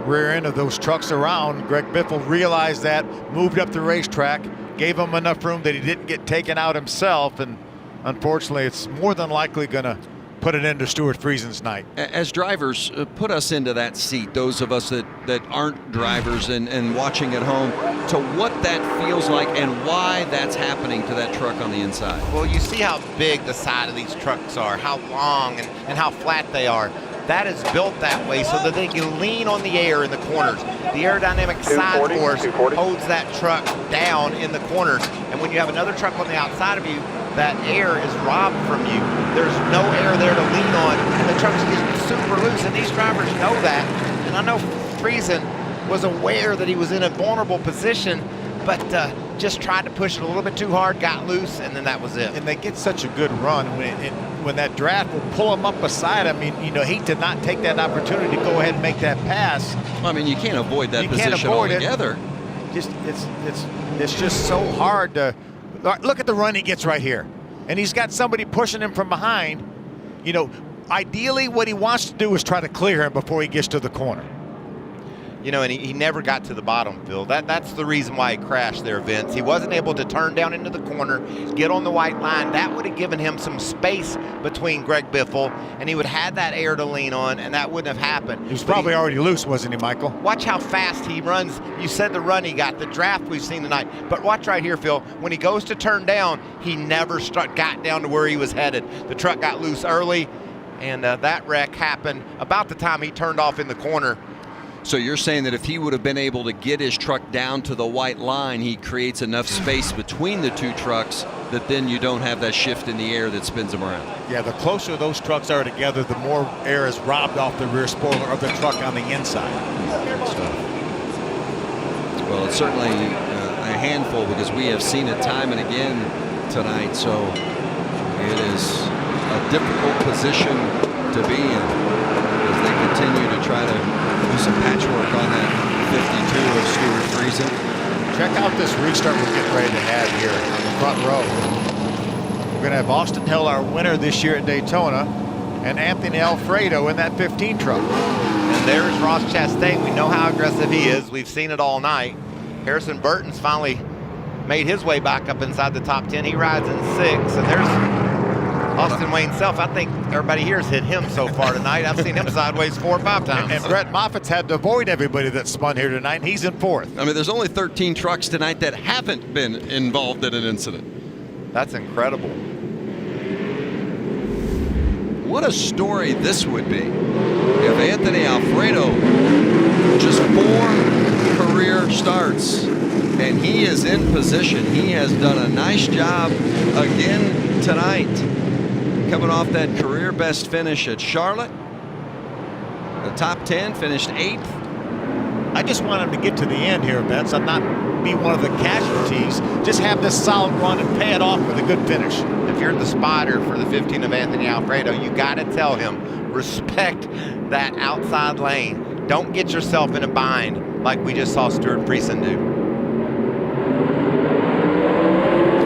rear end of those trucks around. Greg Biffle realized that, moved up the racetrack, gave him enough room that he didn't get taken out himself, and unfortunately, it's more than likely going to put it into Stuart Friesen's night. As drivers, put us into that seat, those of us that aren't drivers and watching at home, to what that feels like and why that's happening to that truck on the inside. Well, you see how big the side of these trucks are, how long and how flat they are. That is built that way so that they can lean on the air in the corners. The aerodynamic side force holds that truck down in the corners. And when you have another truck on the outside of you, that air is robbed from you. There's no air there to lean on, and the truck's getting super loose, and these drivers know that. And I know Friesen was aware that he was in a vulnerable position, but just tried to push it a little bit too hard, got loose, and then that was it. And they get such a good run when that draft will pull them up beside him. He did not take that opportunity to go ahead and make that pass. I mean, you can't avoid that position altogether. It's just so hard to look at the run he gets right here, and he's got somebody pushing him from behind. Ideally, what he wants to do is try to clear him before he gets to the corner. And he never got to the bottom, Phil. That's the reason why he crashed there, Vince. He wasn't able to turn down into the corner, get on the white line. That would have given him some space between Greg Biffle, and he would have had that air to lean on, and that wouldn't have happened. He was probably already loose, wasn't he, Michael? Watch how fast he runs. You said the run he got, the draft we've seen tonight. But watch right here, Phil. When he goes to turn down, he never got down to where he was headed. The truck got loose early, and that wreck happened about the time he turned off in the corner. So you're saying that if he would have been able to get his truck down to the white line, he creates enough space between the two trucks that then you don't have that shift in the air that spins them around. Yeah, the closer those trucks are together, the more air is robbed off the rear spoiler of the truck on the inside. Well, it's certainly a handful because we have seen it time and again tonight. So it is a difficult position to be in as they continue to try to do some patchwork on that 52 of Stuart Friesen. Check out this restart we're getting ready to have here on the front row. We're going to have Austin Hill, our winner this year at Daytona, and Anthony Alfredo in that 15 truck. And there's Ross Chastain. We know how aggressive he is. We've seen it all night. Harrison Burton's finally made his way back up inside the top 10. He rides in 6, and there's Austin Wayne Self. I think everybody here has hit him so far tonight. I've seen him sideways 4 or 5 times. And Brett Moffitt's had to avoid everybody that spun here tonight, and he's in 4th. I mean, there's only 13 trucks tonight that haven't been involved in an incident. That's incredible. What a story this would be if Anthony Alfredo, just 4 career starts, and he is in position. He has done a nice job again tonight, coming off that career best finish at Charlotte. The top 10, finished 8th. I just want him to get to the end here, Vince. I'm not be one of the casualties. Just have this solid run and pay it off with a good finish. If you're the spotter for the 15 of Anthony Alfredo, you got to tell him, respect that outside lane. Don't get yourself in a bind like we just saw Stuart Friesen do.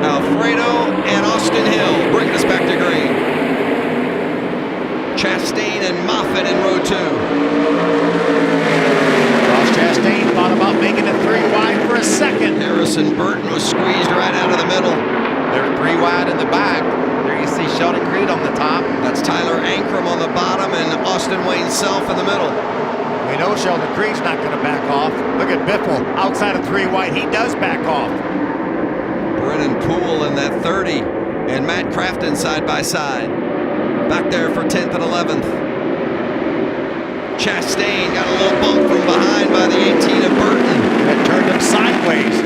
Alfredo and Austin Hill bring us back to green. Chastain and Moffitt in row 2. Ross Chastain thought about making it 3 wide for a second. Harrison Burton was squeezed right out of the middle. They're 3 wide in the back. There you see Sheldon Creed on the top. That's Tyler Ankrum on the bottom and Austin Wayne Self in the middle. We know Sheldon Creed's not going to back off. Look at Biffle outside of 3 wide. He does back off. Brennan Poole in that 30 and Matt Crafton side by side. Back there for 10th and 11th. Chastain got a little bump from behind by the 18 of Burton. That turned him sideways.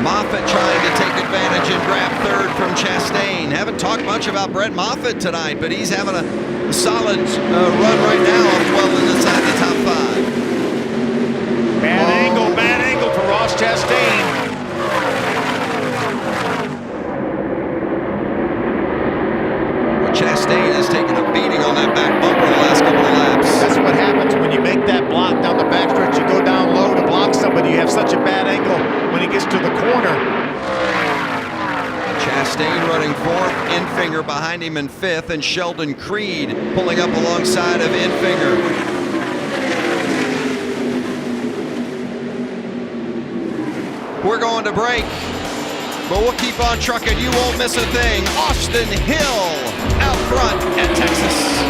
Moffitt trying to take advantage and grab 3rd from Chastain. Haven't talked much about Brett Moffitt tonight, but he's having a solid run right now, well inside the top 5. Bad angle for Ross Chastain. Chastain has taken a beating on that back bumper the last couple of laps. That's what happens when you make that block down the backstretch. You go down low to block somebody. You have such a bad angle when he gets to the corner. Chastain running 4th, Enfinger behind him in 5th, and Sheldon Creed pulling up alongside of Enfinger. We're going to break. but we'll keep on trucking. You won't miss a thing. Austin Hill out front at Texas.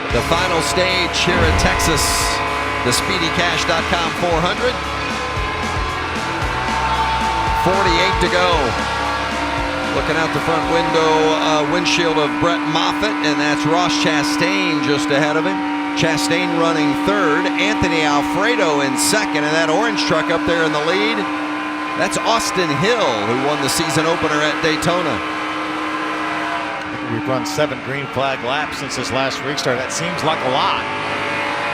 The final stage here at Texas, the SpeedyCash.com 400. 48 to go. Looking out the front windshield of Brett Moffitt, and that's Ross Chastain just ahead of him. Chastain running third, Anthony Alfredo in second, and that orange truck up there in the lead, that's Austin Hill, who won the season opener at Daytona. We've run 7 green flag laps since this last restart. That seems like a lot.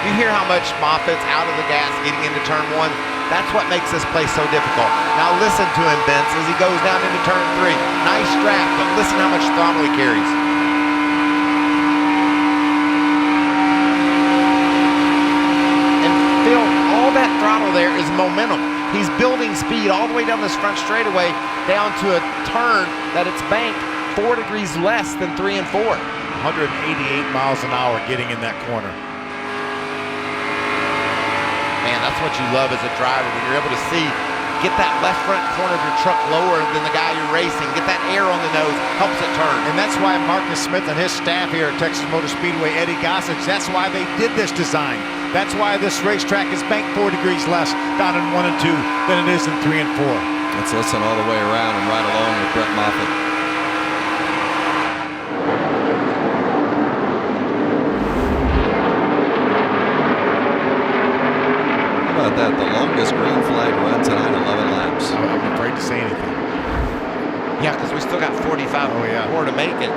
You hear how much Moffitt's out of the gas getting into turn 1? That's what makes this place so difficult. Now listen to him, Vince, as he goes down into turn 3. Nice draft, but listen how much throttle he carries. And Phil, all that throttle there is momentum. He's building speed all the way down this front straightaway down to a turn that it's banked 4 degrees less than 3 and 4. 188 miles an hour getting in that corner. Man, that's what you love as a driver, when you're able to see, get that left front corner of your truck lower than the guy you're racing, get that air on the nose, helps it turn. And that's why Marcus Smith and his staff here at Texas Motor Speedway, Eddie Gossage, that's why they did this design. That's why this racetrack is banked 4 degrees less down in 1 and 2 than it is in 3 and 4. Let's listen all the way around and ride along with Brett Moffitt. That the longest green flag run tonight, 11 laps. I'm afraid to say anything. Yeah, because we still got 45 more to make it.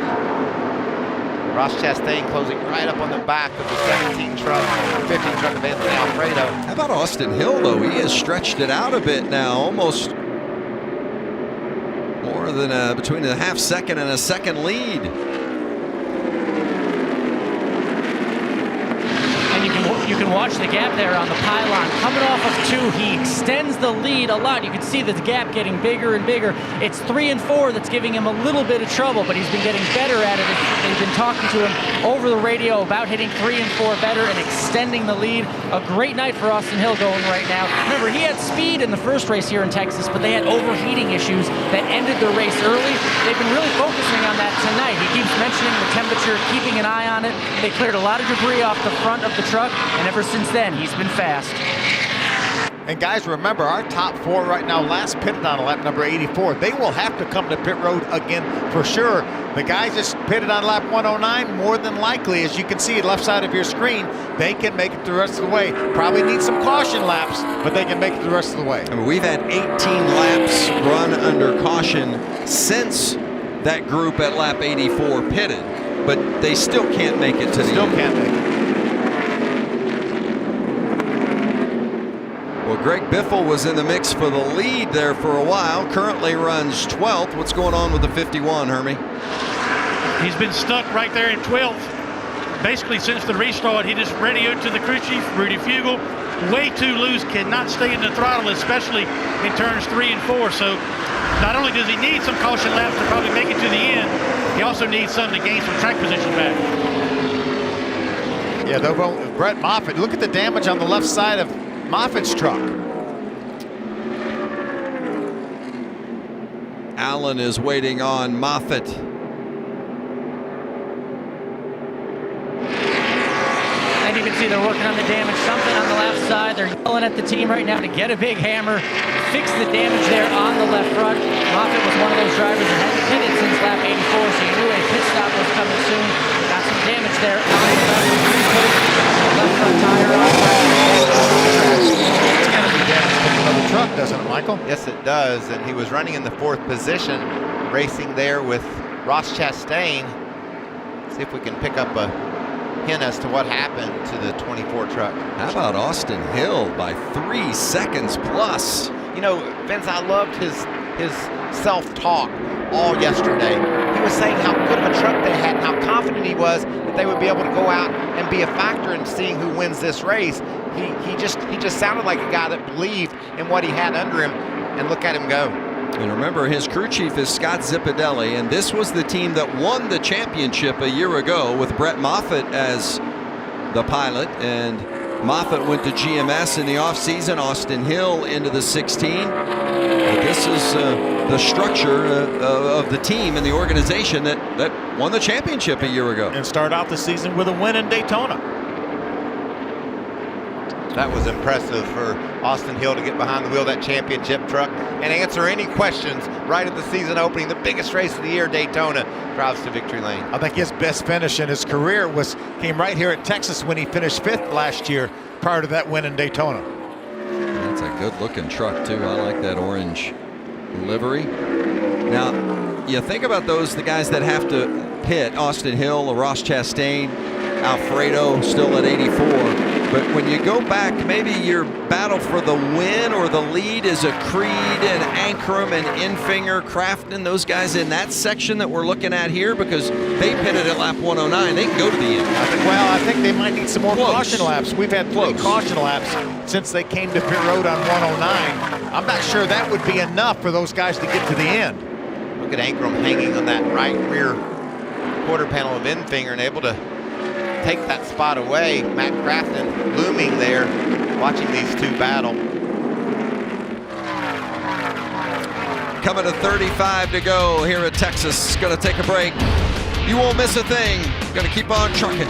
Ross Chastain closing right up on the back of the 17 truck, 15 truck of Anthony Alfredo. How about Austin Hill, though? He has stretched it out a bit now, almost more than between a half second and a second lead. You can watch the gap there on the pylon. Coming off of 2, he extends the lead a lot. You can see the gap getting bigger and bigger. It's 3 and 4 that's giving him a little bit of trouble, but he's been getting better at it. They've been talking to him over the radio about hitting 3 and 4 better and extending the lead. A great night for Austin Hill going right now. Remember, he had speed in the first race here in Texas, but they had overheating issues that ended the race early. They've been really focusing on that tonight. He keeps mentioning the temperature, keeping an eye on it. They cleared a lot of debris off the front of the truck, and ever since then, he's been fast. And guys, remember, our top 4 right now, last pitted on lap number 84. They will have to come to pit road again for sure. The guys just pitted on lap 109, more than likely, as you can see left side of your screen, they can make it the rest of the way. Probably need some caution laps, but they can make it the rest of the way. I mean, we've had 18 laps run under caution since that group at lap 84 pitted, but they still can't make it to the end. Still can't make it. Well, Greg Biffle was in the mix for the lead there for a while. Currently runs 12th. What's going on with the 51, Hermie? He's been stuck right there in 12th. Basically, since the restart, he just radioed to the crew chief, Rudy Fugel. Way too loose, cannot stay in the throttle, especially in turns 3 and 4. So not only does he need some caution laps to probably make it to the end, he also needs some to gain some track position back. Yeah, though, Brett Moffitt, look at the damage on the left side of Moffitt's truck. Allen is waiting on Moffitt. And you can see they're working on the damage, something on the left side. They're yelling at the team right now to get a big hammer, fix the damage there on the left front. Moffitt was one of those drivers that hadn't pitted since lap 84, so you knew a pit stop was coming soon. Got some damage there on the left front tire. It's going to be damage to another truck, doesn't it, Michael? Yes, it does. And he was running in the 4th position, racing there with Ross Chastain. See if we can pick up a hint as to what happened to the 24 truck. How about Austin Hill by 3 seconds plus? You know, Vince, I loved his self-talk all yesterday. He was saying how good of a truck they had and how confident he was that they would be able to go out and be a factor in seeing who wins this race. He just sounded like a guy that believed in what he had under him, and look at him go. And remember, his crew chief is Scott Zipadelli, and this was the team that won the championship a year ago with Brett Moffitt as the pilot. And Moffitt went to GMS in the offseason, Austin Hill into the 16. But this is the structure of the team and the organization that won the championship a year ago. And start out the season with a win in Daytona. That was impressive for Austin Hill to get behind the wheel of that championship truck and answer any questions right at the season opening. The biggest race of the year, Daytona, drives to victory lane. I think his best finish in his career came right here at Texas when he finished 5th last year prior to that win in Daytona. That's a good looking truck too. I like that orange livery. Now, you think about the guys that have to pit, Austin Hill, Ross Chastain, Alfredo still at 84. But when you go back, maybe your battle for the win or the lead is a Creed and Ankrum and Infinger, Crafton, those guys in that section that we're looking at here, because they pitted at lap 109. They can go to the end. I think they might need some more caution laps. We've had 3 caution laps since they came to pit road on 109. I'm not sure that would be enough for those guys to get to the end. Look at Ankrum hanging on that right rear quarter panel of Infinger and able to take that spot away. Matt Crafton looming there, watching these two battle. Coming to 35 to go here at Texas. Going to take a break. You won't miss a thing. Going to keep on trucking.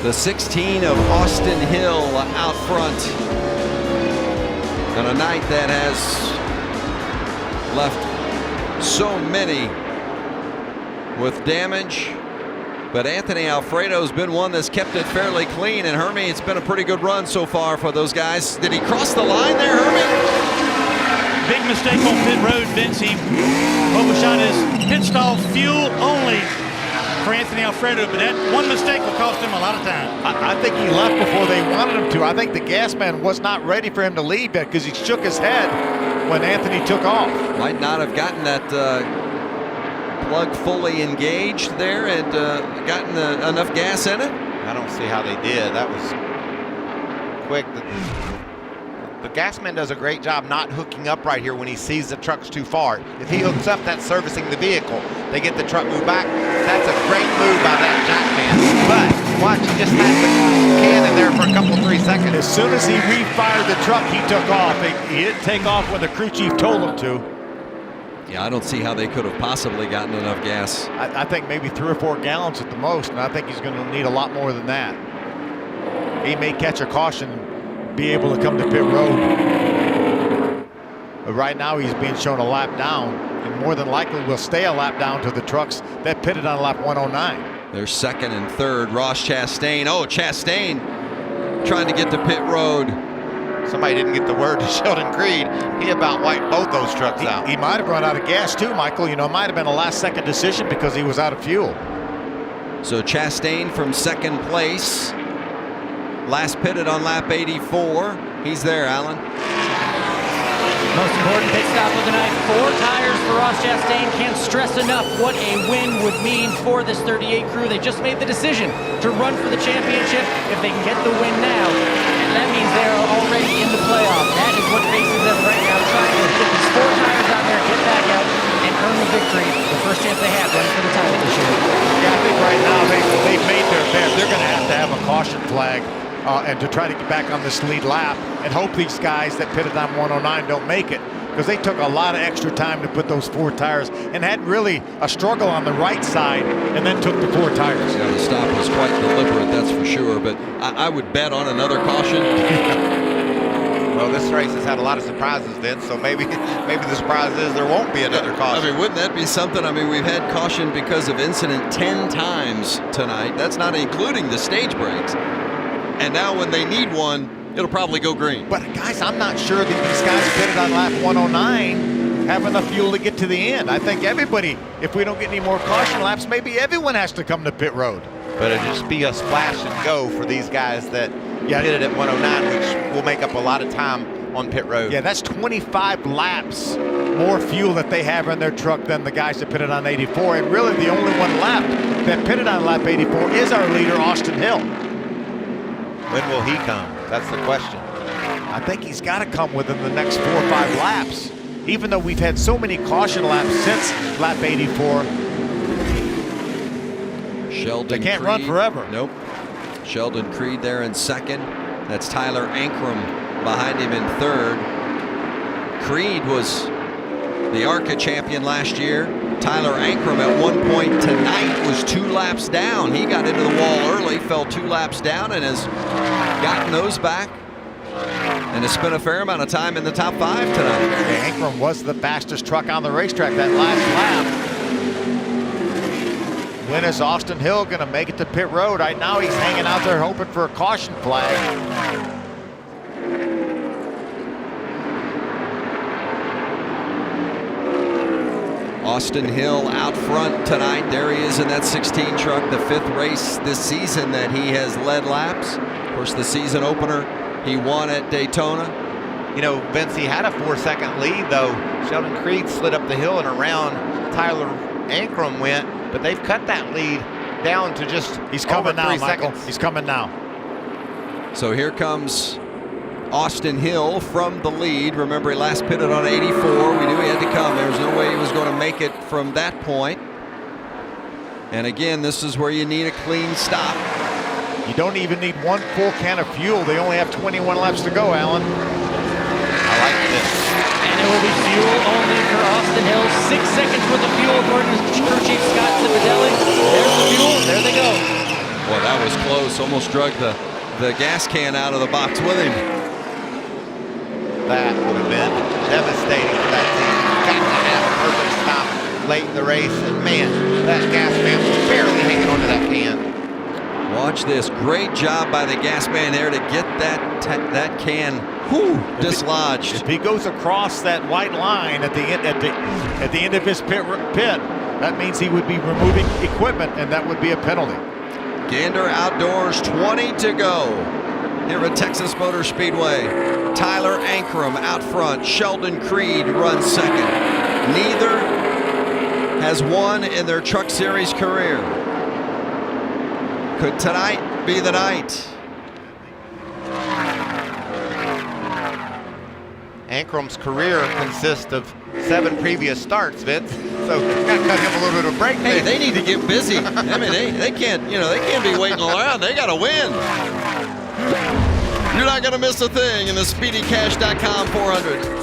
The 16 of Austin Hill out front on a night that has left so many with damage. But Anthony Alfredo's been one that's kept it fairly clean, and Hermie, it's been a pretty good run so far for those guys. Did he cross the line there, Hermie? Big mistake on pit road, Vince. He overshot his pit stall fuel only for Anthony Alfredo, but that one mistake will cost him a lot of time. I think he left before they wanted him to. I think the gas man was not ready for him to leave yet because he shook his head when Anthony took off. Might not have gotten that plug fully engaged there and gotten enough gas in it. I don't see how they did. That was quick. The gas man does a great job not hooking up right here when he sees the truck's too far. If he hooks up, that's servicing the vehicle. They get the truck moved back. That's a great move by that jack man. But watch, he just had the can in there for a couple, 3 seconds. As soon as he refired the truck, he took off. He didn't take off when the crew chief told him to. Yeah, I don't see how they could have possibly gotten enough gas. I think maybe 3 or 4 gallons at the most, and I think he's going to need a lot more than that. He may catch a caution, be able to come to pit road. But right now he's being shown a lap down, and more than likely will stay a lap down to the trucks that pitted on lap 109. They're second and third. Ross Chastain. Oh, Chastain trying to get to pit road. Somebody didn't get the word to Sheldon Creed. He about wiped both those trucks out. He might have run out of gas too, Michael. You know, it might have been a last-second decision because he was out of fuel. So Chastain from second place. Last pitted on lap 84. He's there, Alan. Most important pit stop of the night. 4 tires for Ross Chastain. Can't stress enough what a win would mean for this 38 crew. They just made the decision to run for the championship. If they can get the win now, that means they're already in the playoff. That is what faces them right now, trying to get these 4 tires out there, get back out, and earn the victory. The first chance they have running for the title this year. Yeah, I think right now they've made their bet. They're going to have a caution flag and to try to get back on this lead lap and hope these guys that pitted on 109 don't make it, because they took a lot of extra time to put those 4 tires and had really a struggle on the right side and then took the 4 tires. Yeah, the stop was quite deliberate, that's for sure, but I would bet on another caution. Well, this race has had a lot of surprises, Vince, so maybe the surprise is there won't be another caution. I mean, wouldn't that be something? I mean, we've had caution because of incident 10 times tonight. That's not including the stage breaks. And now when they need one, it'll probably go green. But guys, I'm not sure that these guys who pitted on lap 109 have enough fuel to get to the end. I think everybody, if we don't get any more caution laps, maybe everyone has to come to pit road. But it'll just be a splash and go for these guys that pitted at 109, which will make up a lot of time on pit road. Yeah, that's 25 laps more fuel that they have in their truck than the guys that pitted on 84. And really the only one left that pitted on lap 84 is our leader, Austin Hill. When will he come? That's the question. I think he's got to come within the next 4 or 5 laps, even though we've had so many caution laps since lap 84. Sheldon They can't Creed. run forever. Nope. Sheldon Creed there in second. That's Tyler Ankrum behind him in third. Creed was the ARCA champion last year. Tyler Ankrum at one point tonight was 2 laps down. He got into the wall early, fell 2 laps down, and has gotten those back and has spent a fair amount of time in the top 5 tonight. Yeah, Ankrum was the fastest truck on the racetrack that last lap. When is Austin Hill going to make it to pit road? Right now he's hanging out there hoping for a caution flag. Austin Hill out front tonight. There he is in that 16 truck, the 5th race this season that he has led laps. Of course, the season opener, he won at Daytona. You know, Vince, he had a 4-second lead, though. Sheldon Creed slid up the hill and around Tyler Ankrum went, but they've cut that lead down to just He's coming now, 3 Michael. seconds. He's coming now. So here comes Austin Hill from the lead. Remember, he last pitted on 84. We knew he had to come. There was no way he was going to make it from that point. And again, this is where you need a clean stop. You don't even need 1 full can of fuel. They only have 21 laps to go, Alan. I like this. And it will be fuel only for Austin Hill. 6 seconds worth of fuel according to crew chief Scott Zipadelli. There's the fuel. There they go. Well, that was close almost drug the gas can out of the box with him. That would have been devastating for that team. Got to have a perfect stop late in the race. And man, that gas man was barely hanging onto that can. Watch this. Great job by the gas man there to get that can dislodged. If he goes across that white line at the end of his pit, that means he would be removing equipment, and that would be a penalty. Gander Outdoors, 20 to go here at Texas Motor Speedway. Tyler Ankrum out front. Sheldon Creed runs second. Neither has won in their Truck Series career. Could tonight be the night? Ankrum's career consists of 7 previous starts, Vince. So got to cut him a little bit of a break. Hey, they need to get busy. I mean, they can't, they can't be waiting around. They got to win. You're not going to miss a thing in the SpeedyCash.com 400.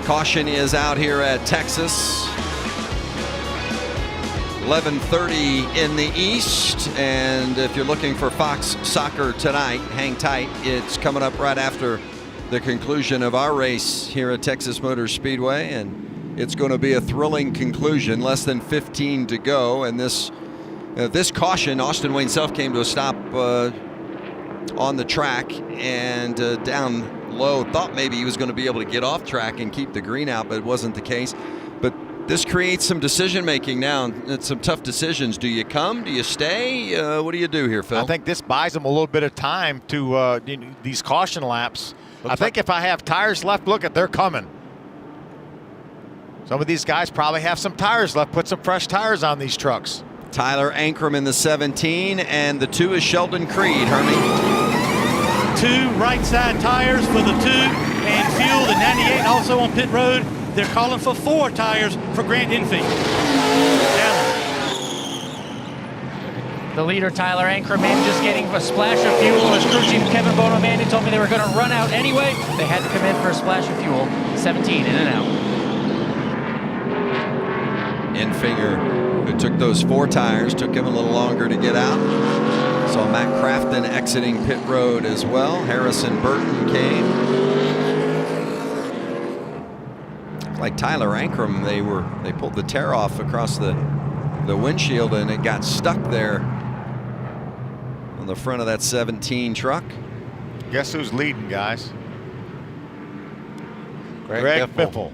Caution is out here at Texas. 11:30 in the East, and if you're looking for Fox Soccer tonight, hang tight. It's coming up right after the conclusion of our race here at Texas Motor Speedway, and it's going to be a thrilling conclusion. Less than 15 to go, and this caution, Austin Wayne Self came to a stop on the track and down low. Thought maybe he was going to be able to get off track and keep the green out, but it wasn't the case. But this creates some decision making now. It's some tough decisions. Do you come? Do you stay? What do you do here, Phil? I think this buys them a little bit of time to these caution laps. I think if I have tires left, look at, they're coming. Some of these guys probably have some tires left. Put some fresh tires on these trucks. Tyler Ankrum in the 17, and the 2 is Sheldon Creed. Hermie. 2 right side tires for the 2, and fuel, the 98 also on pit road. They're calling for 4 tires for Grant Enfield. The leader, Tyler Ankrum, just getting a splash of fuel. His crew chief, Kevin Bonamandi, told me they were going to run out anyway. They had to come in for a splash of fuel. 17 in and out. In Finger, who took those 4 tires, took him a little longer to get out. Saw Matt Crafton exiting pit road as well. Harrison Burton came. Like Tyler Ankrum, they pulled the tear off across the windshield, and it got stuck there on the front of that 17 truck. Guess who's leading, guys? Greg Biffle.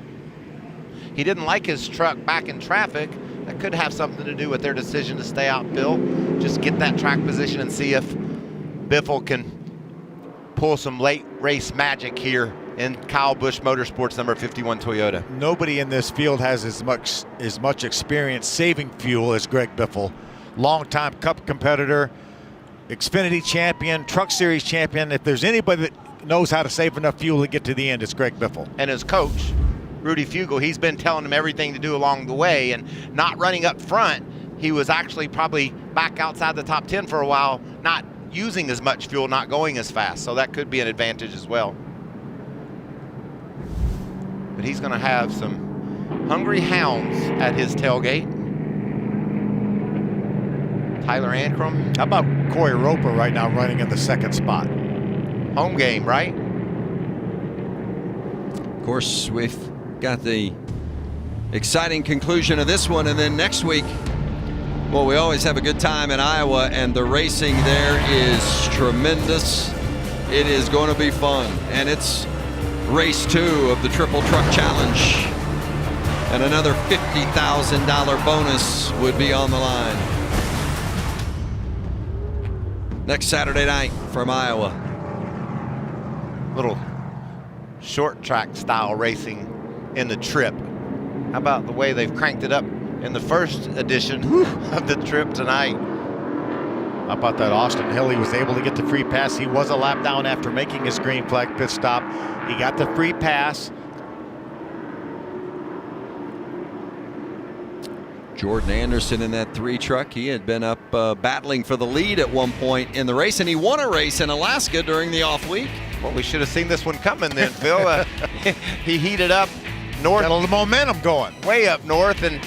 He didn't like his truck back in traffic. That could have something to do with their decision to stay out, Bill. Just get that track position and see if Biffle can pull some late race magic here in Kyle Busch Motorsports number 51 Toyota. Nobody in this field has as much experience saving fuel as Greg Biffle. Longtime Cup competitor, Xfinity champion, Truck Series champion. If there's anybody that knows how to save enough fuel to get to the end, it's Greg Biffle. And his coach, Rudy Fugle, he's been telling him everything to do along the way, and not running up front. He was actually probably back outside the top 10 for a while, not using as much fuel, not going as fast. So that could be an advantage as well. But he's going to have some hungry hounds at his tailgate. Tyler Ankrum. How about Corey Roper right now running in the 2nd spot? Home game, right? Of course, we've got the exciting conclusion of this one, and then next week, well, we always have a good time in Iowa, and the racing there is tremendous. It is going to be fun, and it's race 2 of the Triple Truck Challenge, and another $50,000 bonus would be on the line next Saturday night from Iowa. Little short track style racing in the Trip. How about the way they've cranked it up in the first edition of the Trip tonight? How about that Austin Hill? He was able to get the free pass. He was a lap down after making his green flag pit stop. He got the free pass. Jordan Anderson in that 3 truck. He had been up battling for the lead at one point in the race, and he won a race in Alaska during the off week. Well, we should have seen this one coming then, Phil. He heated up north. Got a little momentum going. Way up north, and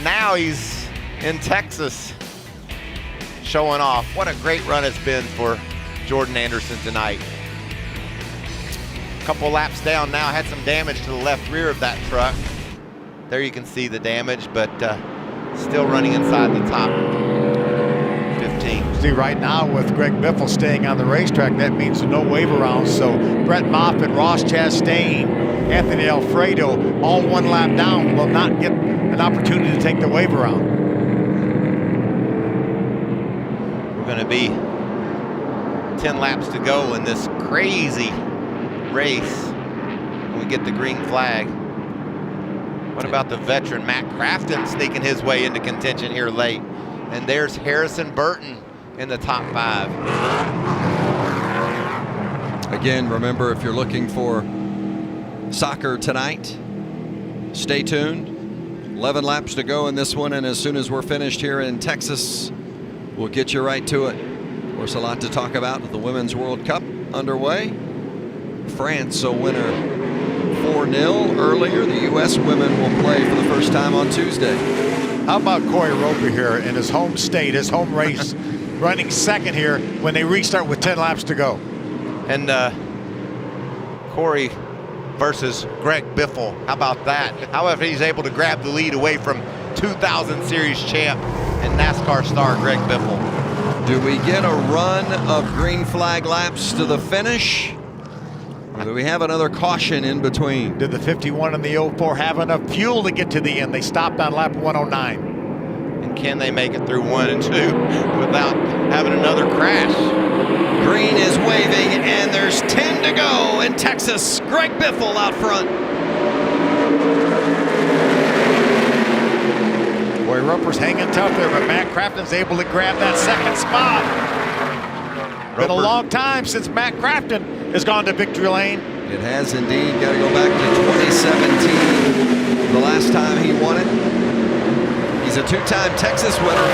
now he's in Texas showing off. What a great run it's been for Jordan Anderson tonight. A couple laps down now, had some damage to the left rear of that truck. There you can see the damage, but still running inside the top 15. See, right now with Greg Biffle staying on the racetrack, that means no waiver rounds. So Brett Moffitt, Ross Chastain, Anthony Alfredo, all 1 lap down, will not get an opportunity to take the waiver round. We're going to be 10 laps to go in this crazy race when we get the green flag. What about the veteran Matt Crafton sneaking his way into contention here late? And there's Harrison Burton in the top 5. Again, remember, if you're looking for soccer tonight, stay tuned. 11 laps to go in this one, and as soon as we're finished here in Texas, we'll get you right to it. Of course, a lot to talk about with the Women's World Cup underway. France a winner 4-0 earlier. The U.S. women will play for the first time on Tuesday. How about Corey Roper here in his home state, his home race, running 2nd here when they restart with 10 laps to go? And Corey versus Greg Biffle. How about that? However, he's able to grab the lead away from 2000 Series champ and NASCAR star Greg Biffle. Do we get a run of green flag laps to the finish? Or do we have another caution in between? Did the 51 and the 04 have enough fuel to get to the end? They stopped on lap 109. And can they make it through 1 and 2 without having another crash? Green is waving, and there's 10 to go in Texas. Greg Biffle out front. Boy, Roper's hanging tough there, but Matt Crafton's able to grab that 2nd spot. Been a long time since Matt Crafton has gone to victory lane. It has indeed. Got to go back to 2017, the last time he won it. He's a 2-time Texas winner.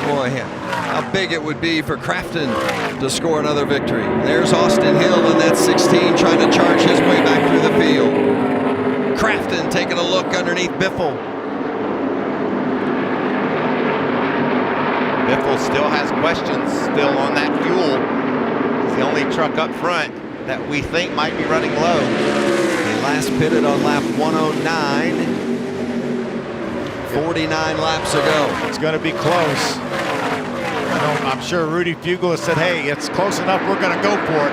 Boy, how big it would be for Crafton to score another victory. There's Austin Hill in that 16 trying to charge his way back through the field. Crafton taking a look underneath Biffle. Biffle still has questions still on that fuel. It's the only truck up front that we think might be running low. He last pitted on lap 109. 49 laps ago. It's going to be close. I'm sure Rudy Fugel has said, hey, it's close enough, we're going to go for it.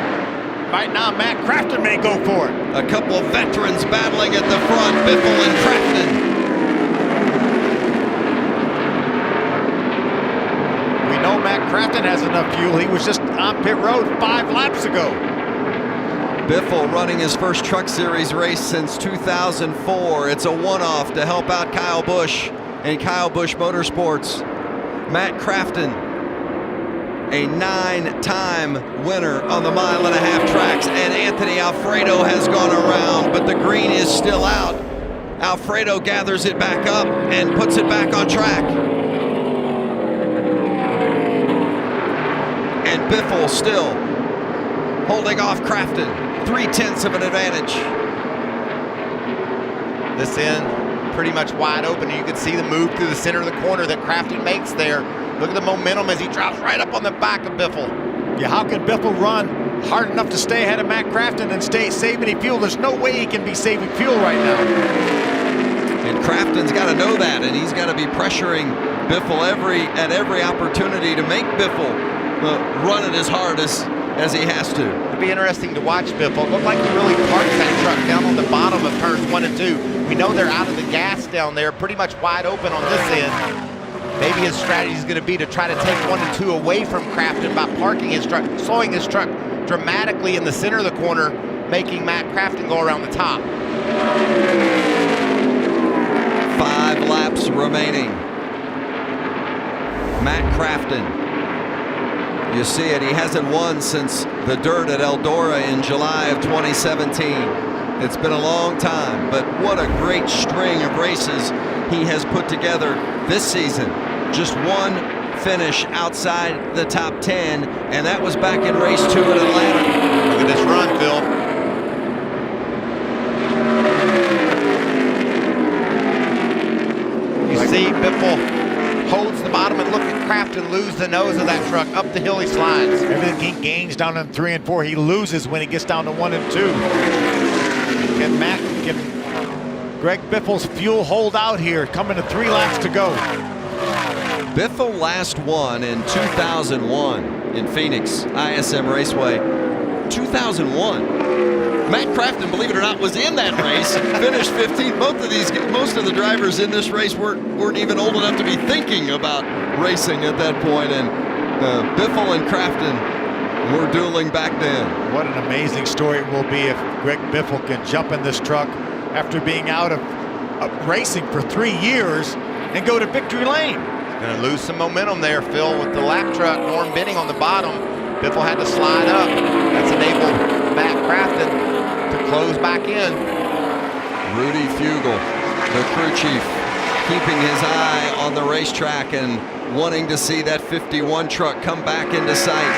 Right now, Matt Crafton may go for it. A couple of veterans battling at the front, Biffle and Crafton. We know Matt Crafton has enough fuel. He was just on pit road 5 laps ago. Biffle running his first Truck Series race since 2004. It's a one-off to help out Kyle Busch and Kyle Busch Motorsports. Matt Crafton, a 9-time winner on the mile-and-a-half tracks, and Anthony Alfredo has gone around, but the green is still out. Alfredo gathers it back up and puts it back on track. And Biffle still holding off Crafton, 3/10 of an advantage. This end pretty much wide open. You can see the move through the center of the corner that Crafton makes there. Look at the momentum as he drops right up on the back of Biffle. Yeah, how can Biffle run hard enough to stay ahead of Matt Crafton and stay saving any fuel? There's no way he can be saving fuel right now. And Crafton's got to know that, and he's got to be pressuring Biffle at every opportunity to make Biffle run it as hard as he has to. It'll be interesting to watch Biffle. It looked like he really parks that truck down on the bottom of turns 1 and 2. We know they're out of the gas down there, pretty much wide open on this end. Maybe his strategy is going to be to try to take 1 and 2 away from Crafton by parking his truck, slowing his truck dramatically in the center of the corner, making Matt Crafton go around the top. 5 laps remaining. Matt Crafton. You see it, he hasn't won since the dirt at Eldora in July of 2017. It's been a long time, but what a great string of races he has put together this season. Just one finish outside the top 10, and that was back in race 2 at Atlanta. Look at this run, Phil. You see Biffle holds the bottom, and look at Crafton lose the nose of that truck. Up the hill he slides. Everything he gains down in 3 and 4, he loses when he gets down to 1 and 2. Can Greg Biffle's fuel hold out here? Coming to 3 laps to go. Biffle last won in 2001 in Phoenix, ISM Raceway. 2001. Matt Crafton, believe it or not, was in that race, finished 15th. Most of the drivers in this race weren't even old enough to be thinking about racing at that point, and Biffle and Crafton were dueling back then. What an amazing story it will be if Greg Biffle can jump in this truck after being out of racing for 3 years and go to victory lane. He's going to lose some momentum there, Phil, with the lap truck. Norm Benning on the bottom. Biffle had to slide up. That's enabled Matt Crafton to close back in. Rudy Fugel, the crew chief, keeping his eye on the racetrack and wanting to see that 51 truck come back into sight.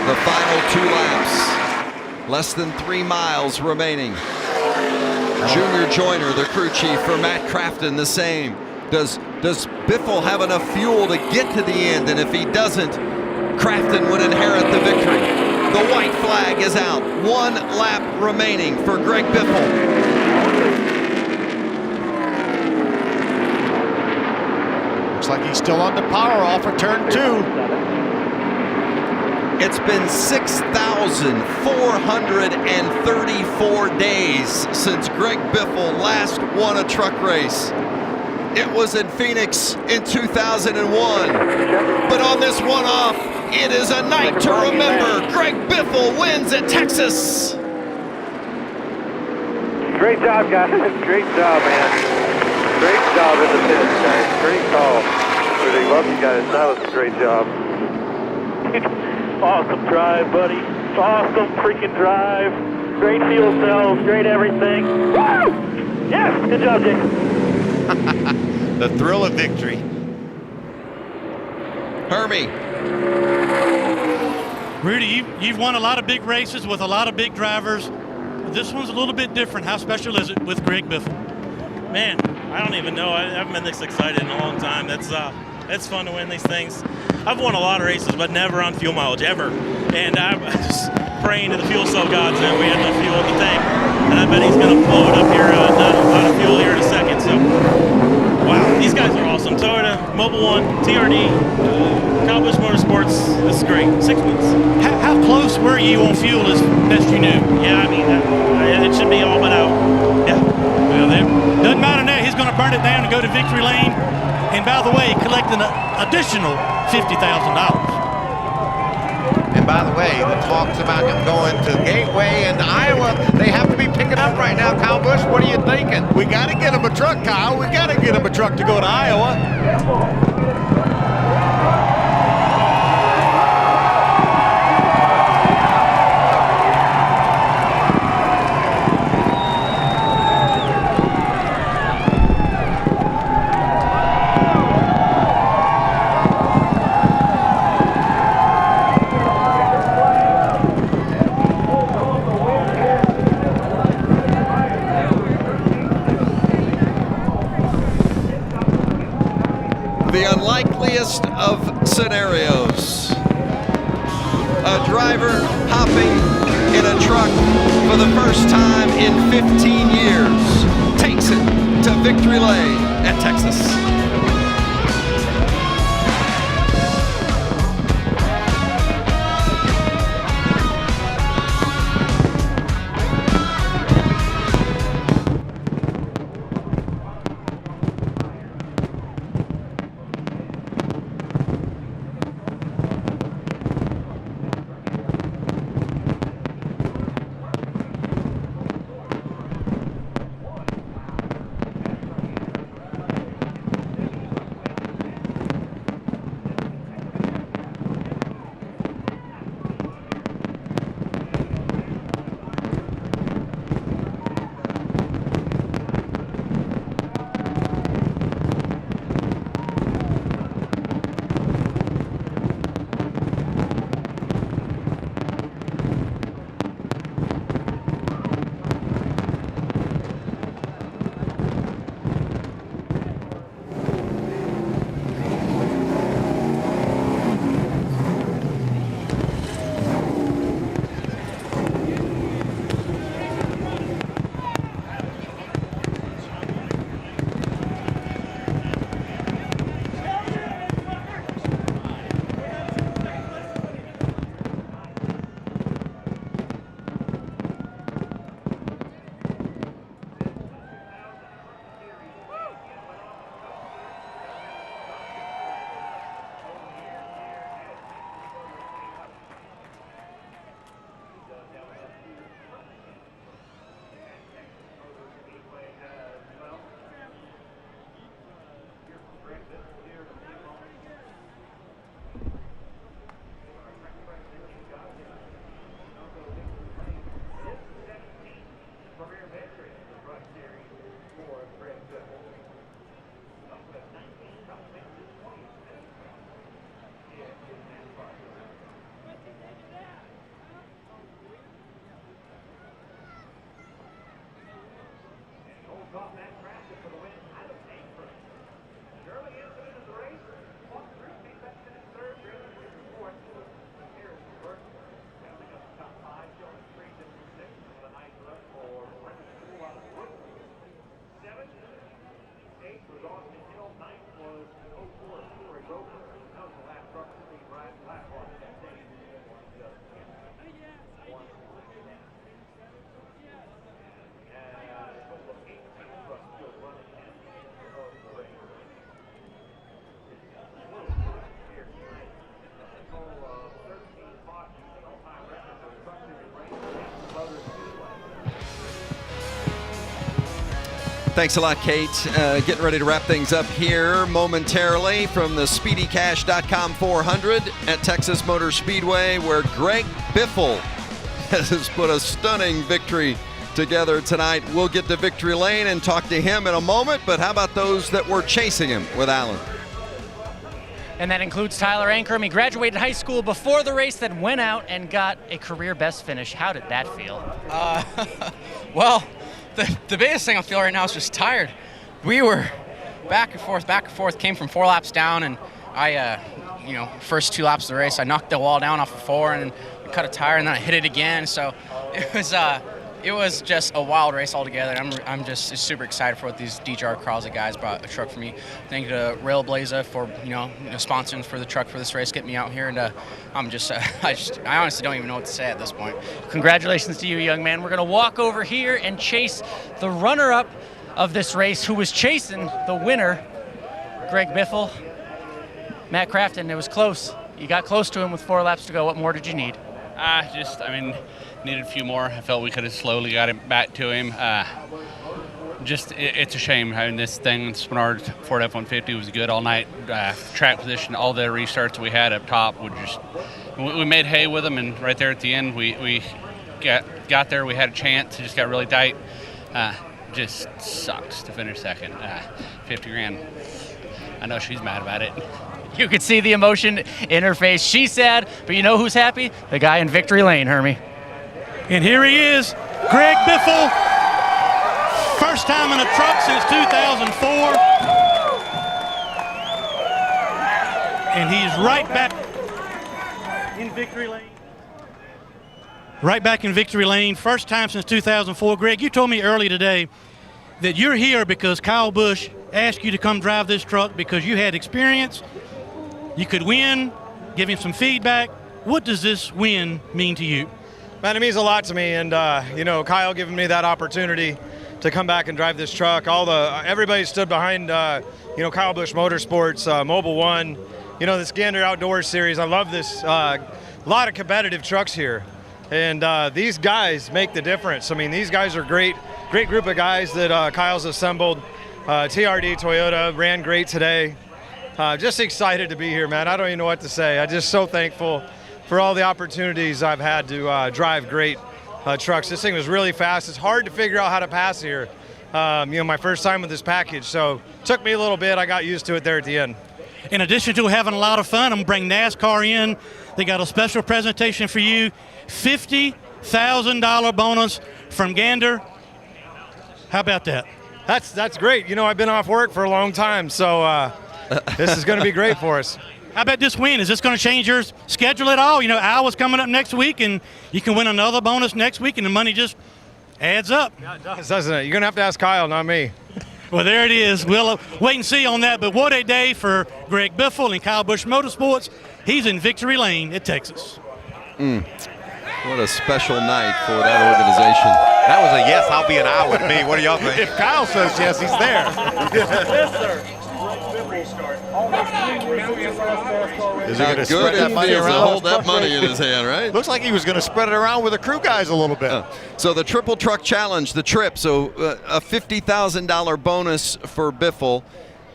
The final 2 laps, less than 3 miles remaining. Junior Joyner, the crew chief for Matt Crafton, the same. Does Biffle have enough fuel to get to the end? And if he doesn't, Crafton would inherit the victory. The white flag is out. 1 lap remaining for Greg Biffle. Looks like he's still on the power off of turn 2. It's been 6,434 days since Greg Biffle last won a truck race. It was in Phoenix in 2001. But on this one-off, it is a night to remember. Greg Biffle wins at Texas. Great job, guys. Great job, man. Great job in the pits, guys. Great call. Really love you guys. That was a great job. Awesome drive, buddy. Awesome freaking drive. Great fuel cells. Great everything. Woo! Yes, good job, Jake. The thrill of victory. Hermie. Rudy, you've won a lot of big races with a lot of big drivers. This one's a little bit different. How special is it with Greg Biffle? Man, I don't even know. I haven't been this excited in a long time. It's fun to win these things. I've won a lot of races, but never on fuel mileage, ever. And I'm just praying to the fuel cell gods that we had enough fuel in the tank. And I bet he's going to blow it up here, not out of fuel here in a second. So, wow, these guys are awesome. Toyota, Mobil 1, TRD, Kyle Busch Motorsports, this is great. 6 weeks. How close were you on fuel as best you knew? Yeah, I mean, it should be all but out. Yeah. Well, it doesn't matter now. He's going to burn it down and go to victory lane. And by the way, collect an additional $50,000. And by the way, the talks about him going to Gateway and Iowa, they have to be picking up right now. Kyle Busch, what are you thinking? We got to get him a truck, Kyle. We got to get him a truck to go to Iowa. The unlikeliest of scenarios. A driver hopping in a truck for the first time in 15 years takes it to victory lane at Texas. Thanks a lot, Kate. Getting ready to wrap things up here momentarily from the SpeedyCash.com 400 at Texas Motor Speedway, where Greg Biffle has put a stunning victory together tonight. We'll get to victory lane and talk to him in a moment, but how about those that were chasing him with Alan? And that includes Tyler Ankrum. He graduated high school before the race, then went out and got a career best finish. How did that feel? Well, the biggest thing I feel right now is just tired. We were back and forth, came from 4 laps down, and I first 2 laps of the race, I knocked the wall down off of 4 and cut a tire, and then I hit it again. So it was just a wild race altogether. And I'm just super excited for what these DJR Crosby guys brought a truck for me. Thank you to Railblazer for sponsoring for the truck for this race, getting me out here, and I'm just I honestly don't even know what to say at this point. Congratulations to you, young man. We're going to walk over here and chase the runner-up of this race, who was chasing the winner, Greg Biffle. Matt Crafton, it was close. You got close to him with 4 laps to go. What more did you need? Needed a few more. I felt we could have slowly got him back to him. It's a shame having this thing. Spinard Ford F-150 was good all night. Track position, all the restarts we had up top, we made hay with them, and right there at the end, we got there. We had a chance. It just got really tight. Just sucks to finish second. 50 grand. I know she's mad about it. You could see the emotion in her face. She's sad, but you know who's happy? The guy in victory lane, Hermie. And here he is, Greg Biffle. First time in a truck since 2004. And he's right back in victory lane. Right back in victory lane, first time since 2004. Greg, you told me earlier today that you're here because Kyle Busch asked you to come drive this truck because you had experience, you could win, give him some feedback. What does this win mean to you? Man, it means a lot to me, and Kyle giving me that opportunity to come back and drive this truck. Everybody stood behind Kyle Busch Motorsports, Mobile One, this Gander Outdoors series. I love this. A lot of competitive trucks here, and these guys make the difference. I mean, these guys are great group of guys that Kyle's assembled. TRD Toyota ran great today. Just excited to be here, man. I don't even know what to say. I'm just so thankful for all the opportunities I've had to drive great trucks. This thing was really fast. It's hard to figure out how to pass here. My first time with this package, so it took me a little bit. I got used to it there at the end. In addition to having a lot of fun, I'm going to bring NASCAR in. They got a special presentation for you. $50,000 bonus from Gander. How about that? That's great. I've been off work for a long time, so this is going to be great for us. How about this win? Is this going to change your schedule at all? Iowa's coming up next week, and you can win another bonus next week, and the money just adds up. Yeah, it does, doesn't it? You're going to have to ask Kyle, not me. Well, there it is. We'll wait and see on that. But what a day for Greg Biffle and Kyle Busch Motorsports. He's in victory lane at Texas. What a special night for that organization. That was a yes, I'll be in Iowa with me. What do y'all think? If Kyle says yes, he's there. Yes, sir. Is he going to spread that money around? Hold that money in his hand, right? Looks like he was going to spread it around with the crew guys a little bit. So the Triple Truck Challenge, the trip, so a $50,000 bonus for Biffle.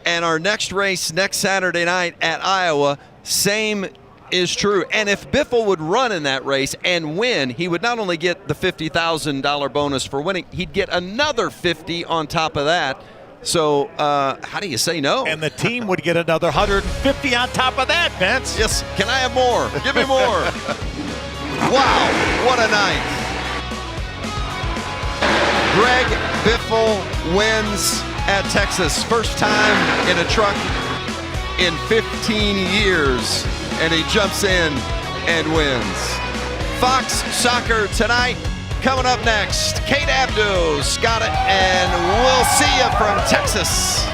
And our next race next Saturday night at Iowa, same is true. And if Biffle would run in that race and win, he would not only get the $50,000 bonus for winning, he'd get another $50,000 on top of that. So how do you say no? And the team would get another $150,000 on top of that, Vince. Yes, can I have more? Give me more. Wow, what a night. Greg Biffle wins at Texas. First time in a truck in 15 years. And he jumps in and wins. Fox Soccer tonight. Coming up next, Kate Abdo, Scott, and we'll see you from Texas.